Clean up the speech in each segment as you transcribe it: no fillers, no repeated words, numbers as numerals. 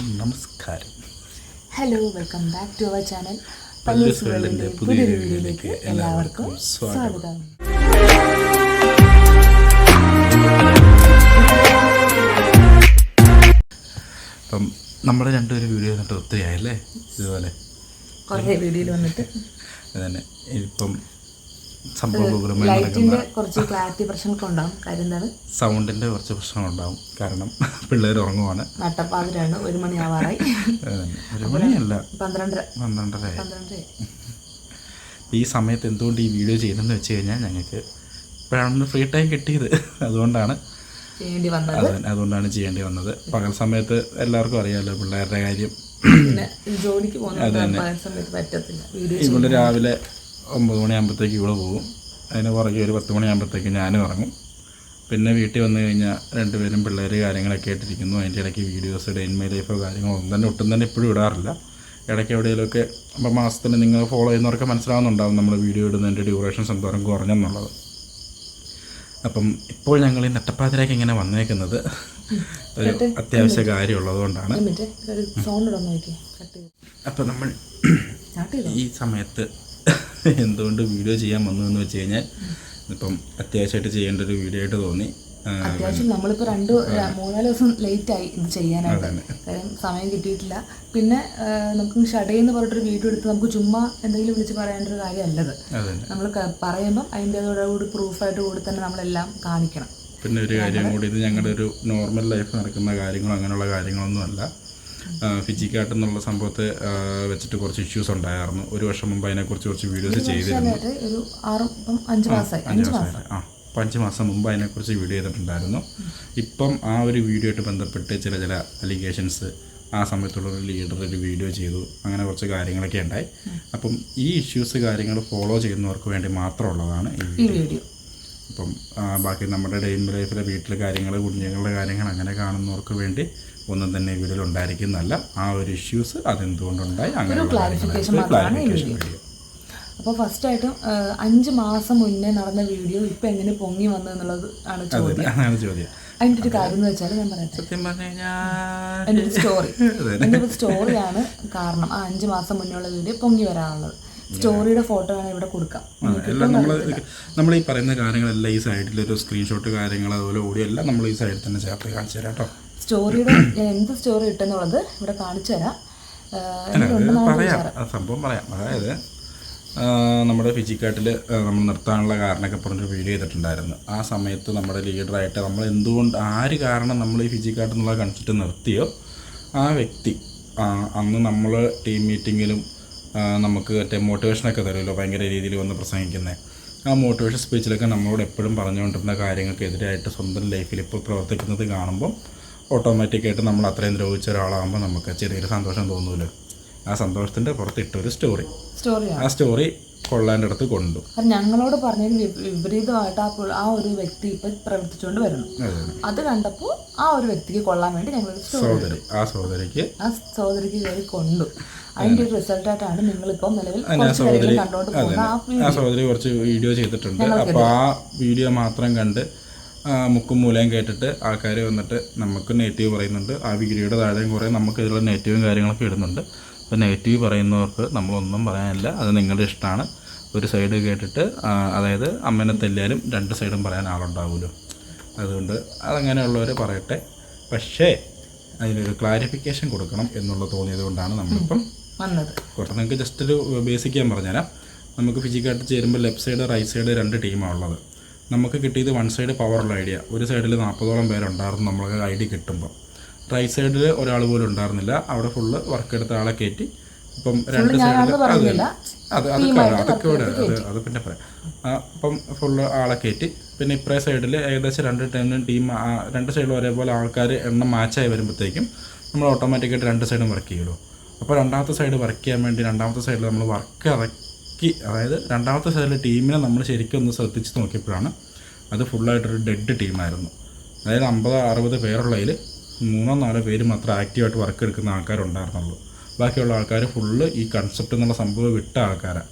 നമസ്കാരം. Hello, welcome back to our channel. Palloos വേൾഡിൻ്റെ പുതിയൊരു വീഡിയോയിലേക്ക് എല്ലാവർക്കും സ്വാഗതം. അപ്പം നമ്മുടെ രണ്ടൊരു വീഡിയോ വന്നിട്ട് ഒത്തിരി ആയല്ലേ, ഇതുപോലെ കുറേ വീഡിയോയിൽ വന്നിട്ട് അതന്നെ. ഇപ്പം സംഭവം ലൈറ്റിൻ്റെ കുറച്ച് ക്ലാരിറ്റി പ്രശ്നമൊക്കെ ഉണ്ടാവും. കാര്യം എന്താണ്, സൗണ്ടിൻ്റെ കുറച്ച് പ്രശ്നങ്ങളുണ്ടാവും. കാരണം പിള്ളേർ ഉറങ്ങുവാണ്. നട്ടപ്പാതിരാണ്, 1 മണി ആവാറായി. 1 മണിയല്ല, 12:30. ഈ സമയത്ത് എന്തുകൊണ്ട് ഈ വീഡിയോ ചെയ്യുന്നതെന്ന് വെച്ച് കഴിഞ്ഞാൽ ഞങ്ങൾക്ക് ഇപ്പോഴാണ് ഫ്രീ ടൈം കിട്ടിയത്. അതുകൊണ്ടാണ് ചെയ്യേണ്ടി വന്നത്. പകൽ സമയത്ത് എല്ലാവർക്കും അറിയാമല്ലോ പിള്ളേരുടെ കാര്യം. ജോലിക്ക് പോകുന്ന സമയത്ത് പറ്റത്തില്ല. ഇവിടെ രാവിലെ 9 മണിയാകുമ്പോഴത്തേക്ക് ഇവിടെ പോകും. അതിന് പുറകെ ഒരു 10 മണിയാകുമ്പോഴത്തേക്ക് ഞാനും ഇറങ്ങും. പിന്നെ വീട്ടിൽ വന്നു കഴിഞ്ഞാൽ രണ്ടുപേരും പിള്ളേർ കാര്യങ്ങളൊക്കെ ആയിട്ടിരിക്കുന്നു. അതിൻ്റെ ഇടയ്ക്ക് വീഡിയോസ് ഡേ ഇൻ മൈ ലൈഫോ കാര്യങ്ങളോ ഒട്ടും തന്നെ ഇപ്പോഴും ഇടാറില്ല. ഇടയ്ക്ക് എവിടെയെങ്കിലുമൊക്കെ അപ്പം മാസത്തിന് നിങ്ങൾ ഫോളോ ചെയ്യുന്നവർക്ക് മനസ്സിലാവുന്നുണ്ടാവും നമ്മൾ വീഡിയോ ഇടുന്നതിൻ്റെ ഡ്യൂറേഷൻസ് എന്തോരം കുറഞ്ഞെന്നുള്ളത്. അപ്പം ഇപ്പോൾ ഞങ്ങൾ ഈ നട്ടപ്പാതിരാക്കി ഇങ്ങനെ വന്നേക്കുന്നത് ഒരു അത്യാവശ്യ കാര്യമുള്ളതുകൊണ്ടാണ്. അപ്പം നമ്മൾ ഈ സമയത്ത് എന്തുകൊണ്ട് വീഡിയോ ചെയ്യാൻ വന്നു എന്ന് വെച്ച് കഴിഞ്ഞാൽ ഇപ്പം അത്യാവശ്യമായിട്ട് ചെയ്യേണ്ട ഒരു വീഡിയോ ആയിട്ട് തോന്നി. അത്യാവശ്യം നമ്മളിപ്പോൾ 3-4 ദിവസം ലേറ്റായി ഇത് ചെയ്യാനായിട്ട്. കാര്യം സമയം കിട്ടിയിട്ടില്ല. പിന്നെ നമുക്ക് ഷഡേന്ന് പറഞ്ഞിട്ടൊരു വീഡിയോ എടുത്ത് നമുക്ക് ചുമ്മാ എന്തെങ്കിലും വിളിച്ച് പറയേണ്ട ഒരു കാര്യമല്ലത്. നമ്മൾ പറയുമ്പം അതിൻ്റെതോടുകൂടി പ്രൂഫായിട്ട് കൂടി തന്നെ നമ്മളെല്ലാം കാണിക്കണം. പിന്നെ ഒരു കാര്യം കൂടി, ഇത് ഞങ്ങളുടെ ഒരു നോർമൽ ലൈഫ് നടക്കുന്ന കാര്യങ്ങളോ അങ്ങനെയുള്ള കാര്യങ്ങളൊന്നും അല്ല. ഫിജിക്കാട്ട് എന്നുള്ള സംഭവത്തെ വെച്ചിട്ട് കുറച്ച് ഇഷ്യൂസ് ഉണ്ടായിരുന്നു. 1 വർഷം മുമ്പ് അതിനെക്കുറിച്ച് കുറച്ച് വീഡിയോസ് ചെയ്തിരുന്നു. ഒരു 5 മാസം മുമ്പ് അതിനെക്കുറിച്ച് വീഡിയോ ചെയ്തിട്ടുണ്ടായിരുന്നു. ഇപ്പം ആ ഒരു വീഡിയോ ആയിട്ട് ബന്ധപ്പെട്ട് ചില അലിഗേഷൻസ് ആ സമയത്തുള്ള ഒരു ലീഡർ ഒരു വീഡിയോ ചെയ്തു. അങ്ങനെ കുറച്ച് കാര്യങ്ങളൊക്കെ ഉണ്ടായി. അപ്പം ഈ ഇഷ്യൂസ് കാര്യങ്ങൾ ഫോളോ ചെയ്യുന്നവർക്ക് വേണ്ടി മാത്രമുള്ളതാണ് ഈ വീഡിയോ. അപ്പം ബാക്കി നമ്മുടെ ഡേ ഇൻ ലൈഫിലെ വീട്ടിലെ കാര്യങ്ങൾ, കുഞ്ഞുങ്ങളുടെ കാര്യങ്ങൾ അങ്ങനെ കാണുന്നവർക്ക് വേണ്ടി ഒന്നും തന്നെ വീഡിയോയിൽ ഉണ്ടായിരിക്കുന്നതല്ല. ആ ഒരു ഇഷ്യൂസ് അതെന്തുകൊണ്ടുണ്ടായി അങ്ങനെ ക്ലാരിഫിക്കേഷൻ വീഡിയോ. അപ്പോൾ ഫസ്റ്റായിട്ടും 5 മാസം മുന്നേ നടന്ന വീഡിയോ ഇപ്പം എങ്ങനെ പൊങ്ങി വന്നു എന്നുള്ളത് ആണ് ചോദ്യം. അതിൻ്റെ ഒരു കാര്യം എന്ന് വെച്ചാൽ ഞാൻ പറയട്ടെ, സത്യം പറഞ്ഞു കഴിഞ്ഞാൽ എൻ്റെ ഒരു സ്റ്റോറിയാണ് കാരണം ആ 5 മാസം മുന്നേ ഉള്ള വീഡിയോ പൊങ്ങി വരാനുള്ളത്. സ്റ്റോറിയുടെ ഫോട്ടോ വേണം ഇവിടെ കൊടുക്കാം. എല്ലാം നമ്മൾ ഈ പറയുന്ന കാര്യങ്ങളെല്ലാം ഈ സൈഡിലൊരു സ്ക്രീൻഷോട്ട് കാര്യങ്ങൾ അതുപോലെ ഓഡിയോ എല്ലാം നമ്മൾ ഈ സൈഡിൽ തന്നെ ചേർത്ത് കാണിച്ചു തരാം കേട്ടോ. സ്റ്റോറിയുടെ ഞാൻ എന്ത് സ്റ്റോറി ഇട്ടെന്നുള്ളത് ഇവിടെ കാണിച്ചു തരാം. സംഭവം പറയാം. അതായത് നമ്മുടെ ഫിജിക്കാട്ടിൽ നമ്മൾ നിർത്താനുള്ള കാരണമൊക്കെ പറഞ്ഞൊരു വീഡിയോ ചെയ്തിട്ടുണ്ടായിരുന്നു. ആ സമയത്ത് നമ്മുടെ ലീഡറായിട്ട് നമ്മൾ എന്തുകൊണ്ട് ആര് കാരണം നമ്മൾ ഈ ഫിജിക്കാട്ട് എന്നുള്ള കൺസെപ്റ്റ് നിർത്തിയോ ആ വ്യക്തി അന്ന് നമ്മൾ ടീം മീറ്റിങ്ങിലും നമുക്ക് മറ്റേ മോട്ടിവേഷനൊക്കെ തരുമല്ലോ, ഭയങ്കര രീതിയിൽ വന്ന് പ്രസംഗിക്കുന്നത്. ആ മോട്ടിവേഷൻ സ്പീച്ചിലൊക്കെ നമ്മളോട് എപ്പോഴും പറഞ്ഞുകൊണ്ടിരുന്ന കാര്യങ്ങൾക്ക് എതിരായിട്ട് സ്വന്തം ലൈഫിൽ ഇപ്പോൾ പ്രവർത്തിക്കുന്നത് കാണുമ്പോൾ ഓട്ടോമാറ്റിക്കായിട്ട് നമ്മൾ അത്രയും ദ്രോഹിച്ച ഒരാളാകുമ്പോൾ നമുക്ക് ചെറിയൊരു സന്തോഷം തോന്നുമല്ലോ. ആ സന്തോഷത്തിൻ്റെ പുറത്തിട്ടൊരു സ്റ്റോറി ആ സ്റ്റോറി കൊള്ളാൻ്റെ അടുത്ത് കൊണ്ടു. ഞങ്ങളോട് പറഞ്ഞതിന് വിപരീതമായിട്ട് ആ ഒരു വ്യക്തി ഇപ്പം പ്രവർത്തിച്ചുകൊണ്ട് വരുന്നു. അത് കണ്ടപ്പോൾ ആ ഒരു വ്യക്തിക്ക് കൊള്ളാൻ വേണ്ടി ഞങ്ങളൊരു സഹോദരിക്ക് കയറി കൊണ്ടു. അതിൻ്റെ ഒരു റിസൾട്ടായിട്ടാണ് നിങ്ങളിപ്പം നിലവിൽ കണ്ടുകൊണ്ട് പോകുന്നത്. ആ സഹോദരി കുറച്ച് വീഡിയോ ചെയ്തിട്ടുണ്ട്. അപ്പോൾ ആ വീഡിയോ മാത്രം കണ്ട് മുക്കും മൂലയും കേട്ടിട്ട് ആൾക്കാർ വന്നിട്ട് നമുക്ക് നെഗറ്റീവ് പറയുന്നുണ്ട്. ആ വീഡിയോയുടെ താഴെയും കുറേ നമുക്ക് ഇതിലുള്ള നെഗറ്റീവും കാര്യങ്ങളൊക്കെ ഇടുന്നുണ്ട്. അപ്പോൾ നെഗറ്റീവ് പറയുന്നവർക്ക് നമ്മളൊന്നും പറയാനില്ല, അത് നിങ്ങളുടെ ഇഷ്ടമാണ്. ഒരു സൈഡ് കേട്ടിട്ട് അതായത് അമ്മേനെ തല്ലിയാലും 2 സൈഡും പറയാൻ ആളുണ്ടാവുമല്ലോ. അതുകൊണ്ട് അതങ്ങനെയുള്ളവർ പറയട്ടെ. പക്ഷേ അതിനൊരു ക്ലാരിഫിക്കേഷൻ കൊടുക്കണം എന്നുള്ള തോന്നിയത് കൊണ്ടാണ് നമ്മളിപ്പം വന്നത്. കുറച്ച് നിങ്ങൾക്ക് ജസ്റ്റ് ഒരു ബേസിക് ഞാൻ പറഞ്ഞുതരാം. നമുക്ക് ഫിജിക്കായിട്ട് ചേരുമ്പോൾ ലെഫ്റ്റ് സൈഡ് റൈറ്റ് സൈഡ് 2 ടീമാണ് ഉള്ളത്. നമുക്ക് കിട്ടിയത് 1 സൈഡ് പവറുള്ള ഐഡിയ. ഒരു സൈഡിൽ 40ഓളം പേരുണ്ടായിരുന്നു നമ്മൾക്ക് ഐ ഡി കിട്ടുമ്പോൾ. റൈറ്റ് സൈഡിൽ ഒരാൾ പോലും ഉണ്ടായിരുന്നില്ല. അവിടെ ഫുള്ള് വർക്ക് എടുത്ത ആളെ കയറ്റി. ഇപ്പം 2 സൈഡിൽ അത് പിന്നെ പറയാം. അപ്പം ഫുള്ള് ആളെ കയറ്റി. പിന്നെ ഇപ്പറേ സൈഡിൽ ഏകദേശം 2 ടീം 2 സൈഡിൽ ഒരേപോലെ ആൾക്കാർ എണ്ണം മാച്ചായി വരുമ്പോഴത്തേക്കും നമ്മൾ ഓട്ടോമാറ്റിക്കായിട്ട് 2 സൈഡും വർക്ക് ചെയ്യുള്ളൂ. അപ്പോൾ 2ാമത്തെ സൈഡ് വർക്ക് ചെയ്യാൻ വേണ്ടി 2ാമത്തെ സൈഡിൽ നമ്മൾ വർക്ക് ഇറക്കി, അതായത് 2ാമത്തെ സൈഡിലെ ടീമിനെ നമ്മൾ ശരിക്കും ഒന്ന് ശ്രദ്ധിച്ച് നോക്കിയപ്പോഴാണ് അത് ഫുള്ളായിട്ടൊരു ഡെഡ് ടീമായിരുന്നു. അതായത് 50-60 പേരുള്ളതിൽ 3-4 പേര് മാത്രം ആക്റ്റീവായിട്ട് വർക്ക് എടുക്കുന്ന ആൾക്കാരുണ്ടായിരുന്നുള്ളൂ. ബാക്കിയുള്ള ആൾക്കാർ ഫുള്ള് ഈ കൺസെപ്റ്റ് എന്നുള്ള സംഭവം വിട്ട ആൾക്കാരാണ്.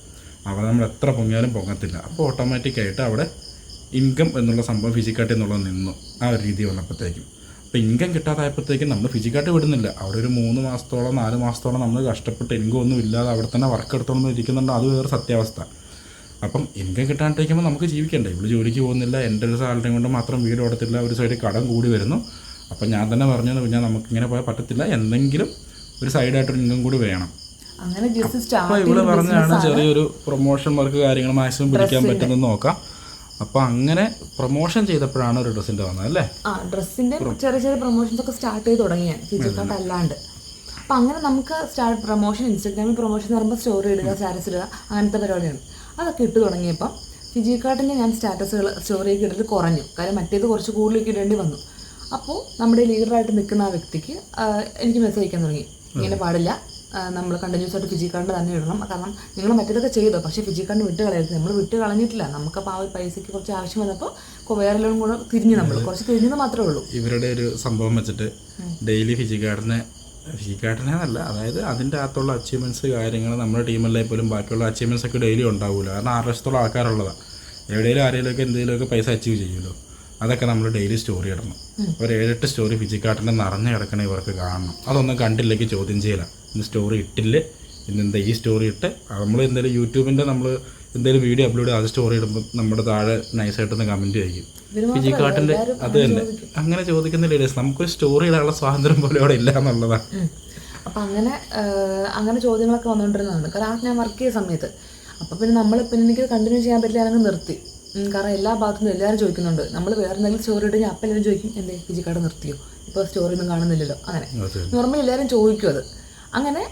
അവിടെ നമ്മൾ എത്ര പൊങ്ങിയാലും പൊങ്ങത്തില്ല. അപ്പോൾ ഓട്ടോമാറ്റിക്കായിട്ട് അവിടെ ഇൻകം എന്നുള്ള സംഭവം ഫിസിക്കായിട്ട് എന്നുള്ളത് നിന്നു. ആ ഒരു രീതി വന്നപ്പോഴത്തേക്കും അപ്പോൾ ഇൻകം കിട്ടാതായപ്പോഴത്തേക്കും നമ്മൾ ഫിജിക്കാട്ട് വിടുന്നില്ല. അവിടെ ഒരു 3 മാസത്തോളം 4 മാസത്തോളം നമ്മൾ കഷ്ടപ്പെട്ട് ഇൻകം ഒന്നും ഇല്ലാതെ അവിടെ തന്നെ വർക്ക് എടുത്തോളം ഇരിക്കുന്നുണ്ട്. അത് വേറെ സത്യാവസ്ഥ. അപ്പം ഇൻകം കിട്ടാണ്ടിരിക്കുമ്പോൾ നമുക്ക് ജീവിക്കണ്ടേ. ഇവിടെ ജോലിക്ക് പോകുന്നില്ല, എൻ്റെ ഒരു സാലറി കൊണ്ട് മാത്രം വീട് കൊടുത്തില്ല, ഒരു സൈഡിൽ കടം കൂടി വരുന്നു. അപ്പം ഞാൻ തന്നെ പറഞ്ഞു പിന്നെ നമുക്കിങ്ങനെ പോയാൽ പറ്റത്തില്ല, എന്തെങ്കിലും ഒരു സൈഡായിട്ടൊരു ഇൻകം കൂടി വേണം. അങ്ങനെ അപ്പോൾ ഇവിടെ പറഞ്ഞാണ് ചെറിയൊരു പ്രൊമോഷൻ വർക്ക് കാര്യങ്ങൾ മാക്സിമം പിടിക്കാൻ പറ്റുന്നത് നോക്കാം. അപ്പോൾ അങ്ങനെ പ്രൊമോഷൻ ചെയ്തപ്പോഴാണ് ഒരു ഡ്രസ്സിൻ്റെ വന്നത് അല്ലേ? ഡ്രസ്സിൻ്റെ ചെറിയ ചെറിയ പ്രൊമോഷൻസ് ഒക്കെ സ്റ്റാർട്ട് ചെയ്ത് തുടങ്ങി ഞാൻ ഫിജിക്കാട്ട് അല്ലാണ്ട്. അപ്പം അങ്ങനെ നമുക്ക് പ്രൊമോഷൻ ഇൻസ്റ്റാഗ്രാമിൽ പ്രൊമോഷൻ എന്ന് പറയുമ്പോൾ സ്റ്റോറി ഇടുക, സ്റ്റാറ്റസ് ഇടുക, അങ്ങനത്തെ പരിപാടിയാണ്. അതൊക്കെ ഇട്ട് തുടങ്ങിയപ്പം ഫിജിക്കാട്ടിൻ്റെ ഞാൻ സ്റ്റോറിയൊക്കെ ഇട്ടിട്ട് കുറഞ്ഞു. കാര്യം മറ്റേത് കുറച്ച് കൂടുതലേക്ക് ഇടേണ്ടി വന്നു. അപ്പോൾ നമ്മുടെ ലീഡറായിട്ട് നിൽക്കുന്ന ആ വ്യക്തിക്ക് എനിക്ക് മെസ്സേജ് അയക്കാൻ തുടങ്ങി, ഇങ്ങനെ പാടില്ല, നമ്മൾ കണ്ടിന്യൂസ് ആയിട്ട് ഫിജിക്കാർഡ് തന്നെ ഇടണം. കാരണം നിങ്ങൾ മറ്റേതൊക്കെ ചെയ്തോ, പക്ഷേ ഫിജിക്കാർഡ് വിട്ട് കളയരുത്. നമ്മൾ വിട്ട് കളഞ്ഞിട്ടില്ല. നമുക്കപ്പോൾ ആ പൈസയ്ക്ക് കുറച്ച് ആവശ്യം വന്നപ്പോൾ വേറെ ലോൺ കൂടെ തിരിഞ്ഞു, നമ്മൾ കുറച്ച് തിരിഞ്ഞത് മാത്രമേ ഉള്ളൂ. ഇവരുടെ ഒരു സംഭവം വെച്ചിട്ട് ഡെയിലി ഫിജിക്കാർഡിനെ എന്നല്ല, അതായത് അതിൻ്റെ അകത്തുള്ള അച്ചീവ്മെൻറ്റ്സ് കാര്യങ്ങൾ നമ്മുടെ ടീമല്ലേ പോലും ബാക്കിയുള്ള അച്ചീവ്മെൻറ്റ്സ് ഒക്കെ ഡെയിലി ഉണ്ടാവില്ല. കാരണം 6 ലക്ഷത്തോളം ആൾക്കാരുള്ളതാണ്. എവിടെയെങ്കിലും ആരെങ്കിലുമൊക്കെ എന്തെങ്കിലുമൊക്കെ പൈസ അച്ചീവ് ചെയ്യുമല്ലോ. അതൊക്കെ നമ്മൾ ഡെയിലി സ്റ്റോറി ഇടണം. ഒരു 7-8 സ്റ്റോറി ഫിജിക്കാട്ടിൻ്റെ നിറഞ്ഞു കിടക്കണ ഇവർക്ക് കാണണം. അതൊന്നും കണ്ടില്ലെങ്കിൽ ചോദ്യം ചെയ്യില്ല. ഇന്ന് സ്റ്റോറി ഇട്ടില്ലേ, ഇന്നെന്താ ഈ സ്റ്റോറി ഇട്ട്. നമ്മൾ എന്തെങ്കിലും യൂട്യൂബിൻ്റെ നമ്മൾ എന്തെങ്കിലും വീഡിയോ അപ്ലോഡ് ചെയ്ത് അത് സ്റ്റോറി ഇടുമ്പോൾ നമ്മുടെ താഴെ നൈസായിട്ടൊന്ന് കമൻറ്റ് ചെയ്യും ഫിജിക്കാട്ടിൻ്റെ. അത് തന്നെ അങ്ങനെ ചോദിക്കുന്ന ലീഡേഴ്സ്. നമുക്കൊരു സ്റ്റോറി ഇടാനുള്ള സ്വാതന്ത്ര്യം പോലും അവിടെ ഇല്ല എന്നുള്ളതാണ്. അപ്പം അങ്ങനെ ചോദ്യങ്ങളൊക്കെ വന്നുകൊണ്ടിരുന്നതാണ്. കാരണം ഞാൻ വർക്ക് ചെയ്ത സമയത്ത്. അപ്പോൾ പിന്നെ എനിക്ക് കണ്ടിന്യൂ ചെയ്യാൻ പറ്റില്ല, ഞാനങ്ങ് നിർത്തി. കാരണം എല്ലാ ഭാഗത്തുനിന്നും എല്ലാവരും ചോദിക്കുന്നുണ്ട്. നമ്മൾ വേറെ എന്തെങ്കിലും സ്റ്റോറി ഇട്ട് ഞാൻ അപ്പം എല്ലാവരും ചോദിക്കും, എന്തേ ഫിജിക്കാട് നിർത്തിയോ, ഇപ്പോൾ സ്റ്റോറി ഒന്നും കാണുന്നില്ലല്ലോ. അങ്ങനെ നോർമലി എല്ലാവരും ചോദിക്കും അത്. അങ്ങനെ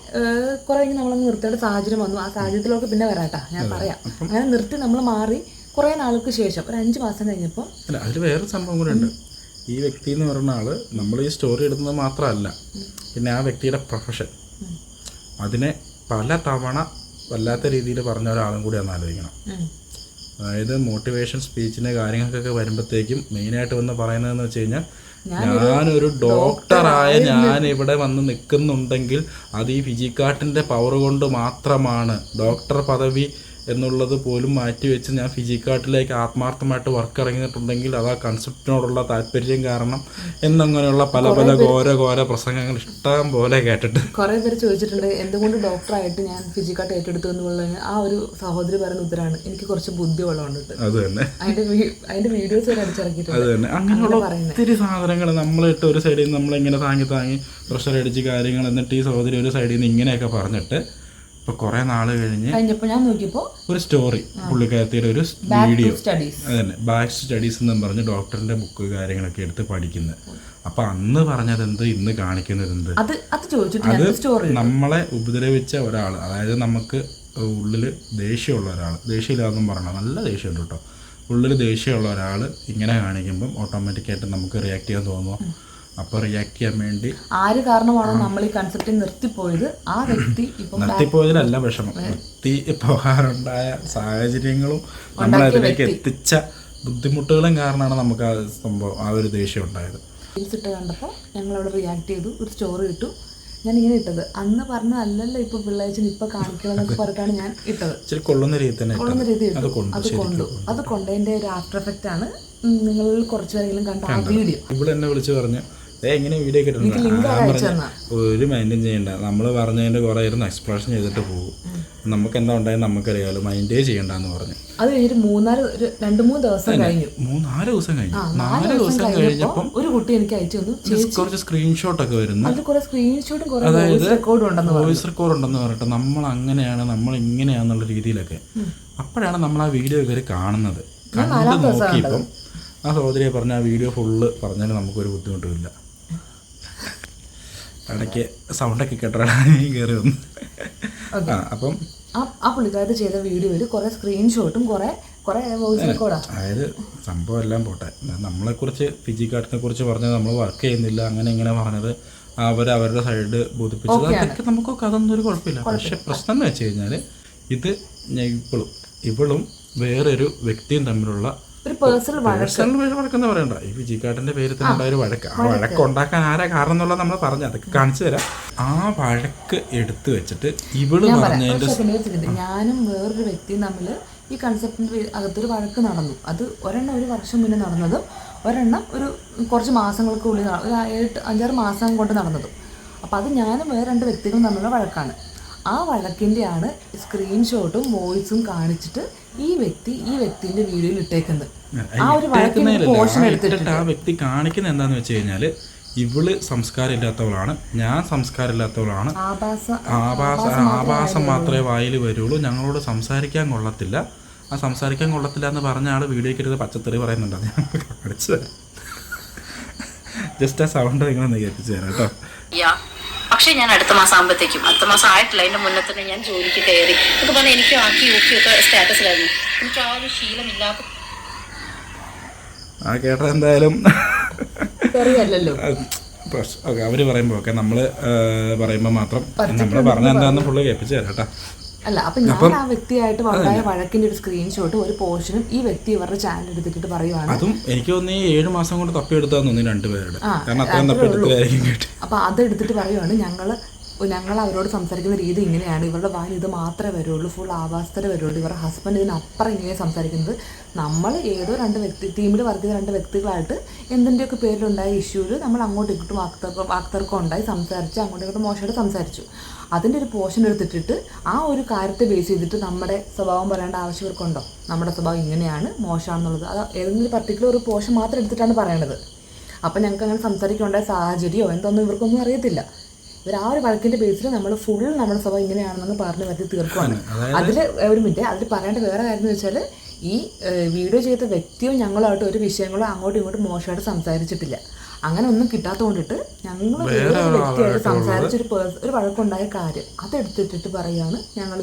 കുറേ നമ്മളങ്ങ് നിർത്തേണ്ട സാഹചര്യം വന്നു. ആ സാഹചര്യത്തിലൊക്കെ പിന്നെ വരാട്ടാ, ഞാൻ പറയാം. അങ്ങനെ നിർത്തി നമ്മൾ മാറി കുറേ നാൾക്ക് ശേഷം ഒരു 5 മാസം കഴിഞ്ഞപ്പോൾ അല്ല, അതിൽ വേറൊരു സംഭവം കൂടെ ഉണ്ട്. ഈ വ്യക്തി എന്ന് പറയുന്ന ആൾ നമ്മൾ ഈ സ്റ്റോറി ഇടുന്നത് മാത്രമല്ല, പിന്നെ ആ വ്യക്തിയുടെ പ്രൊഫഷൻ അതിനെ പല തവണ വല്ലാത്ത രീതിയിൽ പറഞ്ഞ ഒരാളും കൂടി ഒന്ന് ആലോചിക്കണം. അതായത് മോട്ടിവേഷൻ സ്പീച്ചിൻ്റെ കാര്യങ്ങൾക്കൊക്കെ വരുമ്പോഴത്തേക്കും മെയിനായിട്ട് വന്ന് പറയുന്നതെന്ന് വെച്ച് കഴിഞ്ഞാൽ, ഞാനൊരു ഡോക്ടറായ ഞാൻ ഇവിടെ വന്ന് നിൽക്കുന്നുണ്ടെങ്കിൽ അത് ഈ ഫിജിക്കാട്ടിൻ്റെ പവർ കൊണ്ട് മാത്രമാണ്. ഡോക്ടർ പദവി എന്നുള്ളത് പോലും മാറ്റിവെച്ച് ഞാൻ ഫിജിക്കാട്ടിലേക്ക് ആത്മാർത്ഥമായിട്ട് വർക്ക് ഇറങ്ങിയിട്ടുണ്ടെങ്കിൽ അത് ആ കൺസെപ്റ്റിനോടുള്ള താല്പര്യം കാരണം എന്നങ്ങനെയുള്ള പല ഘോര പ്രസംഗങ്ങൾ ഇഷ്ടം പോലെ കേട്ടിട്ട് കുറേ പേര് ചോദിച്ചിട്ടുണ്ട്, എന്തുകൊണ്ട് ഡോക്ടറായിട്ട് ഞാൻ ഫിജിക്കാട്ട് ഏറ്റെടുത്തു എന്നുള്ളതിന് ആ ഒരു സഹോദരി പറയുന്ന ഉത്തരമാണ്, എനിക്ക് കുറച്ച് ബുദ്ധി ഉള്ളതുകൊണ്ട്. അത് തന്നെ അതിന്റെ വീഡിയോസ് വരെ അടിച്ചിറക്കിയിട്ടുണ്ട്. അത് തന്നെ അങ്ങനെയുള്ള ഒത്തിരി സാധനങ്ങൾ നമ്മളിട്ട് ഒരു സൈഡിൽ നിന്ന് നമ്മളിങ്ങനെ താങ്ങി പ്രഷർ അടിച്ച് കാര്യങ്ങൾ, എന്നിട്ട് ഈ സഹോദരി ഒരു സൈഡിൽ നിന്ന് ഇങ്ങനെയൊക്കെ പറഞ്ഞിട്ട് ഇപ്പോൾ കുറേ നാൾ കഴിഞ്ഞപ്പോൾ ഞാൻ നോക്കിയപ്പോൾ ഒരു സ്റ്റോറി പുള്ളിക്കാരത്തിയുടെ ഒരു വീഡിയോ, അതന്നെ ബാക്ക് സ്റ്റഡീസ് എന്നും പറഞ്ഞ് ഡോക്ടറിൻ്റെ ബുക്ക് കാര്യങ്ങളൊക്കെ എടുത്ത് പഠിക്കുന്നത്. അപ്പം അന്ന് പറഞ്ഞത് എന്ത്, ഇന്ന് കാണിക്കുന്നത് എന്ത്? അത് നമ്മളെ ഉപദ്രവിച്ച ഒരാൾ, അതായത് നമുക്ക് ഉള്ളിൽ ദേഷ്യമുള്ള ഒരാൾ, ദേഷ്യമില്ലാതെന്നും പറഞ്ഞാൽ നല്ല ദേഷ്യമുണ്ട് കേട്ടോ, ഉള്ളിൽ ദേഷ്യമുള്ള ഒരാൾ ഇങ്ങനെ കാണിക്കുമ്പം ഓട്ടോമാറ്റിക്കായിട്ട് നമുക്ക് റിയാക്ട് ചെയ്യാൻ തോന്നുമോ? അപ്പോൾ റിയാക്ട് ചെയ്യാൻ വേണ്ടി ആര് കാരണമാണോ നമ്മൾ ഈ കൺസെപ്റ്റ് നിർത്തിപ്പോയത്, ആ വ്യക്തി നിർത്തിപ്പോയതിലല്ല വിഷമം, നിർത്തി പോകാനുണ്ടായ സാഹചര്യങ്ങളും നമ്മളതിലേക്ക് എത്തിച്ച ബുദ്ധിമുട്ടുകളും കാരണമാണ് നമുക്ക് ആ സംഭവം, ആ ഒരു ദേഷ്യം ഉണ്ടായത്. ഇട്ട് കണ്ടപ്പോൾ ഞങ്ങളവിടെ റിയാക്ട് ചെയ്തു, ഒരു സ്റ്റോറി ഇട്ടു. ഞാനിങ്ങനെ ഇട്ടത് അന്ന് പറഞ്ഞതല്ലല്ലോ ഇപ്പോൾ പിള്ളേച്ചൻ ഇപ്പം കാണിക്കണമെന്നൊക്കെ പറഞ്ഞിട്ടാണ് ഞാൻ ഇട്ടത്. കൊള്ളുന്ന രീതി തന്നെ അത് കൊണ്ടതിൻ്റെ ഒരു ആഫ്റ്റർ എഫക്റ്റ് ആണ് നിങ്ങളിൽ കുറച്ച് പേരെങ്കിലും കണ്ട ആ വീഡിയോ. ഇവിടെ എന്നെ വിളിച്ച് പറഞ്ഞു, എങ്ങനെ വീഡിയോ കിട്ടുന്നത്, ഒരു മൈൻഡും ചെയ്യണ്ട, നമ്മൾ പറഞ്ഞതിൻ്റെ കുറേ ഇരുന്ന് എക്സ്പ്രഷൻ ചെയ്തിട്ട് പോകും, നമുക്ക് എന്താ ഉണ്ടായത് നമുക്കറിയാമല്ലോ, മൈൻഡേ ചെയ്യണ്ടെന്ന് പറഞ്ഞു. അത് കഴിഞ്ഞിട്ട് 2-3 ദിവസം കഴിഞ്ഞു. 4 ദിവസം കഴിഞ്ഞു. 4 ദിവസം കഴിഞ്ഞപ്പം ഒരു കുട്ടി എനിക്ക് അയച്ചു തന്നു കുറച്ച് സ്ക്രീൻഷോട്ടൊക്കെ വരുന്നു. അതായത് വോയിസ് റെക്കോർഡ് ഉണ്ടെന്ന് പറഞ്ഞിട്ട് നമ്മൾ അങ്ങനെയാണ് നമ്മൾ ഇങ്ങനെയാന്നുള്ള രീതിയിലൊക്കെ. അപ്പോഴാണ് നമ്മൾ ആ വീഡിയോ ഇവർ കാണുന്നത്. കണ്ട് നോക്കിയപ്പം ആ സഹോദരിയെ പറഞ്ഞ ആ വീഡിയോ ഫുള്ള് പറഞ്ഞാൽ നമുക്കൊരു ബുദ്ധിമുട്ടുമില്ല. ഇടയ്ക്ക് സൗണ്ടൊക്കെ കേട്ടോടാ കയറി വന്നു. അപ്പം ആ പുള്ളിക്കാരത്ത് ചെയ്ത വീഡിയോയിൽ കുറേ സ്ക്രീൻഷോട്ടും കുറേ വോയിസ് റെക്കോർഡാണ്. അതായത് സംഭവം എല്ലാം പോട്ടെ, നമ്മളെക്കുറിച്ച് ഫിജിക്കാട്ടിനെ കുറിച്ച് പറഞ്ഞത് നമ്മൾ വർക്ക് ചെയ്യുന്നില്ല അങ്ങനെ ഇങ്ങനെ പറഞ്ഞത് അവരുടെ സൈഡ് ബോധിപ്പിച്ചത്, അതൊക്കെ നമുക്കൊക്കെ അതൊന്നും ഒരു കുഴപ്പമില്ല. പക്ഷെ പ്രശ്നം എന്ന് വെച്ച് കഴിഞ്ഞാൽ ഇത് ഇവളും വേറൊരു വ്യക്തിയും തമ്മിലുള്ള പേഴ്സണൽ വഴക്കെന്ന് പറയണ്ട, ഈ ഫിജിക്കാട്ടിന്റെ പേര് തന്നെ ഉണ്ടായ ഒരു വഴക്ക്. ആ വഴക്ക് ഉണ്ടാക്കാൻ ആരാ കാരണം എന്നുള്ളത് നമ്മൾ പറഞ്ഞു, അതൊക്കെ കാണിച്ചു തരാം. ആ വഴക്ക് എടുത്തു വെച്ചിട്ട് ഇവള് പറഞ്ഞതിന്റെ ഞാനും വേറൊരു വ്യക്തിയും തമ്മിൽ ഈ കൺസെപ്റ്റിന്റെ അകത്തൊരു വഴക്ക് നടന്നു. അത് 1 വർഷം മുന്നേ നടന്നതും ഒരെണ്ണം ഒരു കുറച്ച് മാസങ്ങൾക്കുള്ളിൽ ഒരു 5-6 മാസം കൊണ്ട് നടന്നതും. അപ്പോൾ അത് ഞാനും വേറെ 2 വ്യക്തികളും തമ്മിലുള്ള വഴക്കാണ്. ആ വഴക്കിൻ്റെയാണ് സ്ക്രീൻഷോട്ടും വോയിസും കാണിച്ചിട്ട് ഈ വ്യക്തിൻ്റെ വീഡിയോയിൽ ഇട്ടേക്കുന്നത്. ആ ഒരു വഴക്കിൻ്റെ പോർഷൻ എടുത്തിട്ട് ആ വ്യക്തി കാണിക്കുന്നത് എന്താണെന്ന് വെച്ച് കഴിഞ്ഞാൽ ഇവള് സംസ്കാരം ഇല്ലാത്തവളാണ്, ഞാൻ സംസ്കാരം ഇല്ലാത്തവളാണ്, ആഭാസം മാത്രമേ വായിൽ വരുള്ളൂ, ഞങ്ങളോട് സംസാരിക്കാൻ കൊള്ളത്തില്ല. ആ സംസാരിക്കാൻ കൊള്ളത്തില്ല എന്ന് പറഞ്ഞ ആൾ വീഡിയോയ്ക്ക് എടുത്ത് പച്ചത്തെറി പറയുന്നുണ്ട്. അത് ഞാൻ കാണിച്ചു തരാം. ജസ്റ്റ് ആ സൗണ്ട് നിങ്ങളൊന്ന് കേൾപ്പിച്ചു തരാം കേട്ടോ. പക്ഷേ ഞാൻ അടുത്ത മാസം ആകുമ്പോഴത്തേക്കും, അടുത്ത മാസം ആയിട്ടില്ല, അതിൻ്റെ മുന്നേ തന്നെ ഞാൻ ജോലിക്ക് കയറി. ഇതൊക്കെ പറഞ്ഞാൽ എനിക്ക് ആക്കി ഊക്കിയൊക്കെ സ്റ്റാറ്റസിലായിരുന്നു. എനിക്ക് ആ ഒരു ശീലമില്ലാത്ത ആ കേട്ടത് എന്തായാലും ഓക്കെ. അവര് പറയുമ്പോ ഒക്കെ നമ്മള് പറയുമ്പോ മാത്രം നമ്മള് പറഞ്ഞ എന്താന്ന് ഫുള്ള് കേൾപ്പിച്ചു തരാം കേട്ടോ. അല്ല, അപ്പം ഞാൻ ആ വ്യക്തിയായിട്ട് ഉണ്ടായ വഴക്കിന്റെ ഒരു സ്ക്രീൻഷോട്ട് ഒരു പോർഷനും ഈ വ്യക്തി ഇവരുടെ ചാനൽ എടുത്തിട്ട് പറയുവാണ്. അതും എനിക്ക് തോന്നി 7 മാസം കൊണ്ട് തപ്പിയെടുത്താന്ന് തോന്നി 2 പേരുടെ. കാരണം അത്രയും തപ്പിയെടുത്തായിരിക്കും കേട്ടോ. അപ്പൊ അത് എടുത്തിട്ട് പറയുവാണ്, ഞങ്ങൾ അവരോട് സംസാരിക്കുന്ന രീതി ഇങ്ങനെയാണ്, ഇവരുടെ വായിൽ ഇത് മാത്രമേ വരുള്ളൂ, ഫുൾ ആവാസത്തിലേ വരുള്ളൂ, ഇവരുടെ ഹസ്ബൻഡ് ഇതിനപ്പുറം ഇങ്ങനെ സംസാരിക്കുന്നത്. നമ്മൾ ഏതോ 2 വ്യക്തി ടീമിൽ വർക്ക് ചെയ്ത 2 വ്യക്തികളായിട്ട് എന്തിൻ്റെയൊക്കെ പേരിലുണ്ടായ ഇഷ്യൂവിൽ നമ്മൾ അങ്ങോട്ടും ഇങ്ങോട്ടും വാക്തർക്കം ഉണ്ടായി സംസാരിച്ച് അങ്ങോട്ടും ഇങ്ങോട്ടും മോശമായിട്ട് സംസാരിച്ചു. അതിൻ്റെ ഒരു പോർഷൻ എടുത്തിട്ട് ആ ഒരു കാര്യത്തെ ബേസ് ചെയ്തിട്ട് നമ്മുടെ സ്വഭാവം പറയേണ്ട ആവശ്യം ഇവർക്കുണ്ടോ? നമ്മുടെ സ്വഭാവം ഇങ്ങനെയാണ്, മോശമാണെന്നുള്ളത് അത് ഏതെങ്കിലും പർട്ടിക്കുലർ ഒരു പോർഷൻ മാത്രം എടുത്തിട്ടാണ് പറയണത്. അപ്പം ഞങ്ങൾക്ക് അങ്ങനെ സംസാരിക്കേണ്ട സാഹചര്യമോ എന്തൊന്നും ഇവർക്കൊന്നും അറിയത്തില്ല. ഇവർ ആ ഒരു വഴക്കിൻ്റെ ബേസിൽ നമ്മൾ ഫുൾ നമ്മുടെ സ്വഭാവം ഇങ്ങനെയാണെന്ന് പറഞ്ഞ് വരുത്തി തീർക്കുവാണ്. അതിൽ ഒരു മിനിറ്റ്, അതിൽ പറയേണ്ട വേറെ കാര്യം എന്ന് വെച്ചാൽ ഈ വീഡിയോ ചെയ്ത വ്യക്തിയോ ഞങ്ങളുമായിട്ട് ഒരു വിഷയങ്ങളോ അങ്ങോട്ടും ഇങ്ങോട്ടും മോശമായിട്ട് സംസാരിച്ചിട്ടില്ല. അങ്ങനെ ഒന്നും കിട്ടാത്തതുകൊണ്ടിട്ട് ഞങ്ങൾ വേറെ വ്യക്തിയായിട്ട് സംസാരിച്ചൊരു വഴക്കുണ്ടായ കാര്യം അതെടുത്തിട്ടിട്ട് പറയുകയാണ് ഞങ്ങൾ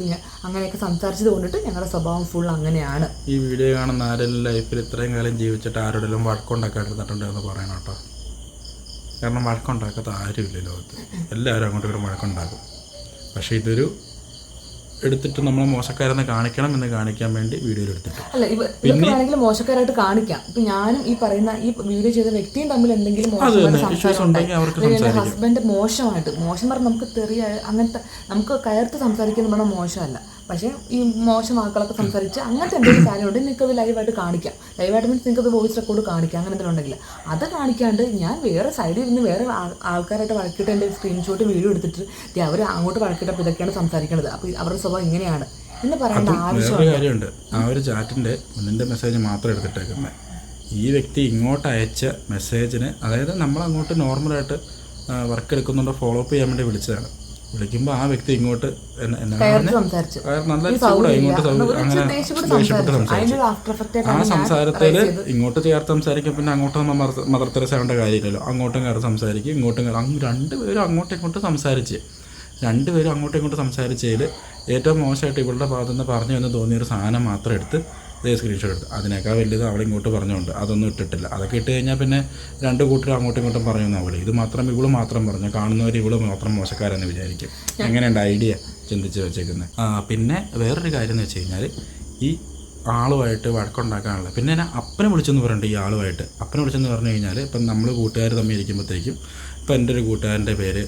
അങ്ങനെയൊക്കെ സംസാരിച്ചത് കൊണ്ടിട്ട് ഞങ്ങളുടെ സ്വഭാവം ഫുൾ അങ്ങനെയാണ്. ഈ വീഡിയോ കാണുന്ന ആരെല്ലാം ലൈഫിൽ ഇത്രയും കാലം ജീവിച്ചിട്ട് ആരോടെല്ലാം വഴക്കുണ്ടാക്കാണ്ടിരുന്നിട്ടുണ്ടെന്ന് പറയണം കേട്ടോ. കാരണം വഴക്കുണ്ടാക്കാത്ത ആരുമില്ല ലോകത്ത്, എല്ലാവരും അങ്ങോട്ടും ഇങ്ങോട്ടും വഴക്കുണ്ടാക്കും. പക്ഷേ ഇതൊരു എടുത്തിട്ട് നമ്മൾ മോശക്കാരെന്ന് കാണിക്കണം എന്ന് കാണിക്കാൻ വേണ്ടി വീഡിയോയിൽ എടുത്തിട്ട് അല്ല, ഇതൊക്കെ വേണമെങ്കിൽ മോശക്കാരായിട്ട് കാണിക്കാം. ഇപ്പൊ ഞാനും ഈ പറയുന്ന ഈ വീഡിയോ ചെയ്ത വ്യക്തിയും തമ്മിൽ എന്തെങ്കിലും ഹസ്ബൻഡ് മോശം പറഞ്ഞാൽ നമുക്ക് അങ്ങനത്തെ നമുക്ക് കയർത്ത് സംസാരിക്കുന്ന പറഞ്ഞാൽ മോശമല്ല. പക്ഷേ ഈ മോശം വാക്കുകളൊക്കെ സംസാരിച്ച് അങ്ങനത്തെ എന്തെങ്കിലും കാര്യമുണ്ട് നിങ്ങൾക്കത് ലൈവായിട്ട് കാണിക്കാം. ലൈവായിട്ട് മീൻസ് നിങ്ങൾക്കത് വോയിസ് റെക്കോർഡ് കാണിക്കാം. അങ്ങനെ എന്തെങ്കിലും ഉണ്ടെങ്കിൽ അത് കാണിക്കാണ്ട് ഞാൻ വേറെ സൈഡിൽ ഇരുന്ന് വേറെ ആൾക്കാരായിട്ട് വഴക്കിട്ട് എൻ്റെ സ്ക്രീൻഷോട്ട് വീഡിയോ എടുത്തിട്ട് അവർ അങ്ങോട്ട് വഴക്കിട്ടപ്പോൾ ഇതൊക്കെയാണ് സംസാരിക്കുന്നത്, അപ്പോൾ അവരുടെ സ്വഭാവം ഇങ്ങനെയാണ് എന്ന് പറയേണ്ട ആവശ്യമുണ്ട്. കാര്യമുണ്ട്. ആ ഒരു ചാറ്റിൻ്റെ മുന്നിൻ്റെ മെസ്സേജ് മാത്രം എടുത്തിട്ടേക്കുന്നത്. ഈ വ്യക്തി ഇങ്ങോട്ട് അയച്ച മെസ്സേജിന്, അതായത് നമ്മളങ്ങോട്ട് നോർമലായിട്ട് വർക്ക് എടുക്കുന്നുണ്ടോ ഫോളോ അപ്പ് ചെയ്യാൻ വേണ്ടി വിളിച്ചതാണ്. വിളിക്കുമ്പോൾ ആ വ്യക്തി ഇങ്ങോട്ട് നല്ല ചൂടായി ഇങ്ങോട്ട് അങ്ങനെ ദേഷ്യപ്പെട്ട് സംസാരിച്ചു. ആ സംസാരത്തിൽ ഇങ്ങോട്ട് ചേർത്ത് സംസാരിക്കും. പിന്നെ അങ്ങോട്ട് നമ്മൾ മദർ തെരേസ ആവേണ്ട കാര്യമില്ലല്ലോ. അങ്ങോട്ടും കയറി സംസാരിക്കും, ഇങ്ങോട്ടും കയറി 2 പേരും അങ്ങോട്ടും ഇങ്ങോട്ടും സംസാരിച്ച് 2 പേരും അങ്ങോട്ടും ഇങ്ങോട്ടും സംസാരിച്ചതിൽ ഏറ്റവും മോശമായിട്ട് ഇവളുടെ ഭാഗത്തു നിന്ന് പറഞ്ഞു എന്ന് തോന്നിയൊരു സാധനം മാത്രം എടുത്ത് ഇതേ സ്ക്രീൻഷോട്ട് എടുത്ത് അതിനേക്കാൾ വലുത് അവളെ ഇങ്ങോട്ട് പറഞ്ഞുകൊണ്ട് അതൊന്നും ഇട്ടിട്ടില്ല. അതൊക്കെ ഇട്ട് കഴിഞ്ഞാൽ പിന്നെ 2 കൂട്ടരും അങ്ങോട്ടും ഇങ്ങോട്ടും പറയുന്ന അവള് ഇത് മാത്രം ഇവള് മാത്രം പറഞ്ഞു കാണുന്നവർ ഇവള് മാത്രം മോശക്കാരെന്ന് വിചാരിക്കും. എങ്ങനെയുണ്ട് ഐഡിയ ചിന്തിച്ച് വെച്ചേക്കുന്നത്. പിന്നെ വേറൊരു കാര്യം എന്ന് വെച്ച് കഴിഞ്ഞാൽ ഈ ആളുമായിട്ട് വഴക്കുണ്ടാക്കാനുള്ള പിന്നെ ഞാൻ അപ്പനെ വിളിച്ചെന്ന് പറഞ്ഞിട്ട് ഈ ആളുമായിട്ട് അപ്പനെ വിളിച്ചെന്ന് പറഞ്ഞു കഴിഞ്ഞാൽ ഇപ്പം നമ്മൾ കൂട്ടുകാർ തമ്മിൽ ഇരിക്കുമ്പോഴത്തേക്കും ഇപ്പം എൻ്റെ ഒരു കൂട്ടുകാരൻ്റെ പേര്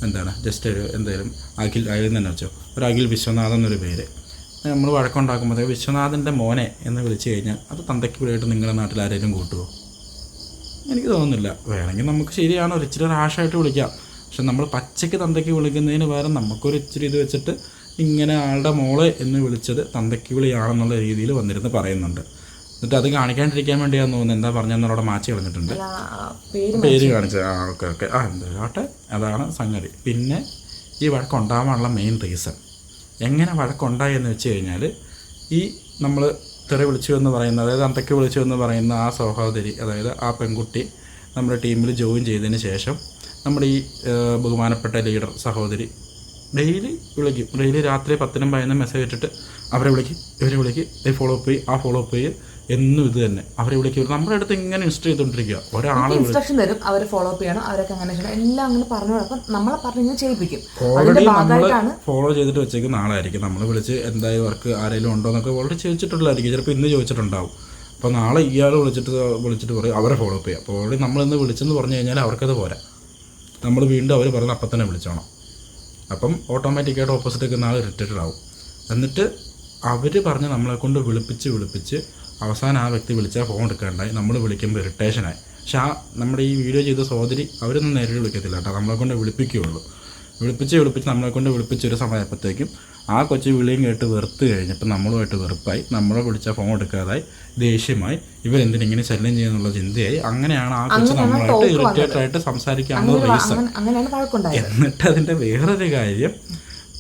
എന്താണ് ജസ്റ്റ് ഒരു എന്തെങ്കിലും അഖിൽ തന്നെ വെച്ചോ, ഒരു അഖിൽ വിശ്വനാഥൻ എന്നൊരു പേര്. നമ്മൾ വഴക്കുണ്ടാക്കുമ്പോഴത്തേക്ക് വിശ്വനാഥൻ്റെ മോനെ എന്ന് വിളിച്ചു കഴിഞ്ഞാൽ അത് തന്തയ്ക്ക് വിളിയായിട്ട് നിങ്ങളുടെ നാട്ടിൽ ആരെങ്കിലും കൂട്ടുമോ? എനിക്ക് തോന്നുന്നില്ല. വേണമെങ്കിൽ നമുക്ക് ശരിയാണ് ഒരു ഇച്ചിരി റാഷായിട്ട് വിളിക്കാം. പക്ഷെ നമ്മൾ പച്ചയ്ക്ക് തന്തയ്ക്ക് വിളിക്കുന്നതിന് പകരം നമുക്കൊരു ഇച്ചിരി ഇത് വെച്ചിട്ട് ഇങ്ങനെ ആളുടെ മോളെ എന്ന് വിളിച്ചത് തന്തയ്ക്ക് വിളിയാണെന്നുള്ള രീതിയിൽ വന്നിരുന്ന് പറയുന്നുണ്ട്. എന്നിട്ട് അത് കാണിക്കാണ്ടിരിക്കാൻ വേണ്ടിയാന്ന് തോന്നുന്നു. എന്താ പറഞ്ഞെന്നവിടെ മാച്ച് കളഞ്ഞിട്ടുണ്ട്, പേര് കാണിച്ചത്. ഓക്കെ എന്താട്ടെ, അതാണ് സംഗതി. പിന്നെ ഈ വഴക്കുണ്ടാവാനുള്ള മെയിൻ റീസൺ എങ്ങനെ വഴക്കുണ്ടായി എന്ന് വെച്ച് കഴിഞ്ഞാൽ ഈ നമ്മൾ തെറി വിളിച്ചു എന്ന് പറയുന്ന, അതായത് അന്തയ്ക്ക് വിളിച്ചു എന്ന് പറയുന്ന ആ സഹോദരി, അതായത് ആ പെൺകുട്ടി നമ്മുടെ ടീമിൽ ജോയിൻ ചെയ്തതിന് ശേഷം നമ്മുടെ ഈ ബഹുമാനപ്പെട്ട ലീഡർ സഹോദരി ഡെയിലി വിളിക്കും. ഡെയിലി രാത്രി 10-നും 15-നും മെസ്സേജ് ഇട്ടിട്ട് അവരെ വിളിക്കും, ഇവരെ വിളിക്കും, ഈ ഫോളോ അപ്പ് ചെയ്യും, ആ ഫോളോ അപ്പ് ചെയ്യും, എന്നും ഇത് തന്നെ. അവരെ വിളിക്കും. നമ്മുടെ അടുത്ത് ഇങ്ങനെ ഇൻസ്റ്റർ ചെയ്തുകൊണ്ടിരിക്കുക. ഒരാളെ ഇൻസ്ട്രക്ഷൻ തരും, അവരെ ഫോളോ അപ്പ് ചെയ്യണം, അവരൊക്കെ അങ്ങനെ എല്ലാം അങ്ങനെ പറഞ്ഞു. അപ്പം നമ്മളെ പറഞ്ഞു ചെയ്യിപ്പിക്കും. ഓൾറെഡി നമ്മൾ ഫോളോ ചെയ്തിട്ട് വെച്ചേക്കുന്ന ആളായിരിക്കും. നമ്മൾ വിളിച്ച് എന്തായാലും വർക്ക് ആരെങ്കിലും ഉണ്ടോ എന്നൊക്കെ ഓൾറെഡി ചോദിച്ചിട്ടുള്ളതായിരിക്കും. ചിലപ്പോൾ ഇന്ന് ചോദിച്ചിട്ടുണ്ടാവും. അപ്പോൾ നാളെ ഇയാൾ വിളിച്ചിട്ട് പറയും അവരെ ഫോളോ അപ്പ് ചെയ്യുക. അപ്പോൾ ഓൾറെഡി നമ്മളിന്ന് വിളിച്ചെന്ന് പറഞ്ഞു കഴിഞ്ഞാൽ അവർക്കത് പോരാ. നമ്മൾ വീണ്ടും അവർ പറഞ്ഞ് അപ്പം തന്നെ വിളിച്ചോണം. അപ്പം ഓട്ടോമാറ്റിക്കായിട്ട് ഓപ്പോസിറ്റ് നിൽക്കുന്ന ആൾ ഇറിറ്റേറ്റഡ് ആവും. എന്നിട്ട് അവർ പറഞ്ഞ് നമ്മളെ കൊണ്ട് വിളിപ്പിച്ച് അവസാനം ആ വ്യക്തി വിളിച്ചാൽ ഫോൺ എടുക്കാണ്ടായി, നമ്മൾ വിളിക്കുമ്പോൾ ഇറിറ്റേഷനായി. പക്ഷെ ആ നമ്മുടെ ഈ വീഡിയോ ചെയ്ത സഹോദരി അവരൊന്നും നേരിട്ട് വിളിക്കത്തില്ല കേട്ടോ, നമ്മളെ കൊണ്ട് വിളിപ്പിക്കുകയുള്ളൂ. വിളിപ്പിച്ച് നമ്മളെ കൊണ്ട് വിളിപ്പിച്ചൊരു സമയപ്പോഴത്തേക്കും ആ കൊച്ചു വിളിയും കേട്ട് വെറുത്ത് കഴിഞ്ഞപ്പോൾ നമ്മളുമായിട്ട് വെറുപ്പായി, നമ്മളെ വിളിച്ചാൽ ഫോൺ എടുക്കാതായി, ദേഷ്യമായി, ഇവരെന്തിനിങ്ങനെ ശല്യം ചെയ്യുന്നുള്ള ചിന്തയായി. അങ്ങനെയാണ് ആ കൊച്ചു നമ്മളായിട്ട് ഇറിറ്റേറ്റഡ് ആയിട്ട് സംസാരിക്കാനുള്ള റീസൺ. എന്നിട്ട് അതിൻ്റെ വേറൊരു കാര്യം,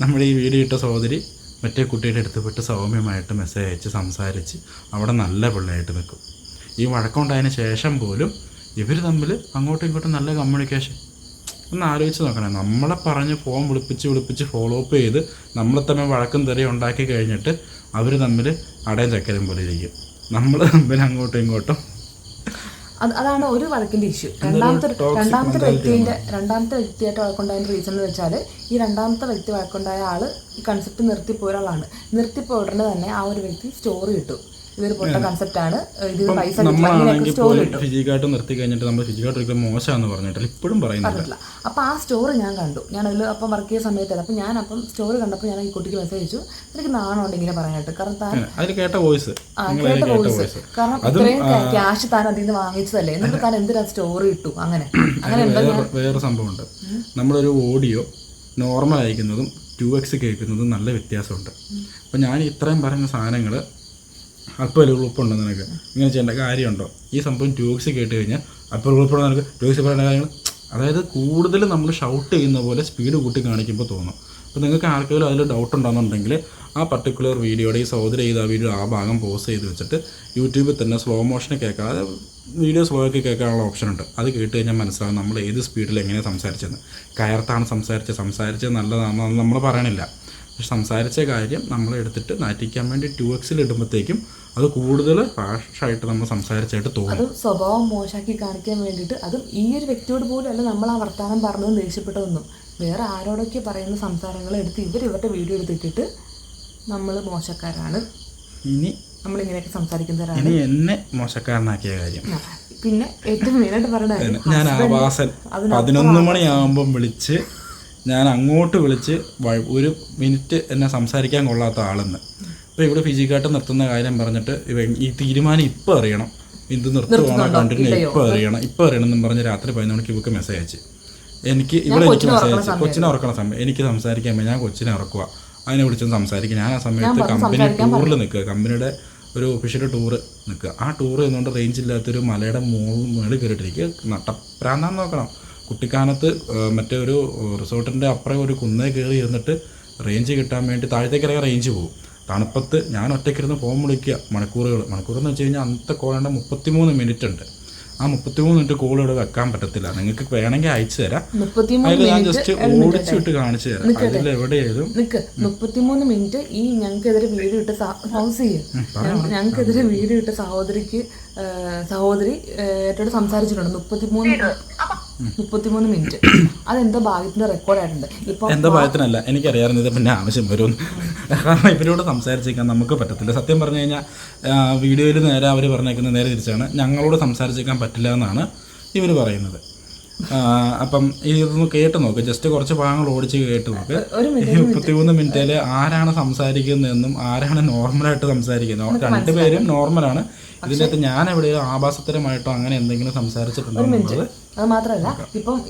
നമ്മുടെ ഈ വീഡിയോ ഇട്ട സഹോദരി മറ്റേ കുട്ടിയുടെ അടുത്ത് പോയിട്ട് സൗമ്യമായിട്ട് മെസ്സേജ് അയച്ച് സംസാരിച്ച് അവിടെ നല്ല പിള്ളയായിട്ട് നിൽക്കും. ഈ വഴക്കമുണ്ടായതിന് ശേഷം പോലും ഇവർ തമ്മിൽ അങ്ങോട്ടും ഇങ്ങോട്ടും നല്ല കമ്മ്യൂണിക്കേഷൻ. ഒന്ന് ആലോചിച്ച് നോക്കണേ, നമ്മളെ പറഞ്ഞ് ഫോൺ വിളിപ്പിച്ച് ഫോളോ അപ്പ് ചെയ്ത് നമ്മളെ തമ്മിൽ വഴക്കും തെറിയും ഉണ്ടാക്കി കഴിഞ്ഞിട്ട് അവർ തമ്മിൽ അടയും ചക്കരും പോലെ ഇരിക്കും. നമ്മൾ തമ്മിൽ അങ്ങോട്ടും ഇങ്ങോട്ടും അതാണ് ഒരു വഴക്കിൻ്റെ ഇഷ്യൂ. രണ്ടാമത്തെ വ്യക്തിയായിട്ട് വഴക്കുണ്ടായ റീസൺ എന്ന് വെച്ചാൽ, ഈ രണ്ടാമത്തെ വ്യക്തി വഴക്കുണ്ടായ ആൾ ഈ കൺസെപ്റ്റ് നിർത്തിപ്പോയ ഒരാളാണ്. നിർത്തിപ്പോയ ഉടനെ തന്നെ ആ ഒരു വ്യക്തി സ്റ്റോറി ഇട്ടു, ഇതൊരു പൊട്ട കൺസെപ്റ്റാണ്, ഇത് പൈസ ഫിസിക്കായിട്ട് നിർത്തി കഴിഞ്ഞിട്ട് നമ്മൾ ഫിസിക്കായിട്ട് ഒരിക്കലും മോശമാണെന്ന് പറഞ്ഞിട്ടില്ല, ഇപ്പോഴും പറയുന്നില്ല. അപ്പോൾ ആ സ്റ്റോറി ഞാൻ കണ്ടു, ഞാനതിൽ അപ്പം വർക്ക് ചെയ്യുന്ന സമയത്തല്ല. അപ്പം ഞാൻ സ്റ്റോറി കണ്ടപ്പോൾ ഞാൻ ഈ കുട്ടിക്ക് മെസ്സേജ് അയച്ചു, എനിക്ക് നാണമുണ്ട് ഇങ്ങനെ പറയാനായിട്ട്. കാരണം താൻ കേട്ട വോയിസ്, കാരണം ഇത്രയും ക്യാഷ് താൻ അതിൽ നിന്ന് വാങ്ങിച്ചതല്ലേ, എന്നിട്ട് താൻ എന്തിനാ സ്റ്റോറി ഇട്ടു? അങ്ങനെ വേറെ സംഭവമുണ്ട്. നമ്മളൊരു ഓഡിയോ നോർമൽ അയക്കുന്നതും 2x കേൾക്കുന്നതും നല്ല വ്യത്യാസമുണ്ട്. അപ്പം ഞാൻ ഇത്രയും പറയുന്ന സാധനങ്ങൾ അപ്പോൾ ഒരു ഉറപ്പുണ്ടോ നിനക്ക്, ഇങ്ങനെ ചെയ്യേണ്ട കാര്യമുണ്ടോ? ഈ സംഭവം 2x കേട്ട് കഴിഞ്ഞാൽ അപ്പോൾ ഉറപ്പുണ്ടോ നിനക്ക് 2x പറയേണ്ട കാര്യങ്ങൾ? അതായത് കൂടുതൽ നമ്മൾ ഷൗട്ട് ചെയ്യുന്ന പോലെ സ്പീഡ് കൂട്ടി കാണിക്കുമ്പോൾ തോന്നും. അപ്പോൾ നിങ്ങൾക്ക് ആർക്കെങ്കിലും അതിൽ ഡൗട്ട് ഉണ്ടെന്നുണ്ടെങ്കിൽ ആ പർട്ടിക്കുലർ വീഡിയോയുടെ ഈ സഹോദരി ചെയ്ത ആ വീഡിയോ ആ ഭാഗം പോസ് ചെയ്ത് വെച്ചിട്ട് യൂട്യൂബിൽ തന്നെ സ്ലോ മോഷന് കേൾക്കാം, അതായത് വീഡിയോ സ്ലോ ആക്കി കേൾക്കാനുള്ള ഓപ്ഷൻ ഉണ്ട്. അത് കേട്ട് കഴിഞ്ഞാൽ മനസ്സിലാവും നമ്മൾ ഏത് സ്പീഡിൽ എങ്ങനെ സംസാരിച്ചെന്ന്. കയർത്താണ് സംസാരിച്ചത് നല്ലതാണെന്ന് നമ്മൾ പറയണില്ല. പക്ഷെ സംസാരിച്ച കാര്യം നമ്മൾ എടുത്തിട്ട് നാറ്റിക്കാൻ വേണ്ടി 2x ഇടുമ്പോഴത്തേക്കും അത് കൂടുതൽ ഹാഷായിട്ട് നമ്മൾ സംസാരിച്ചായിട്ട് തോന്നും. അത് സ്വഭാവം മോശമാക്കി കാണിക്കാൻ വേണ്ടിയിട്ട്, അതും ഈ ഒരു വ്യക്തിയോട് പോലും അല്ല നമ്മൾ ആ വർത്തമാനം പറഞ്ഞതും ദേഷ്യപ്പെട്ടതൊന്നും, വേറെ ആരോടൊക്കെ പറയുന്ന സംസാരങ്ങൾ എടുത്ത് ഇവരുടെ വീഡിയോ എടുത്തിട്ടിട്ട് നമ്മൾ മോശക്കാരാണ്, ഇനി നമ്മളിങ്ങനെയൊക്കെ സംസാരിക്കുന്നവരാണ്, ഇനി എന്നെ മോശക്കാരനാക്കിയ കാര്യം. പിന്നെ ഏറ്റവും മെയിനായിട്ട് പറയണത്, ഞാൻ ആവാസൻ 11 മണിയാകുമ്പം വിളിച്ച്, ഞാൻ അങ്ങോട്ട് വിളിച്ച് 1 മിനിറ്റ് എന്നെ സംസാരിക്കാൻ കൊള്ളാത്ത ആളെന്ന്. ഇപ്പോൾ ഇവിടെ ഫിസിക്കായിട്ട് നിർത്തുന്ന കാര്യം പറഞ്ഞിട്ട് ഈ തീരുമാനം ഇപ്പോൾ അറിയണം, ഇത് നിർത്തുവാണോ കണ്ടിന്യൂ ഇപ്പോൾ അറിയണം എന്നും പറഞ്ഞ് രാത്രി 11 മണിക്ക് ഇവർക്ക് മെസ്സേജ് അയച്ച് എനിക്ക് മെസ്സേജ് അയച്ച് കൊച്ചിനെ ഉറക്കണ സമയം എനിക്ക് സംസാരിക്കാൻ ഞാൻ കൊച്ചിനെ ഉറക്കുക, അതിനെ വിളിച്ചൊന്ന് സംസാരിക്കുക. ഞാൻ ആ സമയത്ത് കമ്പനി ടൂറിൽ നിൽക്കുക, കമ്പനിയുടെ ഒരു ഒഫീഷ്യൽ ടൂറ് നിൽക്കുക. ആ ടൂർ ചെയ്യുന്നതുകൊണ്ട് റേഞ്ച് ഇല്ലാത്തൊരു മലയുടെ മുകളിൽ കയറിയിട്ടിരിക്കുക, നട്ടപ്രാന്താന്ന് നോക്കണം. കുട്ടിക്കാനത്ത് മറ്റേ ഒരു റിസോർട്ടിൻ്റെ അപ്പുറം ഒരു കുന്നേ കയറി ഇരുന്നിട്ട് റേഞ്ച് കിട്ടാൻ വേണ്ടി താഴത്തേക്കിറങ്ങി റേഞ്ച് പോകും. തണുപ്പത്ത് ഞാൻ ഒറ്റയ്ക്കിരുന്ന് ഫോൺ വിളിക്കുക മണിക്കൂറെന്ന് വെച്ച് കഴിഞ്ഞാൽ അന്നത്തെ കോളേണ്ട 33 മിനിറ്റ് ഉണ്ട്. ആ 33 മിനിറ്റ് കോൾ ഇവിടെ വെക്കാൻ പറ്റത്തില്ല. നിങ്ങൾക്ക് വേണമെങ്കിൽ അയച്ചു തരാം, അതിൽ ഞാൻ ജസ്റ്റ് ഓടിച്ചു വിട്ട് കാണിച്ചു തരാം. അതിൽ എവിടെയായാലും 33 മിനിറ്റ് ഈ ഞങ്ങൾക്കെതിരെ വീഡിയോ ഇട്ട ഞങ്ങൾക്കെതിരെ വീഡിയോ ഇട്ട സഹോദരി ഏറ്റവും സംസാരിച്ചിട്ടുണ്ട് 33 മിനിറ്റ്. അതെന്തോ ഭാഗ്യത്തിന്റെ റെക്കോർഡായിട്ടുണ്ട്. ഇപ്പൊ എന്തോ ഭാഗ്യത്തിനല്ല, എനിക്കറിയാറുണ്ട് ഇത് പിന്നെ ആവശ്യം വരും. കാരണം ഇവരോട് സംസാരിച്ചേക്കാൻ നമുക്ക് പറ്റത്തില്ല. സത്യം പറഞ്ഞു കഴിഞ്ഞാൽ വീഡിയോയിൽ നേരെ അവർ പറഞ്ഞേക്കുന്നത് നേരെ തിരിച്ചാണ്, ഞങ്ങളോട് സംസാരിച്ചേക്കാൻ പറ്റില്ല എന്നാണ് ഇവർ പറയുന്നത്. അപ്പം ഇതൊന്ന് കേട്ട് നോക്ക്, ജസ്റ്റ് കുറച്ച് ഭാഗങ്ങൾ ഓടിച്ച് കേട്ട് നോക്ക്. ഈ 33 മിനിറ്റിൽ ആരാണ് സംസാരിക്കുന്നതെന്നും ആരാണ് നോർമലായിട്ട് സംസാരിക്കുന്നത്, രണ്ടുപേരും നോർമലാണ്. ഇതിൻ്റെ അകത്ത് ഞാൻ എവിടെയോ ആഭാസത്തരമായിട്ടോ അങ്ങനെ എന്തെങ്കിലും സംസാരിച്ചിട്ടുണ്ടോ? അത് മാത്രമല്ല,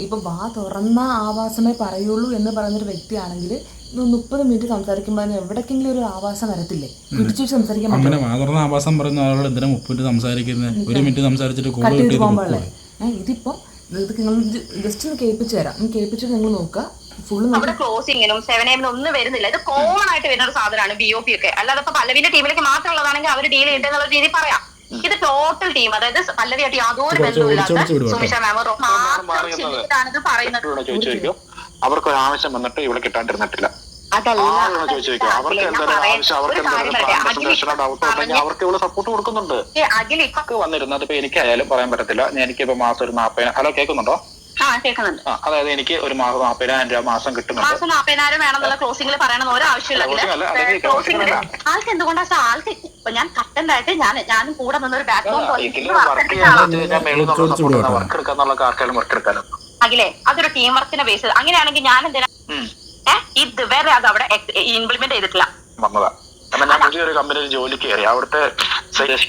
ഇപ്പം വാ തുറന്ന ആവാസമേ പറയുള്ളൂ എന്ന് പറയുന്നൊരു വ്യക്തിയാണെങ്കിൽ 30 മിനിറ്റ് സംസാരിക്കുമ്പോൾ എവിടേക്കെങ്കിലും ഒരു ആവാസം വരത്തില്ലേ? പിടിച്ചു സംസാരിക്കാൻ അങ്ങനെ വാ തുറന്ന ആവാസം പറയുന്ന ആളുകൾ എന്തിനാ 30 മിനിറ്റ് സംസാരിക്കുന്നത്? 1 മിനിറ്റ് സംസാരിച്ചിട്ട് ഇതിപ്പം നിങ്ങൾ ജസ്റ്റ് ഒന്ന് കേൾപ്പിച്ചു തരാം. കേൾപ്പിച്ചിട്ട് നിങ്ങൾ നോക്കുക. അവിടെ ക്ലോസിങ്ങിനും 7am ഒന്നും വരുന്നില്ല. ഇത് കോമൺ ആയിട്ട് വരുന്ന ഒരു സാധനമാണ് BOP ഒക്കെ. അല്ലാതെ ഇപ്പൊ പല്ലവിന്റെ ടീമിലേക്ക് മാത്രമുള്ളതാണെങ്കിൽ അവർ ഡീൽ ചെയ്യേണ്ട എന്നുള്ള രീതി പറയാം. ഇത് ടോട്ടൽ ടീം, അതായത് പല്ലവിയായിട്ട് യാതൊരു ബന്ധമില്ലാത്ത സുമിഷ മാമോ മാത്രം പറയുന്നത്. അവർക്കൊരു ആവശ്യം വന്നിട്ട് ഇവിടെ കിട്ടാണ്ടിരുന്നിട്ടില്ല. അവർക്ക് ഇവിടെ സപ്പോർട്ട് കൊടുക്കുന്നുണ്ട്. വന്നിരുന്നത് ഇപ്പൊ എനിക്കായാലും പറയാൻ പറ്റത്തില്ല. എനിക്കിപ്പോ മാസം ഒരു 40,000. ഹലോ കേൾക്കുന്നുണ്ടോ? അതായത് എനിക്ക് ഒരു മാസം 40,000 രൂപ മാസം കിട്ടുന്നുണ്ട്. 40,000 വേണമെന്നുള്ള ക്ലോസിംഗിൽ പറയണമെന്ന് ഒരു ആവശ്യമില്ല. ആൾക്ക് എന്തുകൊണ്ടാ ആൾക്ക് ഇപ്പൊ ഞാൻ കട്ടന്റായിട്ട് ഞാനും കൂടെ നിന്നൊരു ബാക്ക്ബോൺ വർക്ക് എടുക്കാന്നുള്ള ആർക്കായാലും വർക്ക് എടുക്കാനും അഖിലേ, അതൊരു ടീം വർക്കിന്റെ ബേസ്. അങ്ങനെയാണെങ്കിൽ ഞാൻ എന്തിനാ ഇതുവരെ അത് അവിടെ ഇംപ്ലിമെന്റ് ചെയ്തിട്ടില്ല. വന്നതാ. ഞാൻ പുതിയൊരു കമ്പനിയിൽ ജോലി കയറി. അവിടുത്തെ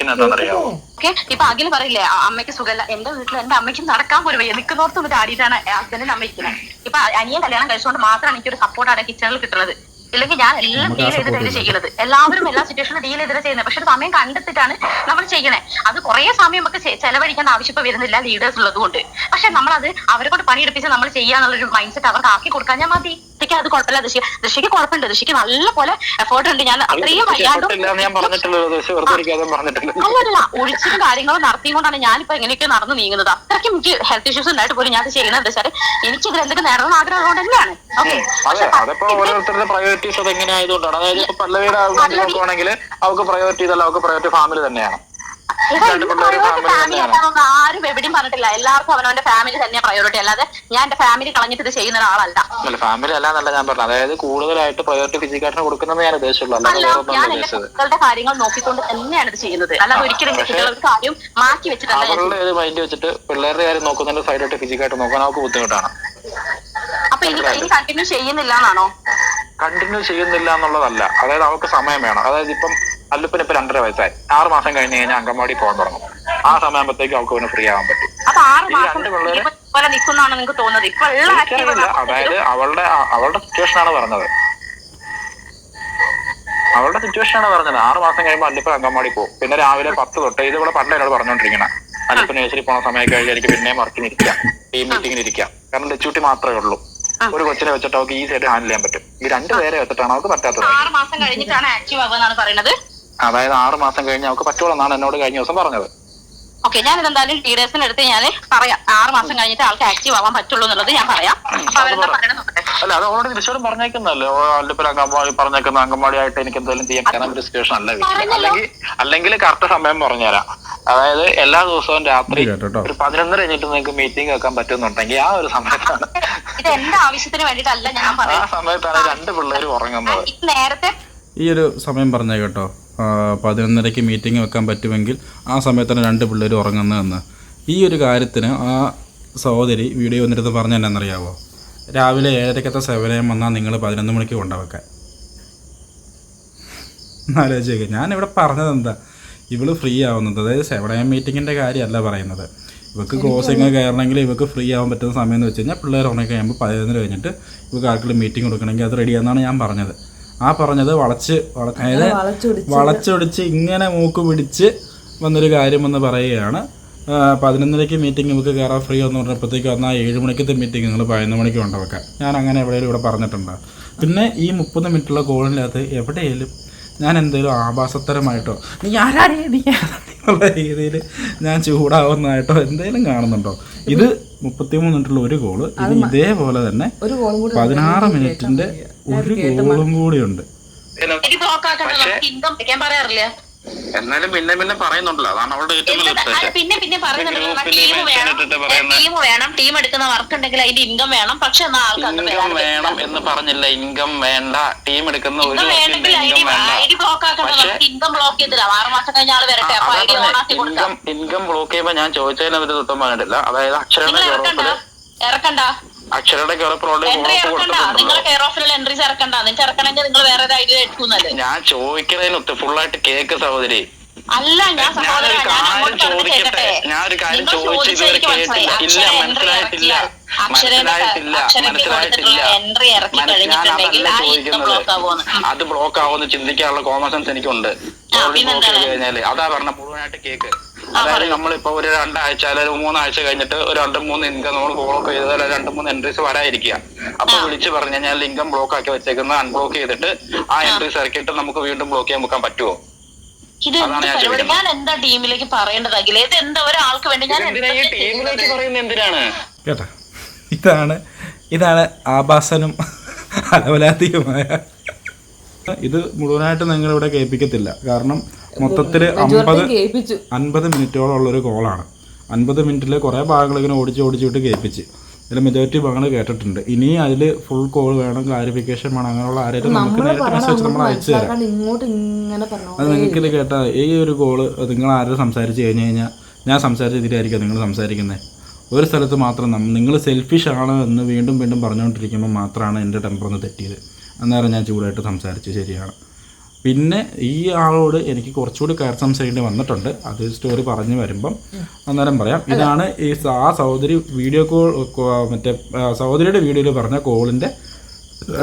എന്താണെന്നറിയാമോ? ഓക്കെ, ഇപ്പൊ അഖിൽ പറയില്ലേ അമ്മയ്ക്ക് സുഖമല്ല, എന്റെ വീട്ടിൽ എന്റെ അമ്മയ്ക്ക് നടക്കാൻ പോലും വയ്യ, നിൽക്കുന്നോർത്ത് ഒരു ആടിയിട്ടാണ് ഹസ്ബൻഡിന്റെ അമ്മ ഇരിക്കുന്നത്. ഇപ്പൊ അനിയൻ കല്യാണം കഴിച്ചുകൊണ്ട് മാത്രമാണ് എനിക്കൊരു സപ്പോർട്ടാണ് കിച്ചണിൽ കിട്ടുന്നത്. ഇല്ലെങ്കിൽ ഞാൻ എല്ലാം ഡീൽ ചെയ്തിട്ടാണ് ചെയ്യുന്നത്. എല്ലാവരും എല്ലാ സിറ്റുവേഷനും ഡീൽ ചെയ്തിട്ട് ചെയ്യുന്നത്. പക്ഷെ സമയം കണ്ടെത്തിയിട്ടാണ് നമ്മൾ ചെയ്യണേ. അത് കുറെ സമയം നമുക്ക് ചെലവഴിക്കേണ്ട ആവശ്യം ഇപ്പൊ വരുന്നില്ല ലീഡേഴ്സ് ഉള്ളത് കൊണ്ട്. പക്ഷെ നമ്മളത് അവരെ കൊണ്ട് പണിയെടുപ്പിച്ച് നമ്മൾ ചെയ്യാന്നുള്ളൊരു മൈൻഡ് സെറ്റ് അവർക്ക് ആക്കി കൊടുക്കാൻ ഞാൻ മതി. ദൃശ്യക്ക് അത് കുഴപ്പമില്ല, ദൃശ്യക്ക് കുഴപ്പമുണ്ട്, ദൃശ്യക്ക് നല്ല പോലെ എഫേർട്ട് ഉണ്ട്. ഞാൻ അത്രയും വയ്യാണ്ടും അല്ലല്ല ഒഴിച്ചിട്ട് കാര്യങ്ങൾ നടത്തിക്കൊണ്ടാണ് ഞാനിപ്പോ എങ്ങനെയൊക്കെ നടന്നു നീങ്ങുന്നത്. അത്രയ്ക്കും എനിക്ക് ഹെൽത്ത് ഇഷ്യൂസ് ഉണ്ടായിട്ട് പോലും ഞാൻ ചെയ്യുന്നത് എന്താ വെച്ചാൽ എനിക്കിത് എന്തൊക്കെ നേടണം ആഗ്രഹം കൊണ്ട് തന്നെയാണ്. പ്രയോറിറ്റീസ് അത് എങ്ങനെ ആയതുകൊണ്ടാണ്. അതായത് ഇപ്പൊ പല്ലവിയുടെ നോക്കുവാണെങ്കിൽ അവർക്ക് പ്രയോറിറ്റി ഇതല്ല, അവർക്ക് പ്രയോറിറ്റി ഫാമിലി തന്നെയാണ്. ആരും എവിടെയും പറഞ്ഞിട്ടില്ല. എല്ലാവർക്കും അവനവന്റെ ഫാമിലി തന്നെയാണ് പ്രയോറിറ്റി. അല്ലാതെ ഞാൻ എന്റെ ഫാമിലി കളഞ്ഞിട്ട് ഇത് ചെയ്യുന്ന ഒരാളല്ല. ഫാമിലി അല്ലാന്നല്ല ഞാൻ പറഞ്ഞത്. അതായത് കൂടുതലായിട്ട് പ്രയോറിറ്റി ഫിസിക്കാരന് കൊടുക്കുന്നത് ഞാൻ ഉദ്ദേശിച്ചുള്ളൂ. ഞാൻ എന്റെ കുട്ടികളുടെ കാര്യങ്ങൾ നോക്കിക്കൊണ്ട് തന്നെയാണ് ഇത് ചെയ്യുന്നത്. അല്ലാതെ ഒരിക്കലും കുട്ടികളുടെ കാര്യം മാറ്റി വെച്ചിട്ടല്ല. അവരുടെ ഒരു മൈൻഡ് വെച്ചിട്ട് പിള്ളേരുടെ കാര്യം നോക്കുന്നതിന്റെ സൈഡായിട്ട് ഫിസിക്കായിട്ട് നോക്കാൻ അവർക്ക് ബുദ്ധിമുട്ടാണ്. അപ്പൊ ഇനി കണ്ടിന്യൂ ചെയ്യുന്നില്ല എന്നാണോ? കണ്ടിന്യൂ ചെയ്യുന്നില്ല എന്നുള്ളതല്ല. അതായത് അവർക്ക് സമയം വേണം. അതായത് ഇപ്പം അല്ലുപ്പിന് ഇപ്പൊ 2.5 വയസ്സായി. 6 മാസം കഴിഞ്ഞ് കഴിഞ്ഞാൽ അംഗൻവാടി പോകാൻ തുടങ്ങും. ആ സമയമാകുമ്പോഴത്തേക്ക് അവർക്ക് പിന്നെ ഫ്രീ ആവാൻ പറ്റും. അതായത് അവളുടെ സിറ്റുവേഷനാണ് പറഞ്ഞത്. 6 മാസം കഴിയുമ്പോൾ അല്ലുപ്പ് അംഗൻവാടി പോകും. പിന്നെ രാവിലെ 10 തൊട്ട് ഇത് ഇവിടെ പണ്ട് എന്നോട് പറഞ്ഞോണ്ടിരിക്കണം. അല്ലുപ്പ് നഴ്സറി പോണ സമയം കഴിഞ്ഞാൽ എനിക്ക് പിന്നെയും വർക്കിന് ഇരിക്കാം, ടീം മീറ്റിംഗിന് ഇരിക്കാം. കാരണം ഡെച്യൂട്ടി മാത്രമേ ഉള്ളൂ. ഒരു കൊച്ചിനെ വെച്ചിട്ട് അവർക്ക് ഈസി ആയിട്ട് ഹാൻഡിൽ ചെയ്യാൻ പറ്റും. ഈ 2 പേരെ വെച്ചിട്ടാണ് അവർക്ക് പറ്റാത്തത്. 6 മാസം കഴിഞ്ഞിട്ടാണ് ആക്റ്റീവ് ആവുകയെന്നാണ് പറയുന്നത്. അതായത് 6 മാസം കഴിഞ്ഞ് അവർക്ക് പറ്റുള്ളൂ എന്നാണ് എന്നോട് കഴിഞ്ഞ ദിവസം പറഞ്ഞത്. ഓക്കെ, ഞാൻ ഇതെന്തായാലും ലീഡേഴ്സിന് എടുത്ത് ഞാൻ പറയാം. 6 മാസം കഴിഞ്ഞിട്ട് ആൾക്ക് ആക്റ്റീവ് ആവാൻ പറ്റുള്ളൂ എന്നുള്ളത് ഞാൻ പറയാം. അല്ല, അത് ഓൾറെഡി തൃശ്ശൂരും പറഞ്ഞേക്കുന്നല്ലോ. അല്ലിപ്പോ അംഗൻവാടി പറഞ്ഞേക്കുന്ന അംഗൻവാടി ആയിട്ട് എനിക്ക് എന്തെങ്കിലും ചെയ്യാൻ പറ്റുന്ന ഒരു സിറ്റുവേഷൻ അല്ല വീട്ടിൽ. അല്ലെങ്കിൽ കറക്റ്റ് സമയം പറഞ്ഞുതരാം. അതായത് എല്ലാ ദിവസവും രാത്രി ഒരു 11 കഴിഞ്ഞിട്ട് നിങ്ങൾക്ക് മീറ്റിംഗ് വെക്കാൻ പറ്റുന്നുണ്ടെങ്കിൽ ആ ഒരു സമയത്താണ്. ഇത് എന്റെ ആവശ്യത്തിന് വേണ്ടിയിട്ടല്ല ഞാൻ പറയാം. ആ സമയത്താണ് 2 പിള്ളേർ ഉറങ്ങുന്നത്. നേരത്തെ ഈ ഒരു സമയം പറഞ്ഞേ കേട്ടോ, 11:30 മീറ്റിംഗ് വെക്കാൻ പറ്റുമെങ്കിൽ ആ സമയത്താണ് 2 പിള്ളേർ ഉറങ്ങുന്നതെന്ന്. ഈ ഒരു കാര്യത്തിന് ആ സഹോദരി വീഡിയോ വന്നിട്ട് പറഞ്ഞ എന്നാണെന്നറിയാവോ? രാവിലെ 7:30 7 AM വന്നാൽ നിങ്ങൾ 11 മണിക്ക് കൊണ്ടുവെക്കാൻ. ആലോചിക്കുക. ഞാനിവിടെ പറഞ്ഞത് എന്താ, ഇവള് ഫ്രീ ആവുന്നത്. അതായത് 7 AM മീറ്റിങ്ങിൻ്റെ കാര്യമല്ല പറയുന്നത്. ഇവർക്ക് ക്ലോസിങ് കയറണമെങ്കിൽ ഇവർക്ക് ഫ്രീ ആവാൻ പറ്റുന്ന സമയം എന്ന് വെച്ച് കഴിഞ്ഞാൽ പിള്ളേർ ഉണങ്ങി കഴിയുമ്പോൾ 11 കഴിഞ്ഞിട്ട് ഇവർക്ക് ആർക്കെങ്കിലും മീറ്റിംഗ് കൊടുക്കണമെങ്കിൽ അത് റെഡിയാണെന്നാണ് ഞാൻ പറഞ്ഞത്. ആ പറഞ്ഞത് വളച്ചൊടിച്ച് ഇങ്ങനെ മൂക്ക് പിടിച്ച് വന്നൊരു കാര്യമെന്ന് പറയുകയാണ്. 11:30 മീറ്റിംഗ് നമുക്ക് കയറാൻ ഫ്രീ എന്ന് പറഞ്ഞപ്പോഴത്തേക്ക് എന്നാൽ 7 മണിക്കത്തെ മീറ്റിംഗ് നിങ്ങൾ 11 മണിക്ക് കൊണ്ടുവെക്കാം. ഞാൻ അങ്ങനെ എവിടെയെങ്കിലും ഇവിടെ പറഞ്ഞിട്ടുണ്ടോ? പിന്നെ ഈ 30 മിനിറ്റുള്ള കോളിനകത്ത് എവിടെയെങ്കിലും ഞാൻ എന്തെങ്കിലും ആഭാസത്തരമായിട്ടോ നീ ആരാടി എന്നുള്ള രീതിയിൽ ഞാൻ ചൂടാവുന്നതായിട്ടോ എന്തെങ്കിലും കാണുന്നുണ്ടോ? ഇത് 33 മിനിറ്റുള്ള ഒരു കോള്. ഇത് ഇതേപോലെ തന്നെ 16 മിനിറ്റിന്റെ ഒരു കോളും കൂടിയുണ്ട്. എന്നാലും പിന്നെ പറയുന്നുണ്ടല്ലോ. അതാണ് അവളുടെ ഏറ്റവും പിന്നെ ടീം വേണം, ടീം എടുക്കുന്ന വർക്ക് ഉണ്ടെങ്കിൽ അതിന്റെ ഇൻകം വേണം. പക്ഷെ ഇൻകം വേണം എന്ന് പറഞ്ഞില്ല. ഇൻകം വേണ്ട, ടീം എടുക്കുന്ന ഒരു ഇൻകം ബ്ലോക്ക് ചെയ്തില്ല. 6 മാസം കഴിഞ്ഞ ആള് വരട്ടെ. ഇൻകം ബ്ലോക്ക് ചെയ്യുമ്പോ ഞാൻ ചോദിച്ചതിന് അവര് തൊട്ടും പറഞ്ഞിട്ടില്ല. അതായത് ഇറക്കണ്ട, അക്ഷരയുടെ എൻട്രീസ് ഇറക്കണ്ട. നിങ്ങൾക്ക് ഇറക്കണമെങ്കിൽ നിങ്ങൾ വേറെ ഒരു ഐഡിയ എടുക്കുന്നത്. ഞാൻ ചോദിക്കുന്നതിന് ഫുള്ളായിട്ട് കേക്ക് സഹോദരി. അല്ല, ഞാൻ ഞാനൊരു കാര്യം ചോദിച്ചു ഇതുവരെ കേട്ടില്ല. ഇല്ല, മനസ്സിലായിട്ടില്ല. അത് ബ്ലോക്ക് ആവുമെന്ന് ചിന്തിക്കാനുള്ള കോമൺ സെൻസ് എനിക്കുണ്ട്. ബ്ലോക്ക് ചെയ്ത് കഴിഞ്ഞാല് അതാ പറഞ്ഞ മുഴുവനായിട്ട് കേക്ക്. അതായത് നമ്മളിപ്പോ ഒരു 2 ആഴ്ച അല്ലെങ്കിൽ 3 ആഴ്ച കഴിഞ്ഞിട്ട് ഒരു 2-3 ഇൻകം നമ്മൾ ഫോളോ അപ്പ് ചെയ്താൽ 2-3 എൻട്രീസ് വരാതിരിക്കുക. അപ്പൊ വിളിച്ച് പറഞ്ഞു കഴിഞ്ഞാൽ ഇൻകം ബ്ലോക്ക് ആക്കി വെച്ചേക്കുന്നത് അൺബ്ലോക്ക് ചെയ്തിട്ട് ആ എൻട്രീസ് ഇറക്കിയിട്ട് നമുക്ക് വീണ്ടും ബ്ലോക്ക് ചെയ്യാൻ വെക്കാൻ പറ്റുമോ? ഞാൻ എന്താ ടീമിലേക്ക് പറയേണ്ടതാകില്ല? ഇത് എന്താ ഒരാൾക്ക് വേണ്ടി ഞാൻ ടീമിലേക്ക് പറയുന്നത് എന്തിനാണ് കേട്ടാ? ഇതാണ് ആഭാസനും അലവലാതിയുമായ. ഇത് മുഴുവനായിട്ട് നിങ്ങളിവിടെ കേൾപ്പിക്കത്തില്ല. കാരണം മൊത്തത്തിൽ 50 മിനിറ്റോളം ഉള്ളൊരു കോളാണ്. 50 മിനിറ്റിൽ കുറേ ഭാഗങ്ങൾ ഇങ്ങനെ ഓടിച്ചിട്ട് കേൾപ്പിച്ച് ഇതിൽ മെജോറിറ്റി ഭാഗങ്ങൾ കേട്ടിട്ടുണ്ട്. ഇനി അതിൽ ഫുൾ കോൾ വേണം, ക്ലാരിഫിക്കേഷൻ വേണം, അങ്ങനെയുള്ള ആരെയും നമുക്ക് നേരിട്ട് മെസ്സേജ് നമ്മൾ അയച്ചു തരാം. അത് നിങ്ങൾക്കിത് കേട്ടാൽ ഈ ഒരു കോള് നിങ്ങൾ ആരും സംസാരിച്ച് കഴിഞ്ഞ് കഴിഞ്ഞാൽ ഞാൻ സംസാരിച്ച ഇതിലായിരിക്കും നിങ്ങൾ സംസാരിക്കുന്നത്. ഒരു സ്ഥലത്ത് മാത്രം നിങ്ങൾ സെൽഫിഷ് ആണ് എന്ന് വീണ്ടും വീണ്ടും പറഞ്ഞുകൊണ്ടിരിക്കുമ്പോൾ മാത്രമാണ് എൻ്റെ ടെമ്പർ ഒന്ന് തെറ്റിയത്. അന്നേരം ഞാൻ ചൂടായിട്ട് സംസാരിച്ച് ശരിയാണ്. പിന്നെ ഈ ആളോട് എനിക്ക് കുറച്ചുകൂടി കയർ സംസാരിക്കേണ്ടി വന്നിട്ടുണ്ട്. അത് സ്റ്റോറി പറഞ്ഞു വരുമ്പം അന്നേരം പറയാം. ഇതാണ് ഈ ആ സഹോദരി വീഡിയോ കോൾ മറ്റേ സഹോദരിയുടെ വീഡിയോയിൽ പറഞ്ഞ കോളിൻ്റെ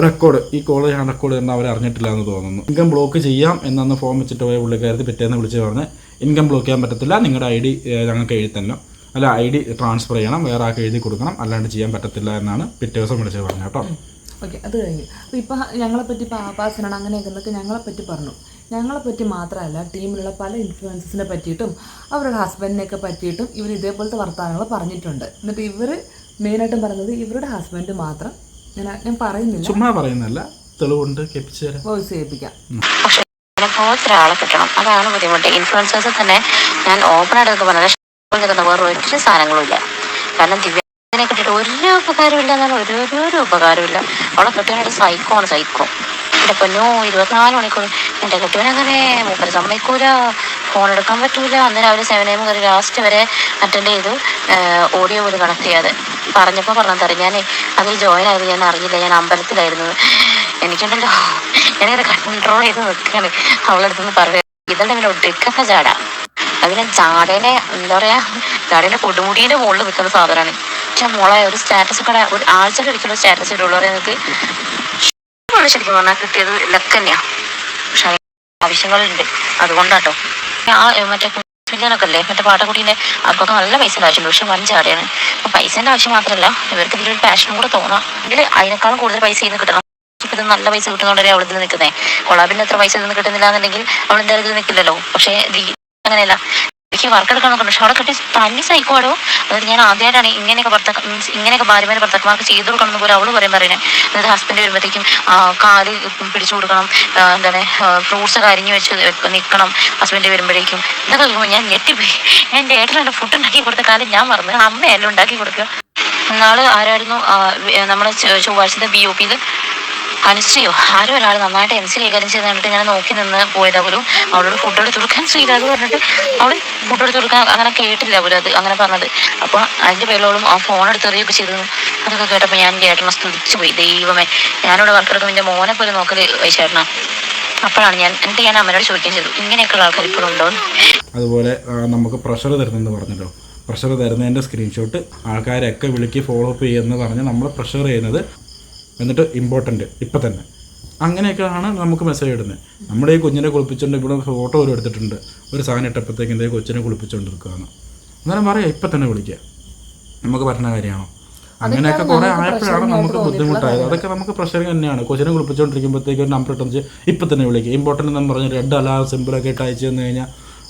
റെക്കോർഡ്. ഈ കോൾ ഞാൻ റെക്കോർഡ് ചെയ്യുന്ന അവർ അറിഞ്ഞിട്ടില്ല എന്ന് തോന്നുന്നു. ഇൻകം ബ്ലോക്ക് ചെയ്യാം എന്നൊന്ന് ഫോം വെച്ചിട്ട് പോയ പുള്ളിക്കാരത്ത് പിറ്റേന്ന് വിളിച്ച് പറഞ്ഞ് ഇൻകം ബ്ലോക്ക് ചെയ്യാൻ പറ്റത്തില്ല, നിങ്ങളുടെ ID ഞങ്ങൾക്ക് എഴുതി തന്നെ, അല്ല ID ട്രാൻസ്ഫർ ചെയ്യണം, വേറെ ആൾക്ക് എഴുതി കൊടുക്കണം, അല്ലാണ്ട് ചെയ്യാൻ പറ്റത്തില്ല എന്നാണ് പിറ്റേ ദിവസം വിളിച്ച് പറഞ്ഞത് കേട്ടോ. ഓക്കെ, അത് കഴിഞ്ഞു. അപ്പോൾ ഇപ്പോൾ ഞങ്ങളെപ്പറ്റി ഇപ്പോൾ ആഭാസനാണ് അങ്ങനെയൊക്കെ എന്നൊക്കെ ഞങ്ങളെപ്പറ്റി പറഞ്ഞു. ഞങ്ങളെപ്പറ്റി മാത്രമല്ല ടീമിലുള്ള പല ഇൻഫ്ലുവൻസസിനെ പറ്റിയിട്ടും അവരുടെ ഹസ്ബൻഡിനെയൊക്കെ പറ്റിയിട്ടും ഇവർ ഇതേപോലത്തെ വർത്തമാനങ്ങൾ പറഞ്ഞിട്ടുണ്ട്. എന്നിട്ട് ഇവർ മെയിനായിട്ടും പറഞ്ഞത് ഇവരുടെ ഹസ്ബൻഡ് മാത്രം, ഞാൻ പറയുന്നില്ല, ചുമ്മാ പറയുന്നല്ല, തെളിവുണ്ട്, കേൾപ്പിച്ചു തരാം, വോയിസ് കേൾപ്പിക്കാം. പക്ഷെ പോലത്തെ ഒരാളെ കിട്ടണം, അതാണ് ബുദ്ധിമുട്ട്. ഇൻഫ്ലുവൻസേഴ്സ് തന്നെ ഞാൻ ഓപ്പണായിട്ടൊക്കെ പറഞ്ഞത് നിൽക്കുന്ന വേറെ ഒരു സാധനങ്ങളും ഇല്ല. കാരണം ദിവ്യനെ കിട്ടിയിട്ട് ഒരു ഉപകാരമില്ല എന്നാണ്, ഒരു ഉപകാരമില്ല. അവളെ കെട്ടിയവനൊരു സൈക്കോ. എൻ്റെ പൊന്നോ 24 മണിക്കൂർ എൻ്റെ കെട്ടിയവനങ്ങനെ മൂപ്പര് സമ്മതിക്കൂല, ഫോൺ എടുക്കാൻ പറ്റൂല. അന്നേരം അവർ 7 AM കയറി ലാസ്റ്റ് വരെ അറ്റൻഡ് ചെയ്തു, ഓഡിയോ പോലും കണക്ട് ചെയ്യാതെ. പറഞ്ഞപ്പോൾ പറഞ്ഞതറിയാം, ഞാൻ അതിൽ ജോയിൻ ആയത് ഞാൻ അറിഞ്ഞില്ല, ഞാൻ അമ്പലത്തിലായിരുന്നു. എനിക്കുണ്ടല്ലോ ഞാനിങ്ങനെ കൺട്രോൾ ചെയ്ത് നിൽക്കുകയാണ്. അവളെടുത്തൊന്ന് പറയുക ഇതല്ലേ പിന്നെ ഒടുക്കത്തെ ചാട. അതിനെ ചാടേനെ എന്താ പറയുക, ചാടേനെ കൊടുമുടിയുടെ മുകളിൽ നിൽക്കുന്ന സാധനമാണ്. പക്ഷെ മോളെ ഒരു സ്റ്റാറ്റസ് ഒക്കെ ഒരു ആഴ്ചയിൽ ഒരിക്കലും സ്റ്റാറ്റസ് ഇടുള്ളൂ. നിങ്ങൾക്ക് ശരിക്കും പറഞ്ഞാൽ കിട്ടിയത് ലക്ക് തന്നെയാണ്. പക്ഷെ ആവശ്യങ്ങളുണ്ട്, അതുകൊണ്ടാട്ടോ. മറ്റേ മില്യനൊക്കെ അല്ലേ, മറ്റേ പാട്ടക്കുട്ടീൻ്റെ അവർക്കൊക്കെ നല്ല പൈസ ആവശ്യമുണ്ട്. പക്ഷെ വൻ ചാടയാണ്. അപ്പം പൈസേൻ്റെ ആവശ്യം മാത്രമല്ല, ഇവർക്ക് ഇതിലൊരു പാഷനും കൂടെ തോന്നാം. ഇതിൽ അതിനേക്കാളും കൂടുതൽ പൈസ ഇന്ന് കിട്ടണം. ഇപ്പം ഇത് നല്ല പൈസ കിട്ടുന്നതുകൊണ്ടല്ലേ അവൾ ഇതിൽ നിൽക്കുന്നത്. കൊളാബിന് എത്ര പൈസ ഇതൊന്നും കിട്ടുന്നില്ല എന്നുണ്ടെങ്കിൽ അവൾ എന്തായാലും ഇതിൽ നിൽക്കില്ലല്ലോ. പക്ഷേ അങ്ങനെയല്ല, എനിക്ക് വർക്ക് എടുക്കാൻ നോക്കുന്നുണ്ട്. പക്ഷെ അവിടെ കെട്ടി തല്ലി സഹിക്കുവാടോ. അതായത് ഞാൻ ആദ്യമായിട്ടാണ് ഇങ്ങനെയൊക്കെ ഭാര്യമാരെ ഭർത്താക്കന്മാർക്ക് ചെയ്തു കൊടുക്കണം എന്ന് പോലെ അവള് പറയുന്നത്. അതായത് ഹസ്ബൻഡ് വരുമ്പോഴത്തേക്കും കാല് പിടിച്ചു കൊടുക്കണം, എന്താണ് ഫ്രൂട്ട്സ് കരിഞ്ഞു വെച്ച് നിൽക്കണം ഹസ്ബൻഡ് വരുമ്പോഴേക്കും. ഇതൊക്കെ കേൾക്കുമ്പോൾ ഞാൻ ഞെട്ടിപ്പോയി. ഞാൻ എൻ്റെ ഏട്ടനുണ്ട് ഫുഡ് ഉണ്ടാക്കി കൊടുത്ത കാലം ഞാൻ മറന്നു. അമ്മയെല്ലാം ഉണ്ടാക്കി കൊടുക്കുക. നാള് ആരായിരുന്നു നമ്മുടെ ചൊവ്വാഴ്ചത്തെ BOP-യിൽ അനുശ്രീയോ ആരോ ഒരാൾ നന്നായിട്ട് MC കൈകാര്യം ചെയ്ത് കണ്ടിട്ട് ഇങ്ങനെ നോക്കി നിന്ന് പോയതാ പോലും. അവളോട് ഫുഡ് എടുത്ത് കൊടുക്കാൻ ശ്രീരാഗ് പറഞ്ഞിട്ട് അവൾ ഫുഡ് എടുത്ത് കൊടുക്കാൻ അങ്ങനെ കേട്ടില്ല പോലും അത് അങ്ങനെ പറഞ്ഞത്. അപ്പോൾ അതിൻ്റെ പേരിലോളും ആ ഫോൺ എടുത്തെറിയൊക്കെ ചെയ്തു. അതൊക്കെ കേട്ടപ്പോൾ ഞാൻ ചേട്ടനെ സ്തുതിച്ചു പോയി. ദൈവമേ, ഞാനിവിടെ വർക്കെടുക്കും എൻ്റെ മോനെ പോലും നോക്കൽ ചേട്ടനാ. അപ്പോഴാണ് ഞാൻ അമ്മയോട് ചോദിക്കുകയും ചെയ്തു, ഇങ്ങനെയൊക്കെയുള്ള ആൾക്കാർ ഇപ്പോഴും ഉണ്ടോ. അതുപോലെ നമുക്ക് പ്രഷർ തരുന്നെന്ന് പറഞ്ഞല്ലോ, പ്രഷർ തരുന്നതിൻ്റെ സ്ക്രീൻഷോട്ട് ആൾക്കാരൊക്കെ വിളിക്ക് ഫോളോ അപ്പ് ചെയ്യുമെന്ന് പറഞ്ഞ് നമ്മൾ പ്രഷർ ചെയ്യുന്നത്, എന്നിട്ട് ഇമ്പോർട്ടൻ്റ് ഇപ്പം തന്നെ അങ്ങനെയൊക്കെയാണ് നമുക്ക് മെസ്സേജ് ഇടുന്നത്. നമ്മുടെ ഈ കുഞ്ഞിനെ കുളിപ്പിച്ചുകൊണ്ട് ഇവിടെ ഫോട്ടോ ഒരു എടുത്തിട്ടുണ്ട്, ഒരു സാധനം ഇട്ടപ്പോഴത്തേക്ക് എൻ്റെ കൊച്ചിനെ കുളിപ്പിച്ചുകൊണ്ടിരിക്കുകയാണ്. അന്നേരം പറയാം ഇപ്പം തന്നെ വിളിക്കുക, നമുക്ക് പറ്റുന്ന കാര്യമാണോ? അങ്ങനെയൊക്കെ കുറേ ആയപ്പോഴാണ് നമുക്ക് ബുദ്ധിമുട്ടായത്. അതൊക്കെ നമുക്ക് പ്രഷർ തന്നെയാണ്. കൊച്ചിനെ കുളിപ്പിച്ചുകൊണ്ടിരിക്കുമ്പോഴത്തേക്ക് ഒരു നമ്പർ ഇട്ടെന്ന് വെച്ചാൽ ഇപ്പം തന്നെ വിളിക്കുക. ഇമ്പോർട്ടൻ്റ് എന്ന് പറഞ്ഞ് റെഡ് അലാ സിമ്പിളൊക്കെ ഇട്ട് അയച്ചു തന്നു കഴിഞ്ഞാൽ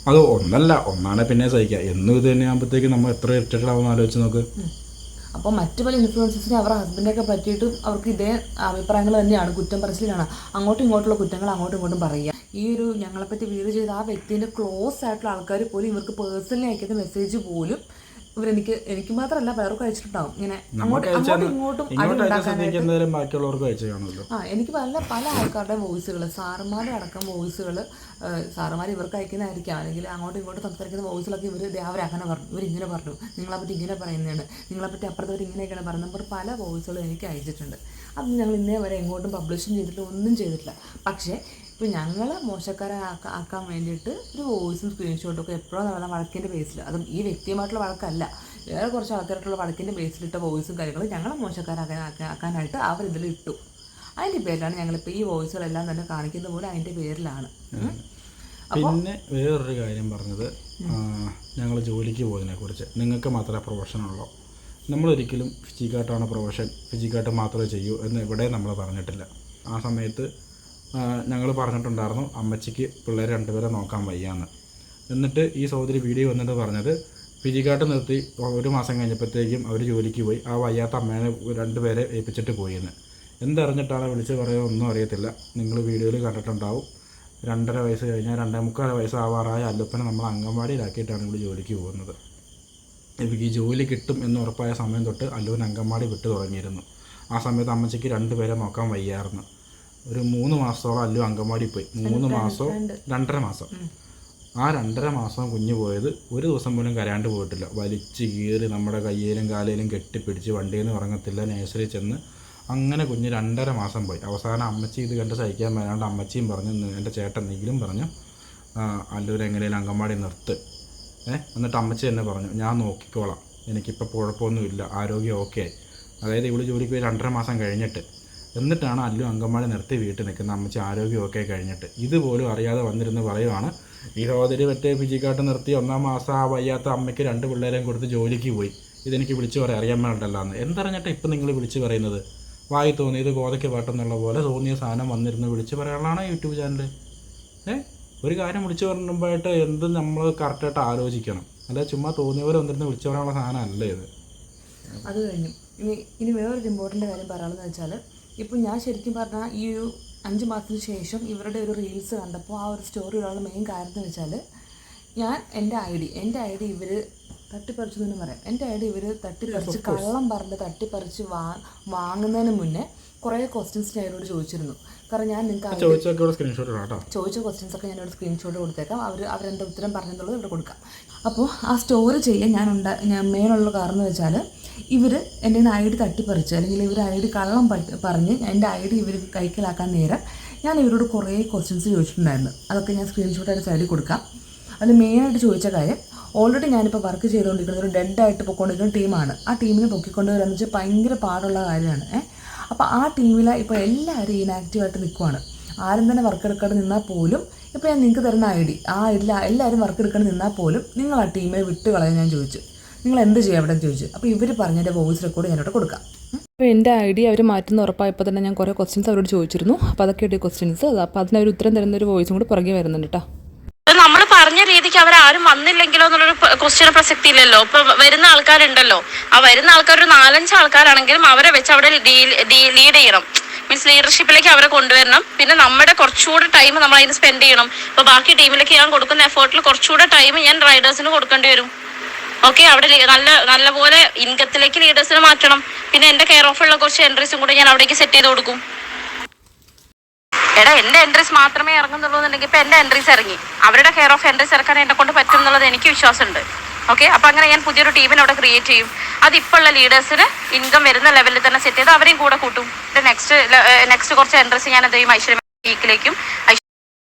അത് ഒന്നാണ് പിന്നെ സഹിക്കുക. എന്നും ഇത് തന്നെ ആകുമ്പോഴത്തേക്ക് നമ്മൾ എത്ര ഇറിറ്റേറ്റഡ് ആവുമെന്ന് ആലോചിച്ച് നോക്ക്. അപ്പോൾ മറ്റു പല ഇൻഫ്ലുവൻസസിനെ അവരുടെ ഹസ്ബൻഡൊക്കെ പറ്റിയിട്ടും അവർക്ക് ഇതേ അഭിപ്രായങ്ങൾ തന്നെയാണ്, കുറ്റം പറച്ചിലാണ്. അങ്ങോട്ടും ഇങ്ങോട്ടുള്ള കുറ്റങ്ങൾ അങ്ങോട്ടും ഇങ്ങോട്ടും പറയുക. ഈ ഒരു ഞങ്ങളെപ്പറ്റി വീഡിയോ ചെയ്ത ആ വ്യക്തിൻ്റെ ക്ലോസ് ആയിട്ടുള്ള ആൾക്കാർ പോലും ഇവർക്ക് പേഴ്സണലി അയക്കുന്ന മെസ്സേജ് പോലും എനിക്ക് മാത്രമല്ല പലർക്കും അയച്ചിട്ടുണ്ടാവും. ഇങ്ങനെ അങ്ങോട്ടും ഇങ്ങോട്ടും എനിക്ക് പല ആൾക്കാരുടെ വോയിസുകൾ, സാറുമാരുടെ അടക്കം വോയിസുകൾ, സാറുമാർ ഇവർക്ക് അയക്കുന്നതായിരിക്കാം, അല്ലെങ്കിൽ അങ്ങോട്ടും ഇങ്ങോട്ടും സംസാരിക്കുന്ന വോയിസിലൊക്കെ അവരങ്ങനെ പറഞ്ഞു, ഇവരിങ്ങനെ പറഞ്ഞു, നിങ്ങളെപ്പറ്റി ഇങ്ങനെ പറയുന്നതാണ്, നിങ്ങളെപ്പറ്റി അപ്പുറത്തവർ ഇങ്ങനെയൊക്കെയാണ് പറയുന്നത്. പല വോയിസുകളും എനിക്ക് അയച്ചിട്ടുണ്ട്. അത് ഞങ്ങൾ ഇന്നേ വരെ എങ്ങോട്ടും പബ്ലിഷും ചെയ്തിട്ടില്ല, ഒന്നും ചെയ്തിട്ടില്ല. പക്ഷേ ഇപ്പോൾ ഞങ്ങൾ മോശക്കാരാക്കാൻ വേണ്ടിയിട്ട് ഒരു വോയിസും സ്ക്രീൻഷോട്ടും ഒക്കെ എപ്പോഴും നടന്ന വഴക്കിൻ്റെ ബേസിൽ, അതും ഈ വ്യക്തിയുമായിട്ടുള്ള വഴക്കല്ല, വേറെ കുറച്ച് ആൾക്കാരായിട്ടുള്ള വഴക്കിൻ്റെ ബേസിലിട്ട വോയിസും കാര്യങ്ങളും ഞങ്ങളെ മോശക്കാരാക്കാനായിട്ട് അവരിതിൽ ഇട്ടു. അതിൻ്റെ പേരിലാണ് ഞങ്ങളിപ്പോൾ ഈ വോയിസുകളെല്ലാം തന്നെ കാണിക്കുന്ന പോലെ അതിൻ്റെ പേരിലാണ്. പിന്നെ വേറൊരു കാര്യം പറഞ്ഞത്, ഞങ്ങൾ ജോലിക്ക് പോയതിനെക്കുറിച്ച്. നിങ്ങൾക്ക് മാത്രമേ പ്രൊഫഷനുള്ളൂ. നമ്മളൊരിക്കലും ഫിജിക്കാട്ടാണ് പ്രൊഫഷൻ, ഫിജിക്കാട്ട് മാത്രമേ ചെയ്യൂ എന്ന് ഇവിടെ നമ്മൾ പറഞ്ഞിട്ടില്ല. ആ സമയത്ത് ഞങ്ങൾ പറഞ്ഞിട്ടുണ്ടായിരുന്നു അമ്മച്ചിക്ക് പിള്ളേരെ 2 പേരെ നോക്കാൻ വയ്യാന്ന്. എന്നിട്ട് ഈ സഹോദരി വീഡിയോ വന്നിട്ട് പറഞ്ഞത് ഫിജിക്കാട്ട് നിർത്തി 1 മാസം കഴിഞ്ഞപ്പോഴത്തേക്കും അവർ ജോലിക്ക് പോയി, ആ വയ്യാത്ത അമ്മേനെ 2 പേരെ ഏൽപ്പിച്ചിട്ട് പോയെന്ന്. എന്തറിഞ്ഞിട്ടാണ് വിളിച്ച് പറയുക ഒന്നും അറിയത്തില്ല. നിങ്ങൾ വീഡിയോയിൽ കണ്ടിട്ടുണ്ടാവും. 2.5 വയസ്സ് കഴിഞ്ഞാൽ 2.25 വയസ്സാവാറായ അല്ലുപ്പനെ നമ്മൾ അംഗൻവാടിയിലാക്കിയിട്ടാണ് ഇവിടെ ജോലിക്ക് പോകുന്നത്. ഇവർക്ക് ഈ ജോലി കിട്ടും എന്ന് ഉറപ്പായ സമയം തൊട്ട് അല്ലുവിന് അംഗൻവാടി വിട്ടു തുടങ്ങിയിരുന്നു. ആ സമയത്ത് അമ്മച്ചിക്ക് 2 പേരെ നോക്കാൻ വയ്യായിരുന്നു. ഒരു 3 മാസത്തോളം അല്ലു അംഗൻവാടി പോയി. 3 മാസവും 2.5 മാസം. ആ 2.5 മാസം കുഞ്ഞ് പോയത് ഒരു ദിവസം പോലും കരാണ്ട് പോയിട്ടില്ല. വലിച്ച് കീറി നമ്മുടെ കയ്യിലും കാലയിലും കെട്ടിപ്പിടിച്ച് വണ്ടിയിൽ നിന്ന് ഇറങ്ങത്തില്ല. നേഴ്സറി ചെന്ന് അങ്ങനെ കുഞ്ഞ് 2.5 മാസം പോയി. അവസാനം അമ്മച്ചി ഇത് കണ്ട് സഹിക്കാൻ വരാണ്ട് അമ്മച്ചിയും പറഞ്ഞു, എൻ്റെ ചേട്ടൻ നീലും പറഞ്ഞു, അല്ലൂർ എങ്ങനെയും അങ്കൻവാടി നിർത്ത്. എന്നിട്ട് അമ്മച്ചി എന്നെ പറഞ്ഞു, ഞാൻ നോക്കിക്കോളാം, എനിക്കിപ്പോൾ കുഴപ്പമൊന്നുമില്ല, ആരോഗ്യം ഓക്കെ ആയി. അതായത് ഇവള് ജോലിക്ക് പോയി 2.5 മാസം കഴിഞ്ഞിട്ട്. എന്നിട്ടാണ് അല്ലു അങ്കൻവാടി നിർത്തി വീട്ടിൽ നിൽക്കുന്ന അമ്മച്ചി ആരോഗ്യം ഓക്കെ കഴിഞ്ഞിട്ട്. ഇതുപോലും അറിയാതെ വന്നിരുന്ന് പറയുവാണ്, ഈ സഹോദരി മറ്റേ ഫിജിക്കാട്ട് നിർത്തി 1-ാം മാസം ആ വയ്യാത്ത അമ്മയ്ക്ക് 2 പിള്ളേരെയും കൊടുത്ത് ജോലിക്ക് പോയി. ഇതെനിക്ക് വിളിച്ചു പറയാം, അറിയാൻ വേണ്ടല്ലോ എന്ന്. എന്തറിഞ്ഞിട്ട് ഇപ്പം നിങ്ങൾ വിളിച്ച് പറയുന്നത്? വായി തോന്നിയത് ഗോതയ്ക്ക് പാട്ടെന്നുള്ള പോലെ തോന്നിയ സാധനം വന്നിരുന്ന് വിളിച്ച് പറയാനുള്ളതാണ് യൂട്യൂബ് ചാനൽ. ഒരു കാര്യം വിളിച്ചു പറയുമ്പോഴായിട്ട് എന്ത് നമ്മൾ കറക്റ്റായിട്ട് ആലോചിക്കണം. അല്ല ചുമ്മാ തോന്നിയ പോലെ വന്നിരുന്ന് വിളിച്ചു പറയാനുള്ള സാധനം അല്ല ഇത്. അത് കഴിഞ്ഞു. ഇനി വേറൊരു ഇമ്പോർട്ടൻ്റ് കാര്യം പറയാമെന്ന് വെച്ചാൽ, ഇപ്പോൾ ഞാൻ ശരിക്കും പറഞ്ഞാൽ ഈ ഒരു 5 മാസത്തിന് ശേഷം ഇവരുടെ ഒരു റീൽസ് കണ്ടപ്പോൾ ആ ഒരു സ്റ്റോറി ഇടാനുള്ള മെയിൻ കാര്യം എന്ന് വെച്ചാൽ, ഞാൻ എൻ്റെ ഐ ഡി ഇവർ തട്ടിപ്പറിച്ചു എന്ന് പറയാം. എൻ്റെ ഐ ഡി ഇവർ തട്ടിപ്പറിച്ച് കള്ളം പറഞ്ഞ് തട്ടിപ്പറിച്ച് വാങ്ങുന്നതിന് മുന്നേ കുറേ ക്വസ്റ്റ്യൻസ് ഞാൻ ഇവരോട് ചോദിച്ചിരുന്നു. കാരണം ഞാൻ നിങ്ങൾക്ക് ചോദിച്ച ക്വസ്റ്റ്യൻസ് ഒക്കെ ഞാനിവിടെ സ്ക്രീൻഷോട്ട് കൊടുത്തേക്കാം. അവരെന്താ ഉത്തരം പറഞ്ഞെന്നുള്ളത് ഇവിടെ കൊടുക്കാം. അപ്പോൾ ആ സ്റ്റോറി ചെയ്യാൻ ഞാൻ മെയിനുള്ള കാരണം എന്ന് വെച്ചാൽ, ഇവർ എൻ്റെ ഐ ഡി തട്ടിപ്പറിച്ച് അല്ലെങ്കിൽ ഇവർ ഐ ഡി കള്ളം പറഞ്ഞ് എൻ്റെ ഐ ഡി ഇവർ കൈക്കലാക്കാൻ നേരം ഞാൻ ഇവരോട് കുറേ ക്വസ്റ്റ്യൻസ് ചോദിച്ചിട്ടുണ്ടായിരുന്നു. അതൊക്കെ ഞാൻ സ്ക്രീൻഷോട്ടായിട്ട് സൈഡിൽ കൊടുക്കാം. അതിൽ മെയിനായിട്ട് ചോദിച്ച കാര്യം, ഓൾറെഡി ഞാനിപ്പോൾ വർക്ക് ചെയ്തുകൊണ്ടിരിക്കുന്നത് ഒരു ഡെഡായിട്ട് പൊയ്ക്കൊണ്ടിരിക്കുന്ന ടീമാണ്. ആ ടീമിനെ പൊക്കിക്കൊണ്ടുവരാന്ന് വെച്ചാൽ ഭയങ്കര പാടുള്ള കാര്യമാണ്. അപ്പോൾ ആ ടീമിൽ ഇപ്പോൾ എല്ലാവരും ഇനാക്റ്റീവായിട്ട് നിൽക്കുവാണ്. ആരും തന്നെ വർക്ക് എടുക്കാതെ നിന്നാൽ പോലും, ഇപ്പോൾ ഞാൻ നിങ്ങൾക്ക് തരുന്ന ഐ ഡി, ആ ഐഡിയിൽ എല്ലാവരും വർക്ക് എടുക്കാതെ നിന്നാൽ പോലും നിങ്ങൾ ആ ടീമിനെ വിട്ട് കളയാൻ ഞാൻ ചോദിച്ചു. നിങ്ങൾ എന്ത് ചെയ്യും അവിടെ ചോദിച്ചു. അപ്പോൾ ഇവർ പറഞ്ഞതിൻ്റെ വോയിസ് റെക്കോർഡ് ഞാനിവിടെ കൊടുക്കാം. അപ്പോൾ എൻ്റെ ഐ ഡി അവർ മാറ്റുന്ന ഉറപ്പായപ്പോൾ തന്നെ ഞാൻ കുറേ ക്വസ്റ്റ്യൻസ് അവരോട് ചോദിച്ചിരുന്നു. അപ്പോൾ അതൊക്കെ ഒരു ക്വസ്റ്റ്യൻസ്. അപ്പോൾ അതിനൊരു ഉത്തരം തരുന്ന ഒരു വോയിസും കൂടി പുറകെ വരുന്നുണ്ട് കേട്ടോ. നമ്മൾ പറഞ്ഞ രീതിക്ക് അവരാരും വന്നില്ലെങ്കിലോ എന്നുള്ളൊരു ക്വസ്റ്റ്യൻ പ്രസക്തി ഇല്ലല്ലോ. ഇപ്പൊ വരുന്ന ആൾക്കാരുണ്ടല്ലോ, ആ വരുന്ന ആൾക്കാർ ഒരു 4-5 ആൾക്കാരാണെങ്കിലും അവരെ വെച്ച് അവിടെ ലീഡ് ചെയ്യണം. മീൻസ് ലീഡർഷിപ്പിലേക്ക് അവരെ കൊണ്ടുവരണം. പിന്നെ നമ്മുടെ കുറച്ചുകൂടെ ടൈം നമ്മൾ അതിന് സ്പെൻഡ് ചെയ്യണം. ഇപ്പൊ ബാക്കി ടീമിലേക്ക് ഞാൻ കൊടുക്കുന്ന എഫേർട്ടിൽ കുറച്ചുകൂടെ ടൈം ഞാൻ റൈഡേഴ്സിന് കൊടുക്കേണ്ടി വരും. ഓക്കെ, അവിടെ നല്ലപോലെ ഇൻകത്തിലേക്ക് ലീഡേഴ്സിനെ മാറ്റണം. പിന്നെ എന്റെ കെയർ ഓഫുള്ള കുറച്ച് എൻട്രീസും കൂടെ ഞാൻ അവിടേക്ക് സെറ്റ് ചെയ്ത് കൊടുക്കും. എടാ, എന്റെ എൻട്രീസ് മാത്രമേ ഇറങ്ങുന്നുള്ളൂ എന്നുണ്ടെങ്കിൽ ഇപ്പൊ എന്റെ എൻട്രീസ് ഇറങ്ങി, അവരുടെ കെയർ ഓഫ് എൻട്രീസ് ഇറക്കാൻ എന്നെ കൊണ്ട് പറ്റും എന്നുള്ളത് എനിക്ക് വിശ്വാസമുണ്ട്. ഓക്കെ, അപ്പൊ അങ്ങനെ ഞാൻ പുതിയൊരു ടീമിനെ അവിടെ ക്രിയേറ്റ് ചെയ്യും. അതിപ്പോൾ ഉള്ള ലീഡേഴ്സിന് ഇൻകം വരുന്ന ലെവലിൽ തന്നെ സെറ്റ് ചെയ്ത് അവരെയും കൂടെ കൂട്ടും. നെക്സ്റ്റ് കുറച്ച് എൻട്രീസ് ഞാൻ എന്ത് ചെയ്യും, ഐശ്വര്യ വീക്കിലേക്ക്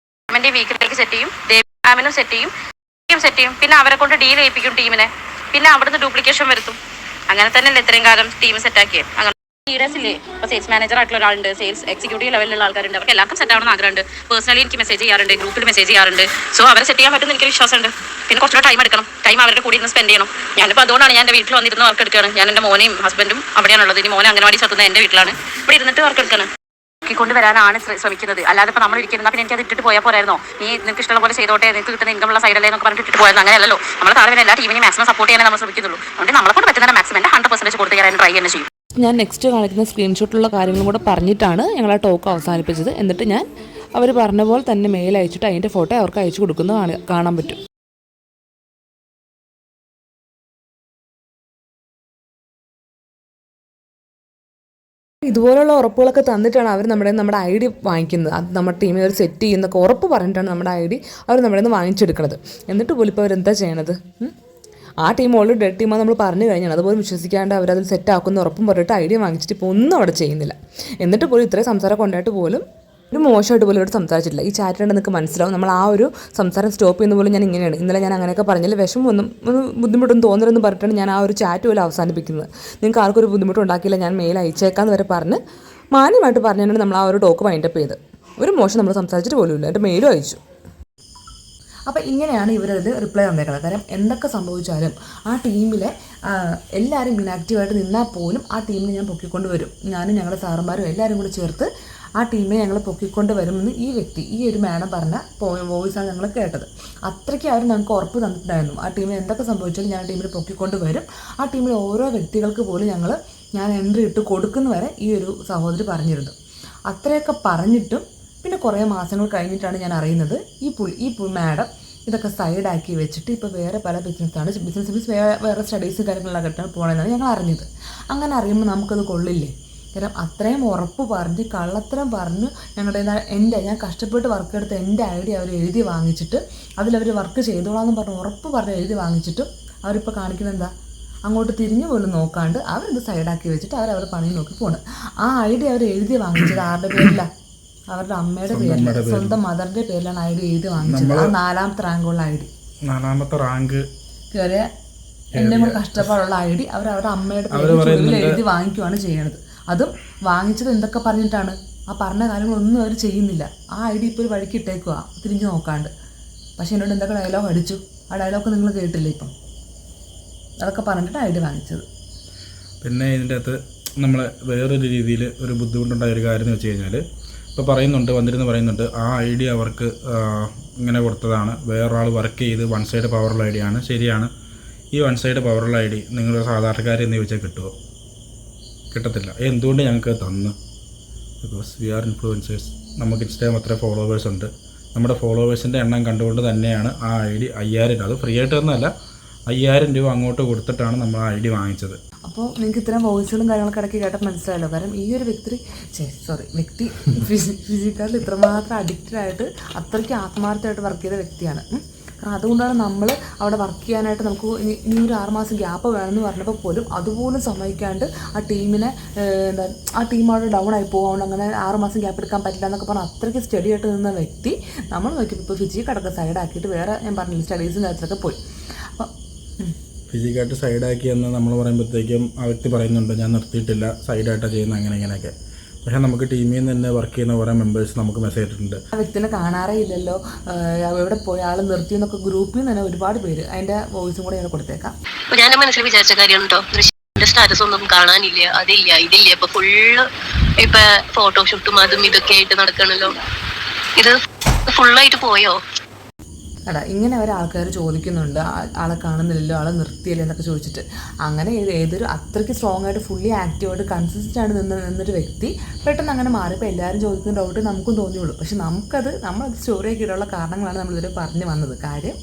സെറ്റ് ചെയ്യും, ദേവിനും സെറ്റ് ചെയ്യും. പിന്നെ അവരെ കൊണ്ട് ഡീൽ ചെയ്യിപ്പിക്കും ടീമിനെ. പിന്നെ അവിടുന്ന് ഡ്യൂപ്ലിക്കേഷൻ വരുത്തും. അങ്ങനെ തന്നെയല്ലേ ഇത്രയും കാലം ടീം സെറ്റാക്കിയത്. അങ്ങനെ ലീഡേഴ്സില്ലേ, ഇപ്പോൾ സെയിൽസ് മാനേജർ ആയിട്ടുള്ള ഒരാളുണ്ട്, സെയിൽസ് എക്സിക്യൂട്ടീവ് ലെവലിലുള്ള ആൾക്കാരുണ്ട്. അവർക്ക് എല്ലാവർക്കും സെറ്റ് ആവണമെന്ന് ആഗ്രഹമുണ്ട്. പേഴ്സണലി എനിക്ക് മെസ്സേജ് ചെയ്യാറുണ്ട്, ഗ്രൂപ്പിൽ മെസ്സേജ് ചെയ്യാറുണ്ട്. സോ അവരെ സെറ്റ് ചെയ്യാൻ പറ്റുമെന്ന് എനിക്ക് വിശ്വാസമുണ്ട്. പിന്നെ കുറച്ചുകൂടെ ടൈം എടുക്കണം, ടൈം അവരുടെ കൂടി ഇരുന്ന് സ്പെൻഡ് ചെയ്യണം. ഞാനിപ്പോൾ അതുകൊണ്ടാണ് ഞാൻ എൻ്റെ വീട്ടിൽ വന്നിരുന്ന് വർക്ക് എടുക്കുകയാണ്. ഞാൻ എൻ്റെ മോനെയും ഹസ്ബൻഡും അവിടെയാണുള്ളത്. ഇനി മോനെ അംഗനവാടി ചേർത്തുന്നത് എൻ്റെ വീട്ടിലാണ്. ഇവിടെ ഇരുന്നിട്ട് വർക്ക് എടുക്കണം. കൊണ്ടുവരാനാണ് ശ്രമിക്കുന്നത്. അല്ലാതെ ഇപ്പോൾ നമ്മൾ ഇരിക്കുന്ന പിന്നെ എനിക്ക് അത് ഇട്ടിട്ട് പോയാൽ പോരായിരുന്നോ, നീ നിങ്ങൾക്ക് ഇഷ്ടമുള്ള പോലെ ചെയ്തോട്ടെ, നിങ്ങൾക്ക് കിട്ടുന്ന ഇൻകമുള്ള സൈഡല്ലേ എന്നൊക്കെ പറഞ്ഞിട്ട് ഇട്ടിട്ട് പോയായിരുന്നു. അങ്ങനെയല്ലോ, നമ്മൾ താഴെ എല്ലാ ടീമിനെയും മാക്സിമം സപ്പോർട്ട് ചെയ്യാൻ നമ്മൾ ശ്രമിക്കുന്നുള്ളൂ. അതുകൊണ്ട് നമ്മളെ കൊണ്ട് പറ്റുന്ന മാക്സിമം 100% കൊടുത്ത് തരാൻ ട്രൈ തന്നെ ചെയ്യും. ഞാൻ നെക്സ്റ്റ് കാണിക്കുന്ന സ്ക്രീൻഷോട്ടുള്ള കാര്യങ്ങളും കൂടെ പറഞ്ഞിട്ടാണ് ഞങ്ങൾ ആ ടോക്ക് അവസാനിപ്പിച്ചത്. എന്നിട്ട് ഞാൻ അവർ പറഞ്ഞ പോലെ തന്നെ മെയിൽ അയച്ചിട്ട് അതിൻ്റെ ഫോട്ടോ അവർക്ക് അയച്ചു കൊടുക്കുന്നത് കാണാൻ പറ്റും. ഇതുപോലുള്ള ഉറപ്പുകളൊക്കെ തന്നിട്ടാണ് അവർ നമ്മുടെ ഐ ഡി വാങ്ങിക്കുന്നത്. അത് നമ്മുടെ ടീമിൽ അവർ സെറ്റ് ചെയ്യുന്നൊക്കെ ഉറപ്പ് പറഞ്ഞിട്ടാണ് നമ്മുടെ ഐ ഡി അവർ നമ്മുടെ നിന്ന് വാങ്ങിച്ചെടുക്കുന്നത്. എന്നിട്ട് പോലും ഇപ്പോൾ അവരെന്താ ചെയ്യണത്? ആ ടീം ഓൾറെഡി ഡെഡ് ടീമാണ് നമ്മൾ പറഞ്ഞു കഴിഞ്ഞാൽ, അതുപോലെ വിശ്വസിക്കാണ്ട് അവരതിൽ സെറ്റ് ആക്കുന്ന ഉറപ്പും പറഞ്ഞിട്ട് ഐഡിയ വാങ്ങിച്ചിട്ട് ഇപ്പോൾ ഒന്നും അവിടെ ചെയ്യുന്നില്ല. എന്നിട്ട് പോലും ഇത്രയും സംസാരം കൊണ്ടായിട്ട് പോലും ഒരു മോശമായിട്ട് പോലും ഇവിടെ സംസാരിച്ചിട്ടില്ല. ഈ ചാറ്റിലുണ്ട് നിങ്ങൾക്ക് മനസ്സിലാവും. നമ്മൾ ആ ഒരു സംസാരം സ്റ്റോപ്പ് ചെയ്യുന്ന പോലും ഞാൻ ഇങ്ങനെയാണ്. ഇന്നലെ ഞാൻ അങ്ങനെയൊക്കെ പറഞ്ഞാൽ വിഷമമൊന്നും ബുദ്ധിമുട്ടൊന്നും തോന്നരുതെന്ന് പറഞ്ഞിട്ടാണ് ഞാൻ ആ ഒരു ചാറ്റ് പോലും അവസാനിപ്പിക്കുന്നത്. നിങ്ങൾക്ക് ആർക്കൊരു ബുദ്ധിമുട്ടുണ്ടാക്കിയില്ല, ഞാൻ മെയിൽ അയച്ചേക്കാന്ന് വരെ പറഞ്ഞ് മാന്യമായിട്ട് പറഞ്ഞാണ് നമ്മൾ ആ ഒരു ടോക്ക് വൈൻഡപ്പ് ചെയ്ത്. ഒരു മോശം നമ്മൾ സംസാരിച്ചിട്ട് പോലും ഇല്ല. എൻ്റെ മെയിലും അയച്ചു. അപ്പോൾ ഇങ്ങനെയാണ് ഇവരത് റിപ്ലൈ തന്നേക്കുന്നത്. കാരണം എന്തൊക്കെ സംഭവിച്ചാലും ആ ടീമിലെ എല്ലാവരും ഇനാക്റ്റീവായിട്ട് നിന്നാൽ പോലും ആ ടീമിനെ ഞാൻ പൊക്കിക്കൊണ്ട് വരും. ഞാനും ഞങ്ങളുടെ സാറന്മാരും എല്ലാവരും കൂടി ചേർത്ത് ആ ടീമിനെ ഞങ്ങൾ പൊക്കിക്കൊണ്ട് വരുമെന്ന് ഈ ഒരു മാഡം പറഞ്ഞ വോയിസാണ് ഞങ്ങൾ കേട്ടത്. അത്രയ്ക്ക് അവർ ഞങ്ങൾക്ക് ഉറപ്പ് തന്നിട്ടുണ്ടായിരുന്നു. ആ ടീമിൽ എന്തൊക്കെ സംഭവിച്ചാലും ഞാൻ ടീമിൽ പൊക്കിക്കൊണ്ട് വരും. ആ ടീമിലെ ഓരോ വ്യക്തികൾക്ക് പോലും ഞാൻ എൻട്രി ഇട്ട് കൊടുക്കുന്ന വരെ ഈ ഒരു സഹോദരി പറഞ്ഞിരുന്നു. അത്രയൊക്കെ പറഞ്ഞിട്ടും പിന്നെ കുറേ മാസങ്ങൾ കഴിഞ്ഞിട്ടാണ് ഞാൻ അറിയുന്നത് ഈ മാഡം ഇതൊക്കെ സൈഡാക്കി വെച്ചിട്ട് ഇപ്പോൾ വേറെ പല ബിസിനസ് വേറെ സ്റ്റഡീസ് കാര്യങ്ങളിലൊക്കെ പോകണമെന്നാണ് ഞങ്ങൾ അറിഞ്ഞത്. അങ്ങനെ അറിയുമ്പോൾ നമുക്കത് കൊള്ളില്ലേ? കാരണം അത്രയും ഉറപ്പ് പറഞ്ഞ് കള്ളത്തരം പറഞ്ഞ് ഞാൻ കഷ്ടപ്പെട്ട് വർക്ക് എടുത്ത എൻ്റെ ഐഡിയ അവർ എഴുതി വാങ്ങിച്ചിട്ട് അതിലവർ വർക്ക് ചെയ്തോളാമെന്ന് പറഞ്ഞ് ഉറപ്പ് പറഞ്ഞ് എഴുതി വാങ്ങിച്ചിട്ടും അവരിപ്പോൾ കാണിക്കുന്നത് എന്താ? അങ്ങോട്ട് തിരിഞ്ഞു പോലും നോക്കാണ്ട് അവരിത് സൈഡാക്കി വെച്ചിട്ട് അവർ പണി നോക്കി പോണ്. ആ ഐഡി അവർ എഴുതി വാങ്ങിച്ചത് ആരുടെ പേരിലാണ്? അവരുടെ അമ്മയുടെ പേരിലാണ്, സ്വന്തം മദറിന്റെ പേരിലാണ് ഐഡി എഴുതി വാങ്ങിച്ചത്. ആ 4ാമത്തെ റാങ്കുള്ള ഐഡി, 4ാമത്തെ റാങ്ക് കയറിയ എന്നെ കൂടെ കഷ്ടപ്പാടുള്ള ഐഡി അവരുടെ അമ്മയുടെ പേരിൽ എഴുതി വാങ്ങിക്കുവാണ് ചെയ്യണത്. അതും വാങ്ങിച്ചത് എന്തൊക്കെ പറഞ്ഞിട്ടാണ്? ആ പറഞ്ഞ കാര്യങ്ങളൊന്നും അവർ ചെയ്യുന്നില്ല. ആ ഐഡി ഇപ്പോൾ ഒരു വഴിക്ക് ഇട്ടേക്കുക തിരിഞ്ഞു നോക്കാണ്ട്. പക്ഷെ എന്നോട് എന്തൊക്കെ ഡയലോഗ് അടിച്ചു, ആ ഡയലോഗ് നിങ്ങൾ കേട്ടില്ലേ ഇപ്പം? അതൊക്കെ പറഞ്ഞിട്ട് ഐഡി വാങ്ങിച്ചത്. പിന്നെ ഇതിൻ്റെ അകത്ത് നമ്മൾ വേറൊരു രീതിയിൽ ഒരു ബുദ്ധിമുട്ടുണ്ടായ ഒരു കാര്യം എന്ന് വെച്ച് കഴിഞ്ഞാൽ, ഇപ്പോൾ പറയുന്നുണ്ട്, പറയുന്നുണ്ട് ആ ഐ ഡി അവർക്ക് ഇങ്ങനെ കൊടുത്തതാണ്, വേറൊരാൾ വർക്ക് ചെയ്ത് വൺ സൈഡ് പവറുള്ള ഐ ഡിയാണ്. ശരിയാണ്, ഈ വൺ സൈഡ് പവറുള്ള ഐ ഡി നിങ്ങൾ സാധാരണക്കാരെന്ന് ചോദിച്ചാൽ കിട്ടുമോ? കിട്ടത്തില്ല. എന്തുകൊണ്ട് ഞങ്ങൾക്ക് തന്നു? ബിക്കോസ് വി ആർ ഇൻഫ്ലുവൻസേഴ്സ്. നമുക്ക് ഇൻസ്റ്റാഗ്രാം അത്ര ഫോളോവേഴ്സ് ഉണ്ട്. നമ്മുടെ ഫോളോവേഴ്സിൻ്റെ എണ്ണം കണ്ടുകൊണ്ട് തന്നെയാണ് ആ ഐ ഡി 5000 രൂപ, അത് ഫ്രീ ആയിട്ട് തന്നല്ല, 5000 രൂപ അങ്ങോട്ട് കൊടുത്തിട്ടാണ് നമ്മൾ ആ ഐ ഡി വാങ്ങിച്ചത്. അപ്പോൾ നിങ്ങൾക്ക് ഇത്തരം വോയിസുകളും കാര്യങ്ങളൊക്കെ ഇടയ്ക്ക് കേട്ടപ്പോൾ മനസ്സിലായല്ലോ. കാരണം ഈ ഒരു വ്യക്തി ഫിസിക്കാലിൽ ഇത്രമാത്രം അഡിക്റ്റഡ് ആയിട്ട് അത്രയ്ക്ക് ആത്മാർത്ഥമായിട്ട് വർക്ക് ചെയ്ത വ്യക്തിയാണ്. കാരണം അതുകൊണ്ടാണ് നമ്മൾ അവിടെ വർക്ക് ചെയ്യാനായിട്ട് നമുക്ക് ഇനി ഒരു 6 മാസം ഗ്യാപ്പ് വേണമെന്ന് പറഞ്ഞപ്പോൾ പോലും അതുപോലും സമ്മതിക്കാണ്ട് ആ ടീമിനെ ആ ടീം അവിടെ ഡൗൺ ആയി പോകുകൊണ്ട് അങ്ങനെ 6 മാസം ഗ്യാപ്പ് എടുക്കാൻ പറ്റില്ല എന്നൊക്കെ പറഞ്ഞാൽ അത്രയ്ക്ക് സ്റ്റഡി ആയിട്ട് നിന്ന വ്യക്തി നമ്മൾ നോക്കിയപ്പോൾ ഇപ്പോൾ ഫിസിക്കടക്കം സൈഡാക്കിയിട്ട് വേറെ ഞാൻ പറഞ്ഞില്ല സ്റ്റഡീസും കാര്യത്തിലൊക്കെ പോയി. അപ്പം ഫിസിക്കായിട്ട് സൈഡാക്കിയെന്ന് നമ്മൾ പറയുമ്പോഴത്തേക്കും ആ വ്യക്തി പറയുന്നുണ്ട് ഞാൻ നിർത്തിയിട്ടില്ല, സൈഡായിട്ടാണ് ചെയ്യുന്നത് ഇങ്ങനെയൊക്കെ. പക്ഷേ നമുക്ക് ടീമിൽ നിന്ന് തന്നെ വർക്ക് ചെയ്യുന്ന കുറേ മെമ്പേഴ്സ് നമുക്ക് മെസ്സേജ് ഇട്ടിട്ടുണ്ട്, ആ വ്യക്തിനെ കാണാറേ ഇല്ലല്ലോ, എവിടെ പോയ ആൾ നിർത്തിയെന്നൊക്കെ ഗ്രൂപ്പിൽ നിന്ന് തന്നെ ഒരുപാട് പേര്. അതിൻ്റെ വോയിസും കൂടെ ഞാൻ കൊടുത്തേക്കാം. ഞാൻ മനസ്സിൽ വിചാരിച്ച കാര്യം കേട്ടോ, ദൃശ്യത്തിന്റെ സ്റ്റാറ്റസ് ഒന്നും കാണാനില്ല, അതില്ല ഇതില്ല, ഇപ്പൊ ഫുള്ള് ഇപ്പൊ ഫോട്ടോഷൂട്ടും അതും ഇതൊക്കെ ആയിട്ട് നടക്കണല്ലോ. ഇത് ഫുള്ളായിട്ട് പോയോ? എടാ ഇങ്ങനെ ആൾക്കാർ ചോദിക്കുന്നുണ്ട്, ആളെ കാണുന്നില്ലല്ലോ, ആളെ നിർത്തിയല്ലോ എന്നൊക്കെ ചോദിച്ചിട്ട്. അങ്ങനെ ഏതൊരു അത്രയ്ക്ക് സ്ട്രോങ് ആയിട്ട് ഫുള്ളി ആക്റ്റീവായിട്ട് കൺസിസ്റ്റൻ്റ് ആയിട്ട് നിന്നൊരു വ്യക്തി പെട്ടെന്ന് അങ്ങനെ മാറിയപ്പോൾ എല്ലാവരും ചോദിക്കുന്ന ഡൗട്ട് നമുക്കും തോന്നിയുള്ളൂ. പക്ഷെ നമ്മളത് സ്റ്റോറിയൊക്കെ ഇടാനുള്ള കാരണങ്ങളാണ് നമ്മളിതുവരെ പറഞ്ഞു വന്നത്. കാര്യം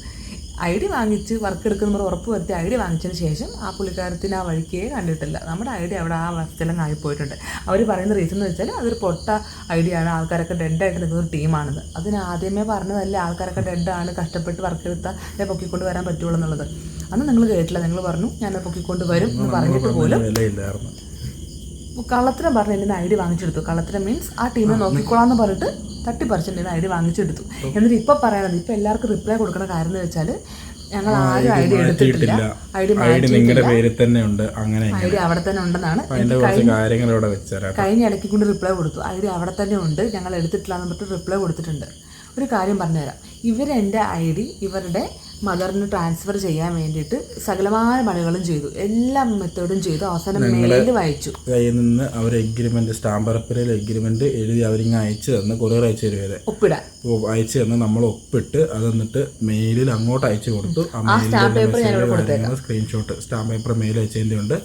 ഐ ഡി വാങ്ങിച്ച് വർക്ക് എടുക്കുന്ന ഉറപ്പ് വരുത്തി ഐ ഡി വാങ്ങിച്ചതിന് ശേഷം ആ പുള്ളിക്കാരത്തിന് ആ വഴിക്കേ കണ്ടിട്ടില്ല. നമ്മുടെ ഐ ഡി അവിടെ ആ വസ്തുലം ആയിപ്പോയിട്ടുണ്ട്. അവർ പറയുന്ന റീസൺ എന്ന് വെച്ചാൽ അതൊരു പൊട്ട ഐ ഡി ആണ്, ആൾക്കാരൊക്കെ ഡെഡായിട്ട് നിൽക്കുന്ന ടീമാണെന്ന്. അതിന് ആദ്യമേ പറഞ്ഞതല്ലേ ആൾക്കാരൊക്കെ ഡെഡാണ്, കഷ്ടപ്പെട്ട് വർക്ക് എടുത്താൽ പൊക്കിക്കൊണ്ട് വരാൻ പറ്റുള്ളൂ എന്നുള്ളത്. അന്ന് നിങ്ങൾ കേട്ടില്ല, നിങ്ങൾ പറഞ്ഞു ഞാനത് പൊക്കിക്കൊണ്ട് വരും എന്ന് പറഞ്ഞിട്ട് പോലും കള്ളത്തിനെ പറഞ്ഞ് എൻ്റെ ഐ ഡി വാങ്ങിച്ചെടുത്തു. കള്ളത്തിനെ മീൻസ് ആ ടീമിനെ നോക്കിക്കോളാന്ന് പറഞ്ഞിട്ട് തട്ടിപ്പറിച്ചിട്ട് ഐ ഡി വാങ്ങിച്ചെടുത്തു. എന്നിട്ട് ഇപ്പം പറയണത്, ഇപ്പം എല്ലാവർക്കും റിപ്ലൈ കൊടുക്കുന്ന കാര്യം എന്ന് വെച്ചാൽ ഞങ്ങൾ ആരും ഐ ഡി എടുത്തിട്ടില്ല, ഐ ഡി നിങ്ങളുടെ പേരിൽ തന്നെ ഉണ്ട്, അങ്ങനെ ഐ ഡി അവിടെ തന്നെ ഉണ്ടെന്നാണ് കഴിഞ്ഞ ഇടയ്ക്ക് കൊണ്ട് റിപ്ലൈ കൊടുത്തു. ഐ ഡി അവിടെ തന്നെ ഉണ്ട്, ഞങ്ങൾ എടുത്തിട്ടില്ല എന്ന് പറഞ്ഞിട്ട് റിപ്ലൈ കൊടുത്തിട്ടുണ്ട്. ഒരു കാര്യം പറഞ്ഞുതരാം, ഇവരെൻ്റെ ഐ ഡി ഇവരുടെ മദറിന് ട്രാൻസ്ഫർ ചെയ്യാൻ വേണ്ടിയിട്ട് സകലമായ പണികളും ചെയ്തു, എല്ലാ മെത്തേഡും ചെയ്തു. അവസാനം മെയിൽ വായിച്ചു കയ്യിൽ നിന്ന് അവർ എഗ്രിമെന്റ് സ്റ്റാമ്പ് പേപ്പറിൽ എഗ്രിമെന്റ് എഴുതി അവരിങ്ങനെ അയച്ചു തന്ന് കൊറിയർ അയച്ചു തരുവരെ ഒപ്പിടാൻ അയച്ചു തന്ന് നമ്മൾ ഒപ്പിട്ട് അത് എന്നിട്ട് മെയിലിൽ അങ്ങോട്ട് അയച്ചു കൊടുത്തു. സ്ക്രീൻഷോട്ട് സ്റ്റാമ്പ് പേപ്പർ മെയിൽ അയച്ചതിൻ്റെ ഉണ്ട്.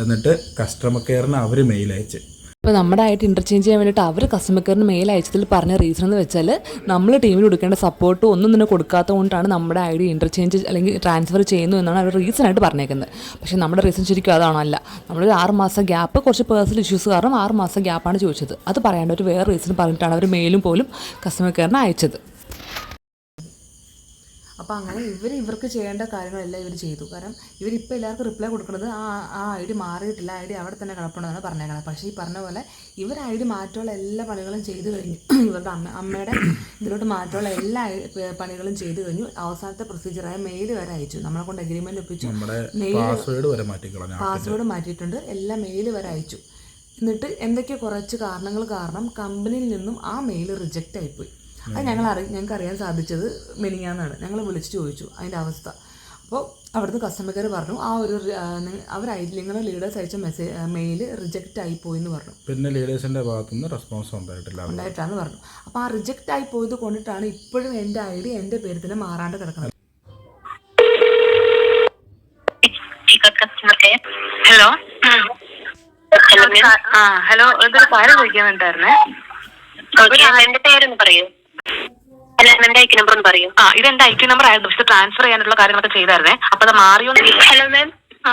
എന്നിട്ട് കസ്റ്റമർ കെയറിന് അവർ മെയിൽ അയച്ച് ഇപ്പോൾ നമ്മുടെ ആയിട്ട് ഇൻ്റർചേഞ്ച് ചെയ്യാൻ വേണ്ടിയിട്ട് അവർ കസ്റ്റമർ കെയറിന് മെയിൽ അയച്ചതിൽ പറഞ്ഞ റീസൺ എന്ന് വെച്ചാൽ നമ്മൾ ടീമിൽ കൊടുക്കേണ്ട സപ്പോർട്ടും ഒന്നും തന്നെ കൊടുക്കാത്തത് കൊണ്ടാണ് നമ്മുടെ ഐ ഡി ഇൻ്റർചേഞ്ച് അല്ലെങ്കിൽ ട്രാൻസ്ഫർ ചെയ്യുന്നു എന്നാണ് അവർ റീസൺ ആയിട്ട് പറഞ്ഞേക്കുന്നത്. പക്ഷേ നമ്മുടെ റീസൺ ശരിക്കും അതാണോ? അല്ല. നമ്മളൊരു 6 മാസം ഗ്യാപ്പ് കുറച്ച് പേഴ്സണൽ ഇഷ്യൂസ് കാരണം 6 മാസം ഗ്യാപ്പാണ് ചോദിച്ചത്. അത് പറയാണ്ട് ഒരു വേറെ റീസൺ പറഞ്ഞിട്ടാണ് അവർ മെയിലും പോലും കസ്റ്റമർ കെയറിന് അയച്ചത്. അപ്പോൾ അങ്ങനെ ഇവർക്ക് ചെയ്യേണ്ട കാര്യങ്ങളെല്ലാം ഇവർ ചെയ്തു. കാരണം ഇവരിപ്പോൾ എല്ലാവർക്കും റിപ്ലൈ കൊടുക്കുന്നത് ആ ഐ ഡി മാറിയിട്ടില്ല, ഐ ഡി അവിടെ തന്നെ കിടപ്പുണ്ടെന്നാണ് പറഞ്ഞേക്കുന്നത്. പക്ഷേ ഈ പറഞ്ഞ പോലെ ഇവർ ഐ ഡി മാറ്റമുള്ള എല്ലാ പണികളും ചെയ്തു കഴിഞ്ഞു. ഇവരുടെ അമ്മയുടെ ഇതിലോട്ട് മാറ്റമുള്ള എല്ലാ പണികളും ചെയ്തു കഴിഞ്ഞു. അവസാനത്തെ പ്രൊസീജിയറായ മെയിൽ വരെ അയച്ചു. നമ്മളെ കൊണ്ട് അഗ്രിമെൻറ്റ് ഒപ്പിച്ചു, പാസ്വേഡ് മാറ്റിയിട്ടുണ്ട്, എല്ലാം മെയിൽ വരെ അയച്ചു. എന്നിട്ട് എന്തൊക്കെയോ കുറച്ച് കാരണങ്ങൾ കാരണം കമ്പനിയിൽ നിന്നും ആ മെയിൽ റിജക്റ്റ് ആയിപ്പോയി. അത് ഞങ്ങൾക്ക് അറിയാൻ സാധിച്ചത് മെനിങ്ങാന്നാണ്. ഞങ്ങൾ വിളിച്ച് ചോദിച്ചു അതിൻ്റെ അവസ്ഥ. അപ്പോൾ അവിടുന്ന് കസ്റ്റമർ കെയർ പറഞ്ഞു ആ ഒരു നിങ്ങളുടെ ലീഡേഴ്സ് അയച്ച മെയിൽ റിജക്റ്റ് ആയിപ്പോയി എന്ന് പറഞ്ഞു. പിന്നെ ലീഡേഴ്സിൻ്റെ ഭാഗത്തുനിന്ന് റെസ്പോൺസ് ഉണ്ടായിട്ടാന്ന് പറഞ്ഞു. അപ്പോൾ ആ റിജക്റ്റ് ആയി പോയത് കൊണ്ടിട്ടാണ് ഇപ്പോഴും എൻ്റെ ഐ ഡി എൻ്റെ പേര് തന്നെ മാറാണ്ട് കിടക്കുന്നത്. ഹലോ ഹലോ, ഇതൊരു കാര്യം ചോദിക്കാൻ വേണ്ടിട്ടായിരുന്നേ. എന്റെ പേരൊന്ന് പറയൂ. അല്ല എന്റെ ഐക്യ നമ്പർ ഒന്ന് പറയൂ. ഇതെന്റെ ഐക്യ നമ്പർ ആയിരുന്നു, പക്ഷെ ട്രാൻസ്ഫർ ചെയ്യാനുള്ള കാര്യങ്ങളൊക്കെ ചെയ്തായിരുന്നേ. അപ്പൊ അത് മാറിയോ? Hello ma'am.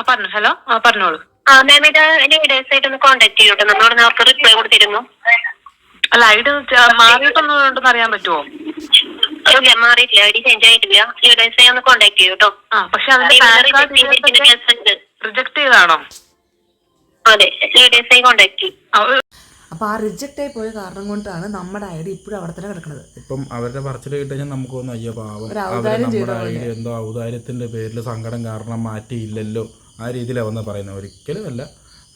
പറഞ്ഞു. ഹലോ പറഞ്ഞോളൂ. മാം ഇത് ലീഡേഴ്സ് ആയിട്ട് ഒന്ന് കോൺടാക്ട് ചെയ്യൂട്ടോ, നമ്മളോട് അവർക്ക് റിപ്ലൈ കൊടുത്തിരുന്നു. അല്ല ഐ ഡി മാറിയിട്ടൊന്നും ഉണ്ടെന്ന് അറിയാൻ പറ്റുമോ? ഇല്ല മാറിയിട്ടില്ല, ഐ ഡി ചേഞ്ച് ആയിട്ടില്ല. ലീഡേഴ്സ് ഒന്ന് കോൺടാക്ട് ചെയ്യൂട്ടോ. പക്ഷെ അതിന്റെ റിജക്ട് ചെയ്താണോ? അതെ, ലീഡേഴ്സിനെ കോണ്ടാക്ട് ചെയ്യും. അപ്പോൾ ആ റിജക്റ്റ് ആയി പോയ കാരണം കൊണ്ടാണ് നമ്മുടെ ഐ ഡി ഇപ്പോഴും അവിടെ തന്നെ കിടക്കുന്നത്. ഇപ്പം അവരുടെ പറച്ചിൽ കിട്ടുകഴിഞ്ഞാൽ നമുക്ക് തോന്നുന്നു അയ്യോ പാവം ഒരു അവർ ഔദാര്യം നമ്മുടെ ഐ ഡി എന്തോ ഔദാര്യത്തിൻ്റെ പേരിൽ സങ്കടം കാരണം മാറ്റിയില്ലല്ലോ ആ രീതിയിലാണ് വന്ന് പറയുന്നത്. ഒരിക്കലുമല്ല,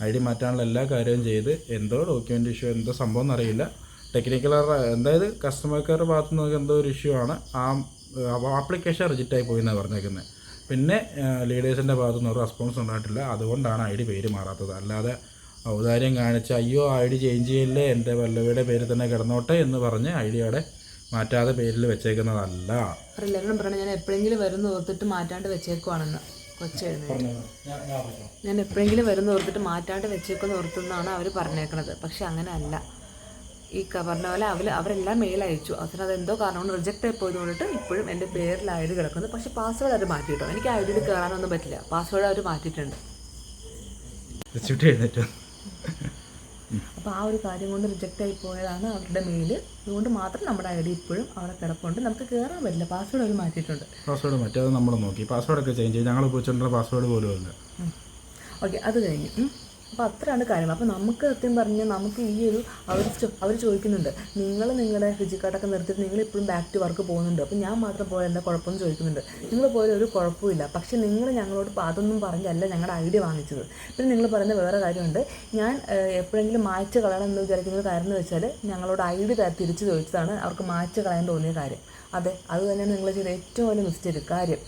ഐ ഡി മാറ്റാനുള്ള എല്ലാ കാര്യവും ചെയ്ത് എന്തോ ഡോക്യുമെൻ്റ് ഇഷ്യൂ എന്തോ സംഭവം എന്നറിയില്ല, ടെക്നിക്കൽ അതായത് കസ്റ്റമർ കെയറുടെ ഭാഗത്തു നിന്നൊക്കെ എന്തോ ഒരു ഇഷ്യൂ ആണ്. ആ ആപ്ലിക്കേഷൻ റിജക്റ്റ് ആയി പോയി എന്നാണ് പറഞ്ഞേക്കുന്നത്. പിന്നെ ലീഡേഴ്സിൻ്റെ ഭാഗത്തു നിന്ന് ഒരു റെസ്പോൺസ് ഉണ്ടായിട്ടില്ല. അതുകൊണ്ടാണ് ഐ ഡി പേര് മാറാത്തത്. അല്ലാതെ ഔദാര്യം കാണിച്ച് അയ്യോ ഐ ഡി ചേഞ്ച് ചെയ്യില്ലേ, എൻ്റെ പല്ലവിയുടെ പേര് തന്നെ കിടന്നോട്ടെ എന്ന് പറഞ്ഞ് ഐ ഡിയോടെ മാറ്റാതെ പേരിൽ വെച്ചേക്കുന്നതല്ല. എല്ലാവരും പറഞ്ഞു ഞാൻ എപ്പോഴെങ്കിലും വരുന്ന ഓർത്തിട്ട് മാറ്റാണ്ട് വെച്ചേക്കുവാണെന്ന്. ഞാൻ എപ്പോഴെങ്കിലും വരുന്ന ഓർത്തിട്ട് മാറ്റാണ്ട് വെച്ചേക്കുമെന്ന് ഓർത്തെന്നാണ് അവർ പറഞ്ഞേക്കണത്. പക്ഷെ അങ്ങനെ അല്ല. ഈ പറഞ്ഞ പോലെ അവരെല്ലാം മെയിൽ അയച്ചു. അവസാനം അതെന്തോ കാരണം കൊണ്ട് റിജക്റ്റ് ആയി പോയത് കൊണ്ടിട്ട് ഇപ്പോഴും എൻ്റെ പേരിൽ ഐ ഡി കിടക്കുന്നത്. പക്ഷേ പാസ്വേഡ് അവർ മാറ്റിയിട്ടോ. എനിക്ക് ഐ ഡിയിൽ കയറാനൊന്നും പറ്റില്ല. പാസ്വേഡ് അവർ മാറ്റിയിട്ടുണ്ട്. അപ്പോൾ ആ ഒരു കാര്യം കൊണ്ട് റിജക്റ്റ് ആയി പോയതാണ് അവരുടെ മെയിൽ. അതുകൊണ്ട് മാത്രം നമ്മുടെ ഐ ഡി ഇപ്പോഴും അവിടെ കിടപ്പുണ്ട്. നമുക്ക് കയറാൻ പറ്റില്ല. പാസ്വേഡ് അവർ മാറ്റിയിട്ടുണ്ട്. പാസ്വേഡ് മാറ്റി അത് നമ്മൾ നോക്കി. പാസ്വേഡൊക്കെ ചേഞ്ച് ചെയ്ത് ഞങ്ങൾ ഉപയോഗിച്ചിട്ടുള്ള പാസ്വേഡ് പോലും അല്ല. ഓക്കെ, അത് കഴിഞ്ഞു. അപ്പോൾ അത്രയാണ് കാര്യങ്ങൾ. അപ്പോൾ നമുക്ക് സത്യം പറഞ്ഞാൽ നമുക്ക് ഈ ഒരു അവർ ചോദിക്കുന്നുണ്ട്, നിങ്ങളുടെ ഫിജിക്കാർഡൊക്കെ നിർത്തിയിട്ട് നിങ്ങൾ ഇപ്പോഴും ബാക്ക് ടു വർക്ക് പോകുന്നുണ്ട്, അപ്പോൾ ഞാൻ മാത്രം പോയാൽ എന്താ കുഴപ്പമെന്ന് ചോദിക്കുന്നുണ്ട്. നിങ്ങൾ പോയാൽ ഒരു കുഴപ്പമില്ല. പക്ഷേ നിങ്ങൾ ഞങ്ങളോട് അതൊന്നും പറഞ്ഞല്ല ഞങ്ങളുടെ ഐഡിയ വാങ്ങിച്ചത്. പിന്നെ നിങ്ങൾ പറയുന്ന വേറെ കാര്യമുണ്ട്, ഞാൻ എപ്പോഴെങ്കിലും മായ്ച്ച് കളയണം എന്ന് വിചാരിക്കുന്ന കാര്യം എന്ന് വെച്ചാൽ ഞങ്ങളോട് ഐഡിയ തിരിച്ച് ചോദിച്ചതാണ് അവർക്ക് മായ്ച്ച് കളയാൻ തോന്നിയ കാര്യം. അതെ, അത് തന്നെയാണ് നിങ്ങൾ ചെയ്ത ഏറ്റവും വലിയ മിസ്റ്റേക്ക്. കാര്യം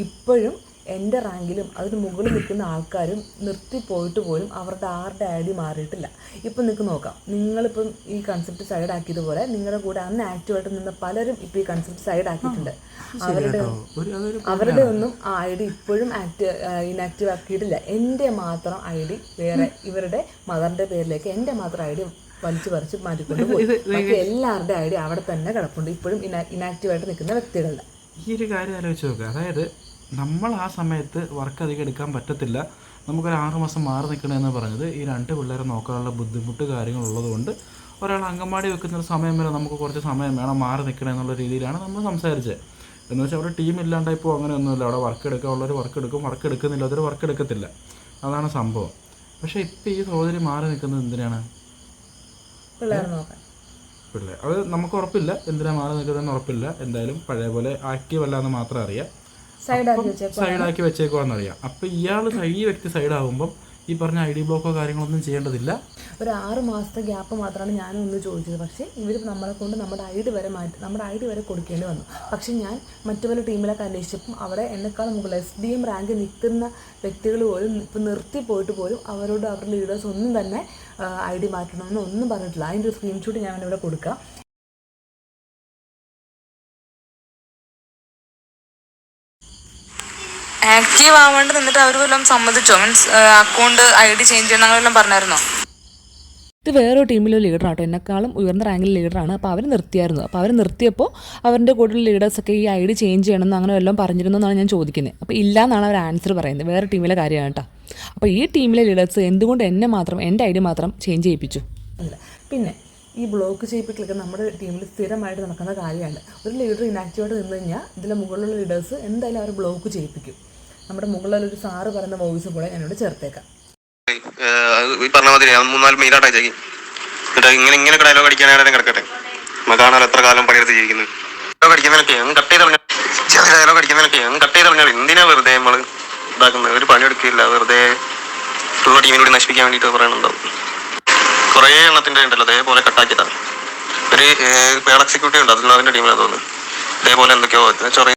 ഇപ്പോഴും എൻ്റെ റാങ്കിലും അതിന് മുകളിൽ നിൽക്കുന്ന ആൾക്കാരും നിർത്തിപ്പോയിട്ട് പോലും ആരുടെ ഐ ഡി മാറിയിട്ടില്ല. ഇപ്പം നിങ്ങൾക്ക് നോക്കാം, നിങ്ങളിപ്പം ഈ കൺസെപ്റ്റ് സൈഡ് ആക്കിയതുപോലെ നിങ്ങളുടെ കൂടെ അന്ന് ആക്റ്റീവായിട്ട് നിന്ന പലരും ഇപ്പോൾ ഈ കൺസെപ്റ്റ് സൈഡ് ആക്കിയിട്ടുണ്ട്. അവരുടെ ഒന്നും ആ ഐ ഡി ഇപ്പോഴും ഇനാക്റ്റീവ് ആക്കിയിട്ടില്ല. എൻ്റെ മാത്രം ഐ ഡി വേറെ ഇവരുടെ മദറിൻ്റെ പേരിലേക്ക് എൻ്റെ മാത്രം ഐ ഡി വലിച്ചു പറിച്ച് മാറ്റിക്കൊണ്ട് പോയി. ബാക്കി എല്ലാവരുടെ ഐ ഡി അവിടെ തന്നെ കിടപ്പുണ്ട്, ഇപ്പോഴും ഇനാക്റ്റീവായിട്ട് നിൽക്കുന്ന വ്യക്തികളുടെ. ഈ ഒരു കാര്യം ആലോചിച്ച് നോക്കുക. അതായത് നമ്മൾ ആ സമയത്ത് വർക്ക് അധികം എടുക്കാൻ പറ്റത്തില്ല, നമുക്കൊരു 6 മാസം മാറി നിൽക്കണമെന്ന് പറഞ്ഞത് ഈ 2 പിള്ളേരെ നോക്കാനുള്ള ബുദ്ധിമുട്ട് കാര്യങ്ങളുള്ളത് കൊണ്ട് ഒരാൾ അങ്കൻവാടി വെക്കുന്ന സമയം വരെ നമുക്ക് കുറച്ച് സമയം വേണം മാറി നിൽക്കണം എന്നുള്ള രീതിയിലാണ് നമ്മൾ സംസാരിച്ചത്. എന്ന് വെച്ചാൽ അവിടെ ടീം ഇല്ലാണ്ടായിപ്പോൾ അങ്ങനെയൊന്നുമില്ല. അവിടെ വർക്ക് എടുക്കാനുള്ളവർ വർക്ക് എടുക്കും, വർക്ക് എടുക്കുന്നില്ല അതൊരു വർക്ക് എടുക്കത്തില്ല. അതാണ് സംഭവം. പക്ഷേ ഇപ്പോൾ ഈ സഹോദരി മാറി നിൽക്കുന്നത് എന്തിനാണ്? പിള്ളേർ അത് നമുക്ക് ഉറപ്പില്ല, എന്തിനാണ് മാറി നിൽക്കുന്നതെന്ന് ഉറപ്പില്ല. എന്തായാലും പഴയ പോലെ ആക്റ്റീവ് അല്ല എന്ന് മാത്രം അറിയാം, സൈഡാക്കി വെച്ചേക്കുവാന്നറിയാം. അപ്പം ഈ വ്യക്തി സൈഡാകുമ്പം ഈ പറഞ്ഞ ഐ ഡി ബ്ലോക്കോ കാര്യങ്ങളൊന്നും ചെയ്യേണ്ടതില്ല. ഒരു 6 മാസത്തെ ഗ്യാപ്പ് മാത്രമാണ് ഞാനും ഒന്ന് ചോദിച്ചത്. പക്ഷേ ഇവർ നമ്മളെ കൊണ്ട് നമ്മുടെ ഐ ഡി വരെ കൊടുക്കേണ്ടി വന്നു. പക്ഷേ ഞാൻ മറ്റു പല ടീമിലൊക്കെ അന്വേഷിച്ചപ്പം അവിടെ എന്നെക്കാളും മുകളിൽ SDM റാങ്ക് നിൽക്കുന്ന വ്യക്തികൾ പോലും ഇപ്പം നിർത്തി പോയിട്ട് പോലും അവരുടെ ലീഡേഴ്സ് ഒന്നും തന്നെ ഐ ഡി മാറ്റണമെന്ന് ഒന്നും പറഞ്ഞിട്ടില്ല. അതിൻ്റെ ഒരു സ്ക്രീൻഷോട്ട് ഞാൻ ഇവിടെ കൊടുക്കാം. ആക്റ്റീവ് ആവാണ്ട് നിന്നിട്ട് അവർ വല്ലതും സമ്മതിച്ചോ? Means account I D change ചെയ്യണം അങ്ങനെ വല്ലതും പറഞ്ഞായിരുന്നോ? ഇത് വേറൊരു ടീമിലൊരു ലീഡറാട്ടോ, എന്നെക്കാളും ഉയർന്ന റാങ്കിൽ ലീഡറാണ്. അപ്പോൾ അവർ നിർത്തിയായിരുന്നു. അപ്പോൾ അവർ നിർത്തിയപ്പോൾ അവരുടെ കൂടുതൽ ലീഡേഴ്സൊക്കെ ഈ ഐ ഡി ചേഞ്ച് ചെയ്യണമെന്ന് അങ്ങനെ വല്ലതും പറഞ്ഞിരുന്നു എന്നാണ് ഞാൻ ചോദിക്കുന്നത്. അപ്പോൾ ഇല്ല എന്നാണ് അവർ ആൻസർ പറയുന്നത്. വേറെ ടീമിലെ കാര്യമാണ് കേട്ടോ. അപ്പോൾ ഈ ടീമിലെ ലീഡേഴ്സ് എന്തുകൊണ്ട് എൻ്റെ ഐ ഡി മാത്രം ചേഞ്ച് ചെയ്യിപ്പിച്ചു? അല്ല, പിന്നെ ഈ ബ്ലോക്ക് ചെയ്യിപ്പിക്കലൊക്കെ നമ്മുടെ ടീമിൽ സ്ഥിരമായിട്ട് നടക്കുന്ന കാര്യമാണ്. ഒരു ലീഡർ ഇനാക്റ്റീവായിട്ട് നിന്ന് കഴിഞ്ഞാൽ ഇതിലെ മുകളിലുള്ള ലീഡേഴ്സ് എന്തായാലും അവർ ബ്ലോക്ക് ചെയ്യിപ്പിക്കും. നമ്മുടെ മുകളിലൊരു സാറ് പറയുന്ന വോയിസ് കൂടെ ഞാനിവിടെ ചേർത്തേക്കാം. ഈ പറഞ്ഞ മാതിരി 3-4 മെയിലായിട്ട് അയച്ചേക്കും. എന്നിട്ട് ഇങ്ങനെ ഡയലോഗ് അടിക്കാനായിട്ട് കിടക്കട്ടെ. നമുക്ക് കാണാൻ എത്ര കാലം പണിയെടുത്ത് ജീവിക്കുന്നത്. ഡയലോഗ് അടിക്കുന്നതിനൊക്കെ കട്ട് ചെയ്ത് പറഞ്ഞാൽ ഡയലോഗ് അടിക്കുന്നതിനൊക്കെ കട്ട് ചെയ്ത് പറഞ്ഞാൽ എന്തിനാ വെറുതെ നമ്മൾ ഇതാക്കുന്നത്? ഒരു പണിയെടുക്കില്ല, വെറുതെ ഉള്ള ടീമിനോട് നശിപ്പിക്കാൻ വേണ്ടിയിട്ട് പറയണുണ്ടാവും. കുറേ എണ്ണത്തിൻ്റെ ഉണ്ടല്ലോ അതേപോലെ കട്ടാക്കിയതാണ്. ഒരു പേൾ എക്സിക്യൂട്ടീവ് ഉണ്ട്, അതിൻ്റെ ടീമിലാണ് തോന്നുന്നു. ഇതേപോലെ എന്തൊക്കെയോ ചൊറ.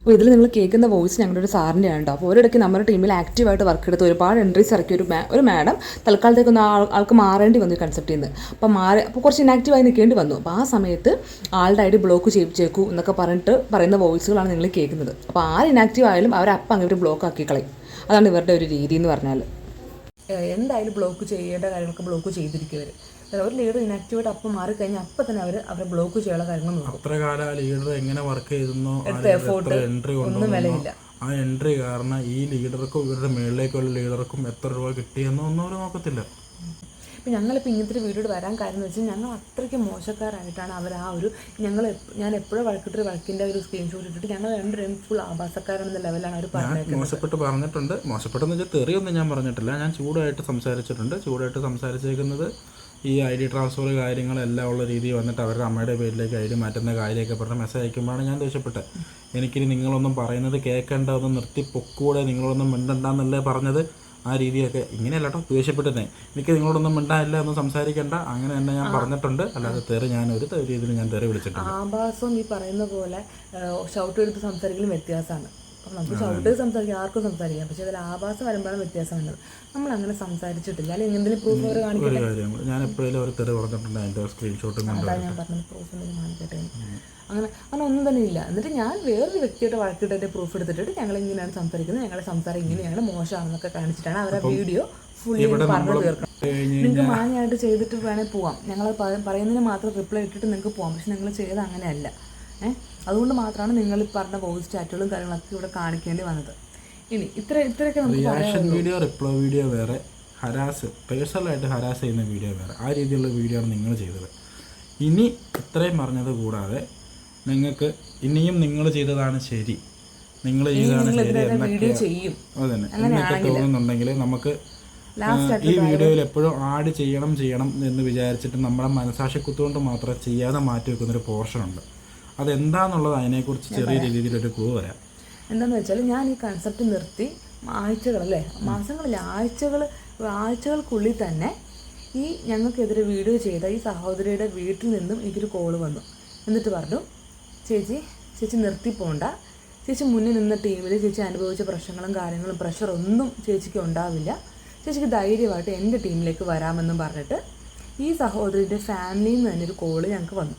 അപ്പോൾ ഇതിൽ നിങ്ങൾ കേൾക്കുന്ന വോയിസ് ഞങ്ങളുടെ ഒരു സാറിൻ്റെ ആണ്. അപ്പോൾ ഒരിടയ്ക്ക് നമ്മുടെ ടീമിൽ ആക്റ്റീവായിട്ട് വർക്ക് എടുത്ത് ഒരുപാട് എൻട്രീസ് ഇറക്കി ഒരു മാഡം തൽക്കാലത്തേക്കൊന്ന് ആൾക്ക് മാറേണ്ടി വന്നു കൺസെപ്റ്റ് ചെയ്യുന്നത്. അപ്പോൾ കുറച്ച് ഇനാക്റ്റീവായി നിൽക്കേണ്ടി വന്നു. അപ്പോൾ ആ സമയത്ത് ആളുടെ ഐ ഡി ബ്ലോക്ക് ചെയ്യിച്ചേക്കൂ എന്നൊക്കെ പറയുന്ന വോയിസുകളാണ് നിങ്ങൾ കേൾക്കുന്നത്. അപ്പോൾ ആര് ഇനാക്റ്റീവ് ആയാലും അവരപ്പം അങ്ങനെ ബ്ലോക്ക് ആക്കി കളയും. അതാണ് ഇവരുടെ ഒരു രീതി എന്ന് പറഞ്ഞാൽ. എന്തായാലും ബ്ലോക്ക് ചെയ്യേണ്ട കാര്യങ്ങളൊക്കെ ബ്ലോക്ക് ചെയ്തിരിക്കും. ഒരു ലീഡർ ഇനാക്റ്റീവായിട്ട് അപ്പം മാറിക്കഴിഞ്ഞാൽ അപ്പം തന്നെ അവരെ ബ്ലോക്ക് ചെയ്യാനുള്ള കാര്യങ്ങൾ നോക്കും. അത്ര കാലം ആ ലീഡർ എങ്ങനെ വർക്ക് ചെയ്തെന്നോ എൻട്രി ഒന്നും വിലയില്ല. ആ എൻട്രി കാരണം ഈ ലീഡർക്കും ഇവരുടെ മേളിലേക്കുള്ള ലീഡർക്കും എത്ര രൂപ കിട്ടിയെന്നോ ഒന്നും അവർ നോക്കത്തില്ല. അപ്പോൾ ഞങ്ങളിപ്പോൾ ഇങ്ങനത്തെ വീഡിയോയിൽ വരാൻ കാര്യം എന്ന് വെച്ചാൽ ഞങ്ങൾ അത്രയ്ക്ക് മോശക്കാരായിട്ടാണ് അവർ ആ ഒരു ഞാൻ എപ്പോഴും വഴക്കിട്ടൊരു വഴക്കിൻ്റെ ഒരു സ്ക്രീൻഷോട്ട് ഇട്ടിട്ട് ഞങ്ങൾ രണ്ടുപേരും ഫുൾ ആഭാസക്കാരാണെന്ന ലെവലാണ് അവർ പറഞ്ഞത്. മോശപ്പെട്ട് പറഞ്ഞിട്ടുണ്ട്. മോശപ്പെട്ടെന്ന് വെച്ചാൽ തെറിയൊന്നും ഞാൻ പറഞ്ഞിട്ടില്ല. ഞാൻ ചൂടായിട്ട് സംസാരിച്ചിട്ടുണ്ട്. ചൂടായിട്ട് സംസാരിച്ചേക്കുന്നത് ഈ ID ട്രാൻസ്ഫർ കാര്യങ്ങളെല്ലാം ഉള്ള രീതി വന്നിട്ട് അവരുടെ അമ്മയുടെ പേരിലേക്ക് ID മാറ്റുന്ന കാര്യമൊക്കെ പറഞ്ഞ് മെസ്സേജ് അയക്കുമ്പോഴാണ് ഞാൻ ദേഷ്യപ്പെട്ടത്. എനിക്കിനി നിങ്ങളൊന്നും പറയുന്നത് കേൾക്കേണ്ട, ഒന്ന് നിർത്തി പൊക്കൂടെ, നിങ്ങളൊന്നും മിണ്ടണ്ടെന്നല്ലേ പറഞ്ഞത്. ആ രീതിയൊക്കെ ഇങ്ങനെയല്ല കേട്ടോ, ദേഷ്യപ്പെട്ടതന്നെ. എനിക്ക് നിങ്ങളോടൊന്നും മിണ്ടാനില്ല, ഒന്നും സംസാരിക്കേണ്ട, അങ്ങനെ തന്നെ ഞാൻ പറഞ്ഞിട്ടുണ്ട്. അല്ലാതെ തെറി ഞാൻ ഒരു രീതിയിൽ ഞാൻ തെറി വിളിച്ചിട്ടുണ്ട്. ആഭാസവും ഈ പറയുന്ന പോലെ ഷൗട്ട് എടുത്ത് സംസാരിക്കലും വ്യത്യാസമാണ്. അപ്പം നമുക്ക് ഷൗട്ട് ചെയ്ത് സംസാരിക്കാം, ആർക്കും സംസാരിക്കാം. പക്ഷേ അതിൽ ആഭാസം വരുമ്പോഴാണ് വ്യത്യാസം വന്നത്. നമ്മൾ അങ്ങനെ സംസാരിച്ചിട്ടില്ല. അല്ലെങ്കിൽ എന്തെങ്കിലും പ്രൂഫ് അവർ കാണിക്കട്ടെ. ഒരു കാര്യം ഞാൻ എപ്പോഴും ഒരു തെറി പറഞ്ഞിട്ടുണ്ട്, അതിൻ്റെ സ്ക്രീൻഷോട്ടും അതാണ് ഞാൻ പറഞ്ഞത്, പ്രൂഫ് എന്തെങ്കിലും കാണിക്കട്ടെ. അങ്ങനെ ഒന്നും തന്നെ ഇല്ല. എന്നിട്ട് ഞാൻ വേറൊരു വ്യക്തിയുടെ വഴക്കിട്ട് പ്രൂഫ് എടുത്തിട്ട് ഞങ്ങൾ ഇങ്ങനെയാണ് സംസാരിക്കുന്നത്, ഞങ്ങളുടെ സംസാരം ഇങ്ങനെയാണ്, മോശമാണെന്നൊക്കെ കാണിച്ചിട്ടാണ് അവരുടെ വീഡിയോ ഫുള്ളി പറഞ്ഞു തീർക്കണം. നിങ്ങൾക്ക് മാന്യമായിട്ട് ചെയ്തിട്ട് വേണേൽ പോവാം, ഞങ്ങൾ പറയുന്നതിന് മാത്രം റിപ്ലൈ ഇട്ടിട്ട് നിങ്ങൾക്ക് പോവാം. പക്ഷെ നിങ്ങൾ ചെയ്ത് അങ്ങനെയല്ല. അതുകൊണ്ട് മാത്രമാണ് നിങ്ങൾ പറഞ്ഞ വോയിസ് ചാറ്റുകളും കാര്യങ്ങളൊക്കെ ഇവിടെ കാണിക്കേണ്ടി വന്നത്. ഇനി ഇത്രയൊക്കെ നമുക്ക് റിയാക്ഷൻ വീഡിയോ, റിപ്ലൈ വീഡിയോ വേറെ, പേഴ്സണലായിട്ട് ഹരാസ് ചെയ്യുന്ന വീഡിയോ വേറെ. ആ രീതിയിലുള്ള വീഡിയോ ആണ് നിങ്ങൾ ചെയ്തത്. ഇനി ഇത്രയും പറഞ്ഞത് കൂടാതെ നിങ്ങൾക്ക് ഇനിയും നിങ്ങൾ ചെയ്തതാണ് ശരി, നിങ്ങൾ ചെയ്തതാണ് ശരി എന്നൊക്കെ തോന്നുന്നുണ്ടെങ്കിൽ നമുക്ക് ഈ വീഡിയോയിൽ എപ്പോഴും ആഡ് ചെയ്യണം എന്ന് വിചാരിച്ചിട്ട് നമ്മുടെ മനസാക്ഷിക്കുത്തുകൊണ്ട് മാത്രം ചെയ്യാതെ മാറ്റി വെക്കുന്നൊരു പോർഷനുണ്ട്. അതെന്താന്നുള്ളത് അതിനെക്കുറിച്ച് ചെറിയ രീതിയിലൊരു ക്ലൂ വരാം. എന്താണെന്ന് വെച്ചാൽ ഞാൻ ഈ കൺസെപ്റ്റ് നിർത്തി ആഴ്ചകളല്ലേ, മാസങ്ങളില്ല, ആഴ്ചകൾക്കുള്ളിൽ തന്നെ ഈ ഞങ്ങൾക്കെതിരെ വീഡിയോ ചെയ്ത ഈ സഹോദരിയുടെ വീട്ടിൽ നിന്നും എനിക്കൊരു കോള് വന്നു. എന്നിട്ട് പറഞ്ഞു, ചേച്ചി നിർത്തി പോണ്ട, ചേച്ചി മുന്നിൽ നിന്ന ടീമിൽ ചേച്ചി അനുഭവിച്ച പ്രശ്നങ്ങളും കാര്യങ്ങളും പ്രഷറൊന്നും ചേച്ചിക്ക് ഉണ്ടാവില്ല, ചേച്ചിക്ക് ധൈര്യമായിട്ട് എൻ്റെ ടീമിലേക്ക് വരാമെന്നും പറഞ്ഞിട്ട് ഈ സഹോദരിയുടെ ഫാമിലിയിൽ നിന്ന് തന്നെ ഒരു കോള് ഞങ്ങൾക്ക് വന്നു.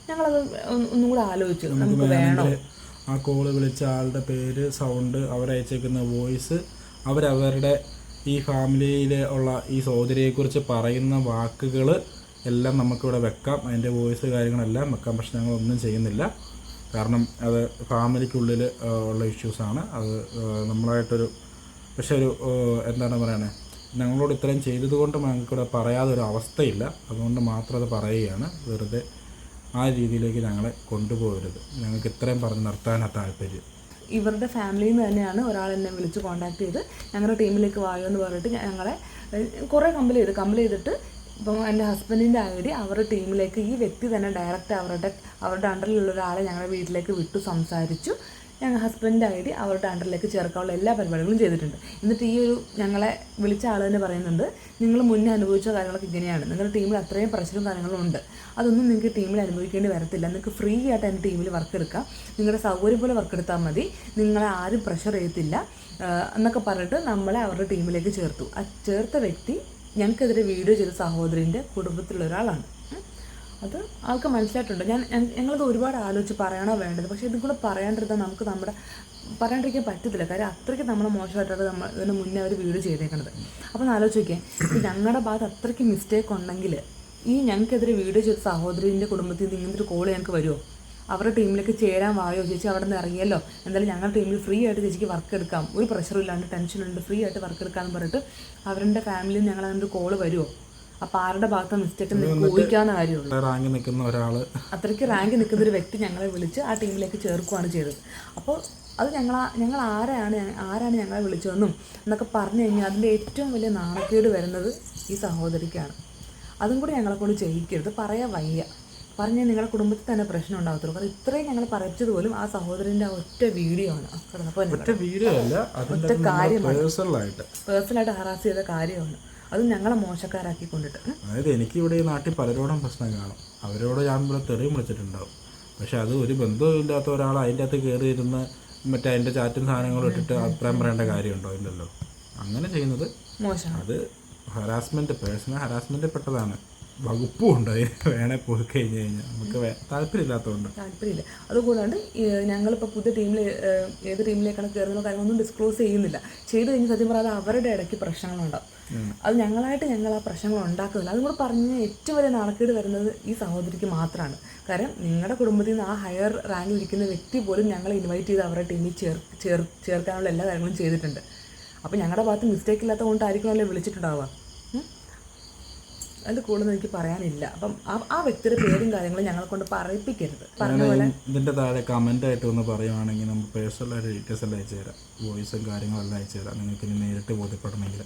ഞങ്ങളത് ഒന്നും കൂടെ ആലോചിച്ചു, നമുക്ക് വേണോ. ആ കോള് വിളിച്ച ആളുടെ പേര്, സൗണ്ട്, അവരയച്ചേക്കുന്ന വോയിസ്, അവരവരുടെ ഈ ഫാമിലിയിൽ ഉള്ള ഈ സഹോദരിയെക്കുറിച്ച് പറയുന്ന വാക്കുകൾ എല്ലാം നമുക്കിവിടെ വെക്കാം. അതിൻ്റെ വോയിസ് കാര്യങ്ങളെല്ലാം വെക്കാം. പക്ഷെ ഞങ്ങളൊന്നും ചെയ്യുന്നില്ല. കാരണം അത് ഫാമിലിക്കുള്ളിൽ ഉള്ള ഇഷ്യൂസാണ്. അത് നമ്മളായിട്ടൊരു എന്താണ് പറയണേ, ഞങ്ങളോട് ഇത്രയും ചെയ്തതുകൊണ്ട് ഞങ്ങൾക്കിവിടെ പറയാതെ ഒരു അവസ്ഥയില്ല. അതുകൊണ്ട് മാത്രം അത് പറയുകയാണ്. വെറുതെ ആ രീതിയിലേക്ക് ഞങ്ങളെ കൊണ്ടുപോകരുത്. ഞങ്ങൾക്ക് ഇത്രയും പറഞ്ഞ് നിർത്താനാണ് താല്പര്യം. ഇവരുടെ ഫാമിലിയിൽ നിന്ന് തന്നെയാണ് ഒരാൾ എന്നെ വിളിച്ച് കോൺടാക്ട് ചെയ്ത് ഞങ്ങളുടെ ടീമിലേക്ക് വായോ എന്ന് പറഞ്ഞിട്ട് ഞങ്ങളെ കുറേ കമ്പൽ ചെയ്തിട്ട് ഇപ്പം എൻ്റെ ഹസ്ബൻഡിൻ്റെ ID അവരുടെ ടീമിലേക്ക് ഈ വ്യക്തി തന്നെ ഡയറക്റ്റ് അവരുടെ അണ്ടറിലുള്ള ഒരാളെ ഞങ്ങളുടെ വീട്ടിലേക്ക് വിട്ടു സംസാരിച്ചു. ഞങ്ങൾ ഹസ്ബൻഡിൻ്റെ ID അവരുടെ അണ്ടറിലേക്ക് ചേർക്കാനുള്ള എല്ലാ പരിപാടികളും ചെയ്തിട്ടുണ്ട്. എന്നിട്ട് ഈ ഒരു ഞങ്ങളെ വിളിച്ച ആൾ തന്നെ പറയുന്നുണ്ട്, നിങ്ങൾ മുന്നേ അനുഭവിച്ച കാര്യങ്ങളൊക്കെ ഇങ്ങനെയാണ്, നിങ്ങളുടെ ടീമിൽ അത്രയും പ്രഷറും കാര്യങ്ങളും ഉണ്ട്, അതൊന്നും നിങ്ങൾക്ക് ടീമിൽ അനുഭവിക്കേണ്ടി വരത്തില്ല, നിങ്ങൾക്ക് ഫ്രീ ആയിട്ട് എൻ്റെ ടീമിൽ വർക്ക് എടുക്കാം, നിങ്ങളുടെ സൗകര്യം പോലെ വർക്ക് എടുത്താൽ മതി, നിങ്ങളെ ആരും പ്രഷർ ചെയ്യത്തില്ല എന്നൊക്കെ പറഞ്ഞിട്ട് നമ്മളെ അവരുടെ ടീമിലേക്ക് ചേർത്തു. ആ ചേർത്ത വ്യക്തി ഞങ്ങൾക്കെതിരെ വീഡിയോ ചെയ്ത സഹോദരിൻ്റെ കുടുംബത്തിലുള്ള ഒരാളാണ്. അത് ആൾക്ക് മനസ്സിലായിട്ടുണ്ട്. ഞങ്ങളത് ഒരുപാട് ആലോചിച്ച് പറയണോ വേണ്ടത്, പക്ഷേ ഇതും കൂടെ പറയാണ്ടിരുന്നാൽ നമുക്ക് പറയാണ്ടിരിക്കാൻ പറ്റത്തില്ല. കാര്യം അത്രയ്ക്ക് നമ്മളെ മോശമായിട്ടാണ് ഇതിന് മുന്നേ അവർ വീഡിയോ ചെയ്തേക്കണത്. അപ്പോൾ ആലോചിക്കേ, ഞങ്ങളുടെ ഭാഗത്ത് അത്രയ്ക്ക് മിസ്റ്റേക്ക് ഉണ്ടെങ്കിൽ ഈ ഞങ്ങൾക്കെതിരെ വീഡിയോ ചെയ്ത സഹോദരിൻ്റെ കുടുംബത്തിൽ നിന്ന് ഇങ്ങനത്തെ ഒരു കോൾ ഞങ്ങൾക്ക് വരുമോ? അവരുടെ ടീമിലേക്ക് ചേരാൻ വായോ, ചേച്ചി അവിടെ നിന്ന് ഇറങ്ങിയല്ലോ, എന്തായാലും ഞങ്ങളുടെ ടീമിൽ ഫ്രീ ആയിട്ട് ചേച്ചിക്ക് വർക്ക് എടുക്കാം, ഒരു പ്രഷറും ഇല്ലാണ്ട് ടെൻഷനുണ്ട്, ഫ്രീ ആയിട്ട് വർക്ക് എടുക്കാമെന്ന് പറഞ്ഞിട്ട് അവരുടെ ഫാമിലിയിൽ ഞങ്ങൾ അതിൻ്റെ കോള് വരുമോ? അപ്പോൾ ആരുടെ ഭാഗത്ത് മിസ്റ്റേക്ക് ഊഹിക്കാവുന്ന കാര്യമുള്ളൂ. അത്രയ്ക്ക് റാങ്ക് നിൽക്കുന്ന ഒരു വ്യക്തി ഞങ്ങളെ വിളിച്ച് ആ ടീമിലേക്ക് ചേർക്കുകയാണ് ചെയ്തത്. അപ്പോൾ അത് ഞങ്ങൾ ആരാണ് ഞങ്ങളെ വിളിച്ചതെന്നും എന്നൊക്കെ പറഞ്ഞു കഴിഞ്ഞാൽ അതിൻ്റെ ഏറ്റവും വലിയ നാണക്കേട് വരുന്നത് ഈ സഹോദരിക്കാണ്. അതും കൂടി ഞങ്ങളെക്കൊണ്ട് ചെയ്യിക്കരുത്. പറയാൻ വയ്യ, പറഞ്ഞാൽ നിങ്ങളുടെ കുടുംബത്തിൽ തന്നെ പ്രശ്നം ഉണ്ടാകത്തുള്ളൂ. കാരണം ഇത്രയും ഞങ്ങൾ പറയിച്ചത് പോലും ആ സഹോദരൻ്റെ ഒറ്റ വീഡിയോ ആണ്, ഒറ്റ കാര്യമാണ്, പേഴ്സണലായിട്ട് ഹറാസ് ചെയ്ത കാര്യമാണ്. അത് ഞങ്ങളെ മോശക്കാരാക്കി കൊണ്ടിട്ട്. അതായത് എനിക്ക് ഇവിടെ ഈ നാട്ടിൽ പലരോടും പ്രശ്നം കാണും, അവരോട് ഞാൻ ഇവിടെ തെറിയും വിളിച്ചിട്ടുണ്ടാവും. പക്ഷെ അത് ഒരു ബന്ധവും ഇല്ലാത്ത ഒരാൾ അതിൻ്റെ അകത്ത് കയറി ഇരുന്ന് മറ്റേ അതിൻ്റെ ചാറ്റും സാധനങ്ങളും ഇട്ടിട്ട് അഭിപ്രായം പറയേണ്ട കാര്യമുണ്ടോ? ഇല്ലല്ലോ. അങ്ങനെ ചെയ്യുന്നത് മോശം. അത് ഹരാസ്മെൻറ്റ്, പേഴ്സണൽ ഹരാസ്മെൻറ്റ് പെട്ടതാണ്. വകുപ്പും ഉണ്ട് വേണേൽ പോയി കഴിഞ്ഞ് കഴിഞ്ഞാൽ നമുക്ക് താല്പര്യമില്ല. അതുകൂടാണ്ട് ഞങ്ങളിപ്പോൾ പുതിയ ടീമിൽ ഏത് ടീമിലേക്കാണ് കയറുന്ന കാര്യങ്ങളൊന്നും ഡിസ്ക്ലോസ് ചെയ്യുന്നില്ല. ചെയ്ത് കഴിഞ്ഞ് സത്യം പറയാതെ അവരുടെ ഇടയ്ക്ക് പ്രശ്നങ്ങളുണ്ടാവും. അത് ഞങ്ങൾ ആ പ്രശ്നങ്ങൾ ഉണ്ടാക്കുന്നില്ല. അതും കൂടെ പറഞ്ഞ് ഏറ്റവും വലിയ നാണക്കേട് വരുന്നത് ഈ സഹോദരിക്ക് മാത്രമാണ്. കാരണം നിങ്ങളുടെ കുടുംബത്തിൽ നിന്ന് ആ ഹയർ റാങ്കിൽ ഇരിക്കുന്ന വ്യക്തി പോലും ഞങ്ങളെ ഇൻവൈറ്റ് ചെയ്ത് അവരുടെ ടീമിൽ ചേർക്കാനുള്ള എല്ലാ കാര്യങ്ങളും ചെയ്തിട്ടുണ്ട്. അപ്പോൾ ഞങ്ങളുടെ ഭാഗത്ത് മിസ്റ്റേക്ക് ഇല്ലാത്ത കൊണ്ടായിരിക്കുമല്ലോ വിളിച്ചിട്ടുണ്ടാവുക. അതിൽ കൂടുതൽ എനിക്ക് പറയാനില്ല. അപ്പം ആ വ്യക്തിയുടെ പേരും കാര്യങ്ങളും ഞങ്ങളെ കൊണ്ട് പറയിപ്പിക്കരുത്. പറഞ്ഞ പോലെ ഇതിൻ്റെ താഴെ കമൻ്റായിട്ട് ഒന്ന് പറയുവാണെങ്കിൽ നമുക്ക് പേഴ്സണലായിട്ട് ഡീറ്റെയിൽസ് എല്ലാം അയച്ചു തരാം, വോയിസും കാര്യങ്ങളെല്ലാം അയച്ചു തരാം നിങ്ങൾക്ക് ഇനി നേരിട്ട് ബോധ്യപ്പെടണമെങ്കിൽ.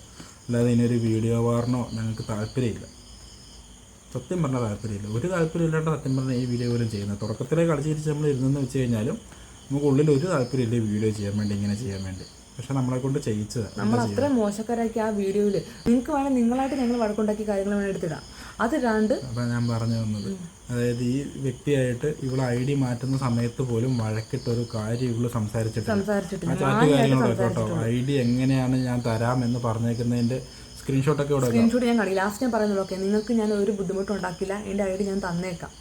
അല്ലാതെ ഇനിയൊരു വീഡിയോ വാറിനോ ഞങ്ങൾക്ക് താല്പര്യമില്ല, സത്യം പറഞ്ഞാൽ താല്പര്യമില്ല. ഒരു താല്പര്യമില്ലാണ്ട് സത്യം പറഞ്ഞാൽ ഈ വീഡിയോ പോലും ചെയ്യുന്നത്. തുടക്കത്തിലേ കളിച്ചിരിച്ച് നമ്മൾ ഇരുന്നെന്ന് വെച്ച് കഴിഞ്ഞാലും നമുക്ക് ഉള്ളിൽ ഒരു താല്പര്യമില്ല വീഡിയോ ചെയ്യാൻ വേണ്ടി, ഇങ്ങനെ ചെയ്യാൻ വേണ്ടി. പക്ഷെ നമ്മളെ കൊണ്ട് ചെയ്യിച്ചതാണ്. നമ്മൾ അത്ര മോശക്കാരാക്കി ആ വീഡിയോയിൽ നിങ്ങൾക്ക് വേണം നിങ്ങളായിട്ട് ഞങ്ങൾ വഴക്കുണ്ടാക്കി കാര്യങ്ങൾ വേണ്ടി എടുത്തിടാം. അതിടാണ്ട് അപ്പം ഞാൻ പറഞ്ഞു തന്നത്, അതായത് ഈ വ്യക്തിയായിട്ട് ഇവളെ ID മാറ്റുന്ന സമയത്ത് പോലും വഴക്കിട്ടൊരു കാര്യം ഇവള് സംസാരിച്ചിട്ടില്ല. ആ ചാറ്റ് കാര്യങ്ങളൊക്കെ കേട്ടോ, ID എങ്ങനെയാണ് ഞാൻ തരാമെന്ന് പറഞ്ഞേക്കുന്നതിൻ്റെ സ്ക്രീൻഷോട്ടൊക്കെ ഇവിടെ സ്ക്രീൻഷോട്ട് ഞാൻ കാണിക്കും. ലാസ്റ്റ് ഞാൻ പറയുന്നത് ഓക്കെ നിങ്ങൾക്ക് ഞാൻ ഒരു ബുദ്ധിമുട്ടും ഉണ്ടാക്കില്ല, എൻ്റെ ID ഞാൻ തന്നേക്കാം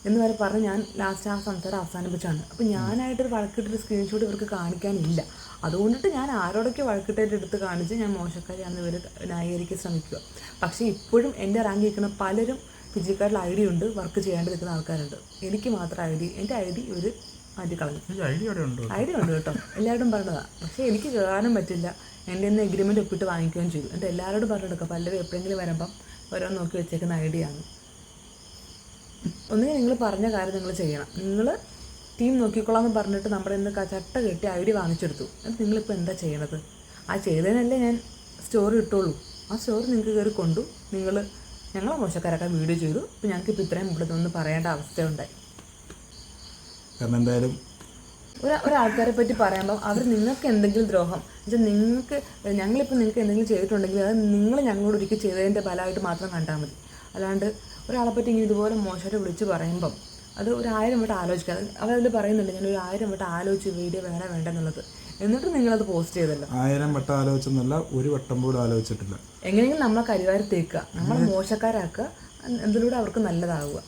എന്ന് വരെ പറഞ്ഞ് ഞാൻ ലാസ്റ്റ് ആ സംസാരം അവസാനിപ്പിച്ചാണ്. അപ്പം ഞാനായിട്ടൊരു വഴക്കിട്ടൊരു സ്ക്രീൻഷോട്ട് ഇവർക്ക് കാണിക്കാനില്ല. അതുകൊണ്ടിട്ട് ഞാൻ ആരോടൊക്കെ വഴക്കിട്ടായിട്ട് എടുത്ത് കാണിച്ച് ഞാൻ മോശക്കാരിയാണെന്ന് ഇവർ ന്യായീകരിക്കാൻ ശ്രമിക്കുക. പക്ഷേ ഇപ്പോഴും എൻ്റെ റാങ്ക് നിൽക്കുന്ന പലരും ഫിജിക്കാരിൽ ID ഉണ്ട്, വർക്ക് ചെയ്യാണ്ട് നിൽക്കുന്ന ആൾക്കാരുണ്ട്. എനിക്ക് മാത്രം എൻ്റെ ID ഇവർ മാറ്റിക്കളഞ്ഞു. ID ഉണ്ട് കേട്ടോ, എല്ലാവരും പറഞ്ഞതാണ്. പക്ഷേ എനിക്ക് കയറാനും പറ്റില്ല. എൻ്റെ ഒന്ന് എഗ്രിമെൻറ്റ് ഒപ്പിട്ട് വാങ്ങിക്കുകയും ചെയ്തു. എൻ്റെ എല്ലാവരോടും പറഞ്ഞെടുക്കുക, പലരും എപ്പോഴെങ്കിലും വരുമ്പം ഓരോ നോക്കി വെച്ചേക്കുന്ന ID ആണ്. ഒന്നുകിൽ നിങ്ങൾ പറഞ്ഞ കാര്യം നിങ്ങൾ ചെയ്യണം. നിങ്ങൾ ടീം നോക്കിക്കൊള്ളാമെന്ന് പറഞ്ഞിട്ട് നമ്മുടെ ഇന്ന് ചട്ട കെട്ടി ID വാങ്ങിച്ചെടുത്തു. അത് നിങ്ങളിപ്പോൾ എന്താ ചെയ്യണത്? ആ ചെയ്തതിനല്ലേ ഞാൻ സ്റ്റോറി ഇട്ടുള്ളൂ. ആ സ്റ്റോറി നിങ്ങൾക്ക് കയറി കൊണ്ടു, ഞങ്ങളെ മോശക്കാരൊക്കെ വീഡിയോ ചെയ്തു. അപ്പോൾ ഞങ്ങൾക്കിപ്പോൾ ഇത്രയും ഇവിടെ നിന്ന് പറയേണ്ട അവസ്ഥ ഉണ്ടായി. കാരണം എന്തായാലും ഒരാൾക്കാരെ പറ്റി പറയുമ്പോൾ അവർ നിങ്ങൾക്ക് എന്തെങ്കിലും ദ്രോഹം എന്നുവെച്ചാൽ ഞങ്ങളിപ്പോൾ നിങ്ങൾക്ക് എന്തെങ്കിലും ചെയ്തിട്ടുണ്ടെങ്കിൽ അത് നിങ്ങൾ ഞങ്ങളോട് ഒരിക്കൽ ചെയ്തതിൻ്റെ ഫലമായിട്ട് മാത്രം കണ്ടാൽ മതി. അല്ലാണ്ട് ഒരാളെ പറ്റി ഇങ്ങനെ ഇതുപോലെ മോശമായിട്ട് വിളിച്ച് പറയുമ്പം അത് 1000 വട്ടം ആലോചിക്കുക. അവരതിൽ പറയുന്നുണ്ട് ഞാൻ 1000 വട്ടം ആലോചിച്ച് വീഡിയോ വേണ്ടെന്നുള്ളത്. എന്നിട്ട് നിങ്ങളത് പോസ്റ്റ് ചെയ്തല്ലോ. 1000 വട്ടം ആലോചിച്ചെന്നല്ല, ഒരു വട്ടം പോലും ആലോചിച്ചിട്ടില്ല. എങ്ങനെയെങ്കിലും നമ്മളെ കരിവാരി തേക്കുക, നമ്മളെ മോശക്കാരാക്കുക, എന്തിലൂടെ അവർക്ക് നല്ലതാവുക.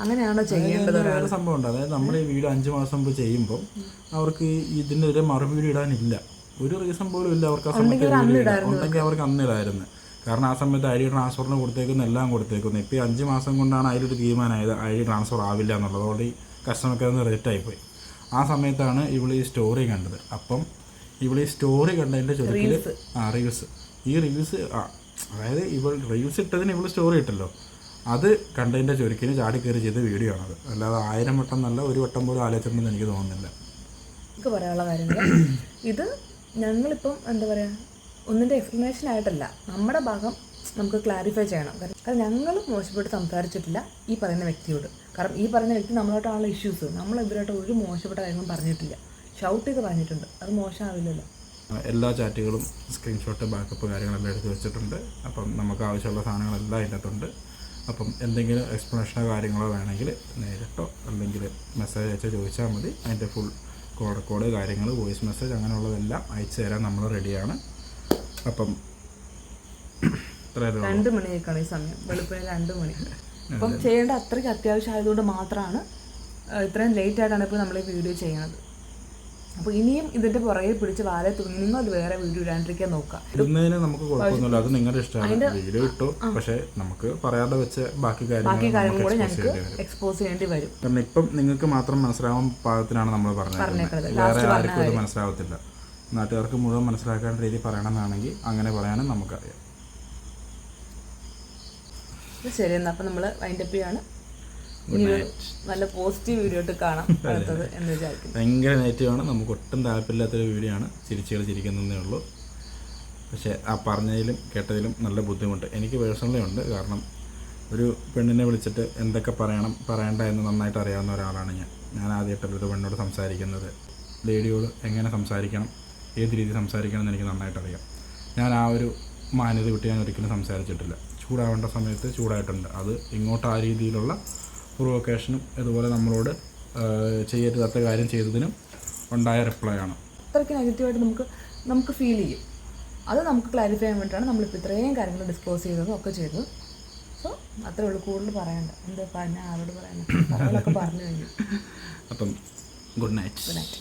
അങ്ങനെയാണോ ചെയ്യേണ്ടത്? വേറെ സംഭവം ഉണ്ട്. അതായത് നമ്മൾ ഈ വീഡിയോ 5 മാസം മുമ്പ് ചെയ്യുമ്പോൾ അവർക്ക് ഇതിൻ്റെ ഒരു മറുപടി ഇടാനില്ല, ഒരു റീസൺ പോലും ഇല്ല. അവർക്ക് ആ സമയത്ത് ഉണ്ടെങ്കിൽ അവർക്ക് അന്നിടായിരുന്നു. കാരണം ആ സമയത്ത് ID ട്രാൻസ്ഫറിന് കൊടുത്തേക്കുന്ന എല്ലാം കൊടുത്തേക്കുന്നു. ഇപ്പോൾ ഈ 5 മാസം കൊണ്ടാണ് അതിലൊരു തീരുമാനമായത് ID ട്രാൻസ്ഫർ ആവില്ല എന്നുള്ളത്. അതുകൊണ്ട് ഈ കസ്റ്റമർക്ക് അതൊന്ന് റേറ്റായിപ്പോയി. ആ സമയത്താണ് ഇവൾ ഈ സ്റ്റോറി കണ്ടത്. അപ്പം ഇവൾ ഈ സ്റ്റോറി കണ്ടതിൻ്റെ ചുരുക്കിൽ റീൽസ് ഈ റീൽസ് അതായത് ഇവൾ റീൽസ് ഇട്ടതിന് ഇവൾ സ്റ്റോറി ഇട്ടല്ലോ, അത് കണ്ടതിൻ്റെ ചുരുക്കിന് ചാടിക്കയറി ചെയ്ത വീഡിയോ ആണത്. അല്ലാതെ 1000 വട്ടം എന്നല്ല, ഒരു വട്ടം പോലും ആലോചിച്ചിട്ടുണ്ടെന്ന് എനിക്ക് തോന്നുന്നില്ല. എനിക്ക് പറയാനുള്ള കാര്യങ്ങൾ ഇത് ഞങ്ങളിപ്പം എന്താ പറയുക, ഒന്നിൻ്റെ എക്സ്പ്ലനേഷൻ ആയിട്ടല്ല, നമ്മുടെ ഭാഗം നമുക്ക് ക്ലാരിഫൈ ചെയ്യണം. കാരണം ഞങ്ങൾ മോശപ്പെട്ട് സംസാരിച്ചിട്ടില്ല ഈ പറയുന്ന വ്യക്തിയോട്. കാരണം ഈ പറയുന്ന വ്യക്തി നമ്മളായിട്ടാണുള്ള ഇഷ്യൂസ്. നമ്മൾ ഇവരായിട്ട് ഒരു മോശപ്പെട്ട കാര്യങ്ങളും പറഞ്ഞിട്ടില്ല. ഷൗട്ട് ചെയ്ത് പറഞ്ഞിട്ടുണ്ട്, അത് മോശമാവില്ലല്ലോ. എല്ലാ ചാറ്റുകളും സ്ക്രീൻഷോട്ട് ബാക്കപ്പ് കാര്യങ്ങളെല്ലാം എടുത്ത് വെച്ചിട്ടുണ്ട്. അപ്പം നമുക്ക് ആവശ്യമുള്ള സാധനങ്ങളെല്ലാം അതിനകത്തുണ്ട്. അപ്പം എന്തെങ്കിലും എക്സ്പ്ലനേഷനോ കാര്യങ്ങളോ വേണമെങ്കിൽ നേരിട്ടോ അല്ലെങ്കിൽ മെസ്സേജ് അയച്ചോ ചോദിച്ചാൽ മതി. അതിൻ്റെ ഫുൾ കോൾ റെക്കോർഡ് കാര്യങ്ങൾ, വോയിസ് മെസ്സേജ് അങ്ങനെയുള്ളതെല്ലാം അയച്ചു തരാൻ നമ്മൾ റെഡിയാണ്. അപ്പം 2 മണിയൊക്കെയാണ് ഈ സമയം, വെളുപ്പിന് 2 മണി. അപ്പം ചെയ്യേണ്ട അത്രയ്ക്ക് അത്യാവശ്യം ആയതുകൊണ്ട് മാത്രമാണ് ഇത്രയും ലേറ്റ് ആയിട്ടാണ് ഇപ്പോൾ നമ്മൾ ഈ വീഡിയോ ചെയ്യണത്. അപ്പോൾ ഇനിയും ഇതിൻ്റെ പുറകെ പിടിച്ച് വാലെ തുടങ്ങി നിങ്ങൾ അത് വേറെ വീഡിയോ ഇടാണ്ടിരിക്കാൻ നോക്കുക. ഇടുന്നതിന് നമുക്ക് കുഴപ്പമൊന്നുമില്ല, അത് നിങ്ങളുടെ ഇഷ്ടമാണ്. വീഡിയോ ഇട്ടു, പക്ഷേ നമുക്ക് പറയാതെ വെച്ച് ബാക്കി കാര്യങ്ങൾ കൂടെ ഞങ്ങൾക്ക് എക്സ്പോസ് ചെയ്യേണ്ടി വരും. കാരണം ഇപ്പം നിങ്ങൾക്ക് മാത്രം മനസ്സിലാവാൻ പാകത്തിനാണ് നമ്മൾ പറഞ്ഞത്, വേറെ ആർക്കും ഇത് മനസ്സിലാവത്തില്ല. നാട്ടുകാർക്ക് മുഴുവൻ മനസ്സിലാക്കാൻ രീതി പറയണമെന്നാണെങ്കിൽ അങ്ങനെ പറയാനും നമുക്കറിയാം. ശരി, എന്നാൽ അപ്പം നമ്മൾ വൈൻഡപ്പ് ചെയ്യാണ്. ഇനി നല്ല പോസിറ്റീവ് വീഡിയോ ഇട്ട് കാണാം അടുത്തത് എന്ന് വിചാരിക്കുന്നു. ഭയങ്കര നെഗറ്റീവാണ്, നമുക്ക് ഒട്ടും താല്പര്യമില്ലാത്തൊരു വീഡിയോ ആണ്. ചിരിക്കുന്നതേ ഉള്ളൂ. പക്ഷേ ആ പറഞ്ഞതിലും കേട്ടതിലും നല്ല ബുദ്ധിമുട്ട് എനിക്ക് പേഴ്സണലി ഉണ്ട്. കാരണം ഒരു പെണ്ണിനെ വിളിച്ചിട്ട് എന്തൊക്കെ പറയണ്ട എന്ന് നന്നായിട്ട് അറിയാവുന്ന ഒരാളാണ് ഞാൻ ആദ്യമായിട്ടല്ല ഒരു പെണ്ണോട് സംസാരിക്കുന്നത്. ലേഡിയോട് എങ്ങനെ സംസാരിക്കണം, ഏത് രീതി സംസാരിക്കണം എന്ന് എനിക്ക് നന്നായിട്ട് അറിയാം. ഞാൻ ആ ഒരു മാന്യത വിട്ട് ഞാൻ ഒരിക്കലും സംസാരിച്ചിട്ടില്ല. ചൂടാവേണ്ട സമയത്ത് ചൂടായിട്ടുണ്ട്. അത് ഇങ്ങോട്ട് ആ രീതിയിലുള്ള പ്രൊവൊക്കേഷനും ഇതുപോലെ നമ്മളോട് ചെയ്യരുതാത്ത കാര്യം ചെയ്തതിനും ഉണ്ടായ റിപ്ലൈ ആണ്. അത്രയ്ക്ക് നെഗറ്റീവായിട്ട് നമുക്ക് ഫീൽ ചെയ്യും. അത് നമുക്ക് ക്ലാരിഫൈ ചെയ്യാൻ വേണ്ടിയിട്ടാണ് നമ്മളിപ്പോൾ ഇത്രയും കാര്യങ്ങൾ ഡിസ്ക്ലോസ് ചെയ്തതും ഒക്കെ ചെയ്തത്. സോ അത്രേ ഉള്ളൂ, കൂടുതൽ പറയണ്ട. എന്താ ഞാൻ ആരോട് പറയാനൊക്കെ പറഞ്ഞു കഴിഞ്ഞു. അപ്പം ഗുഡ് നൈറ്റ്.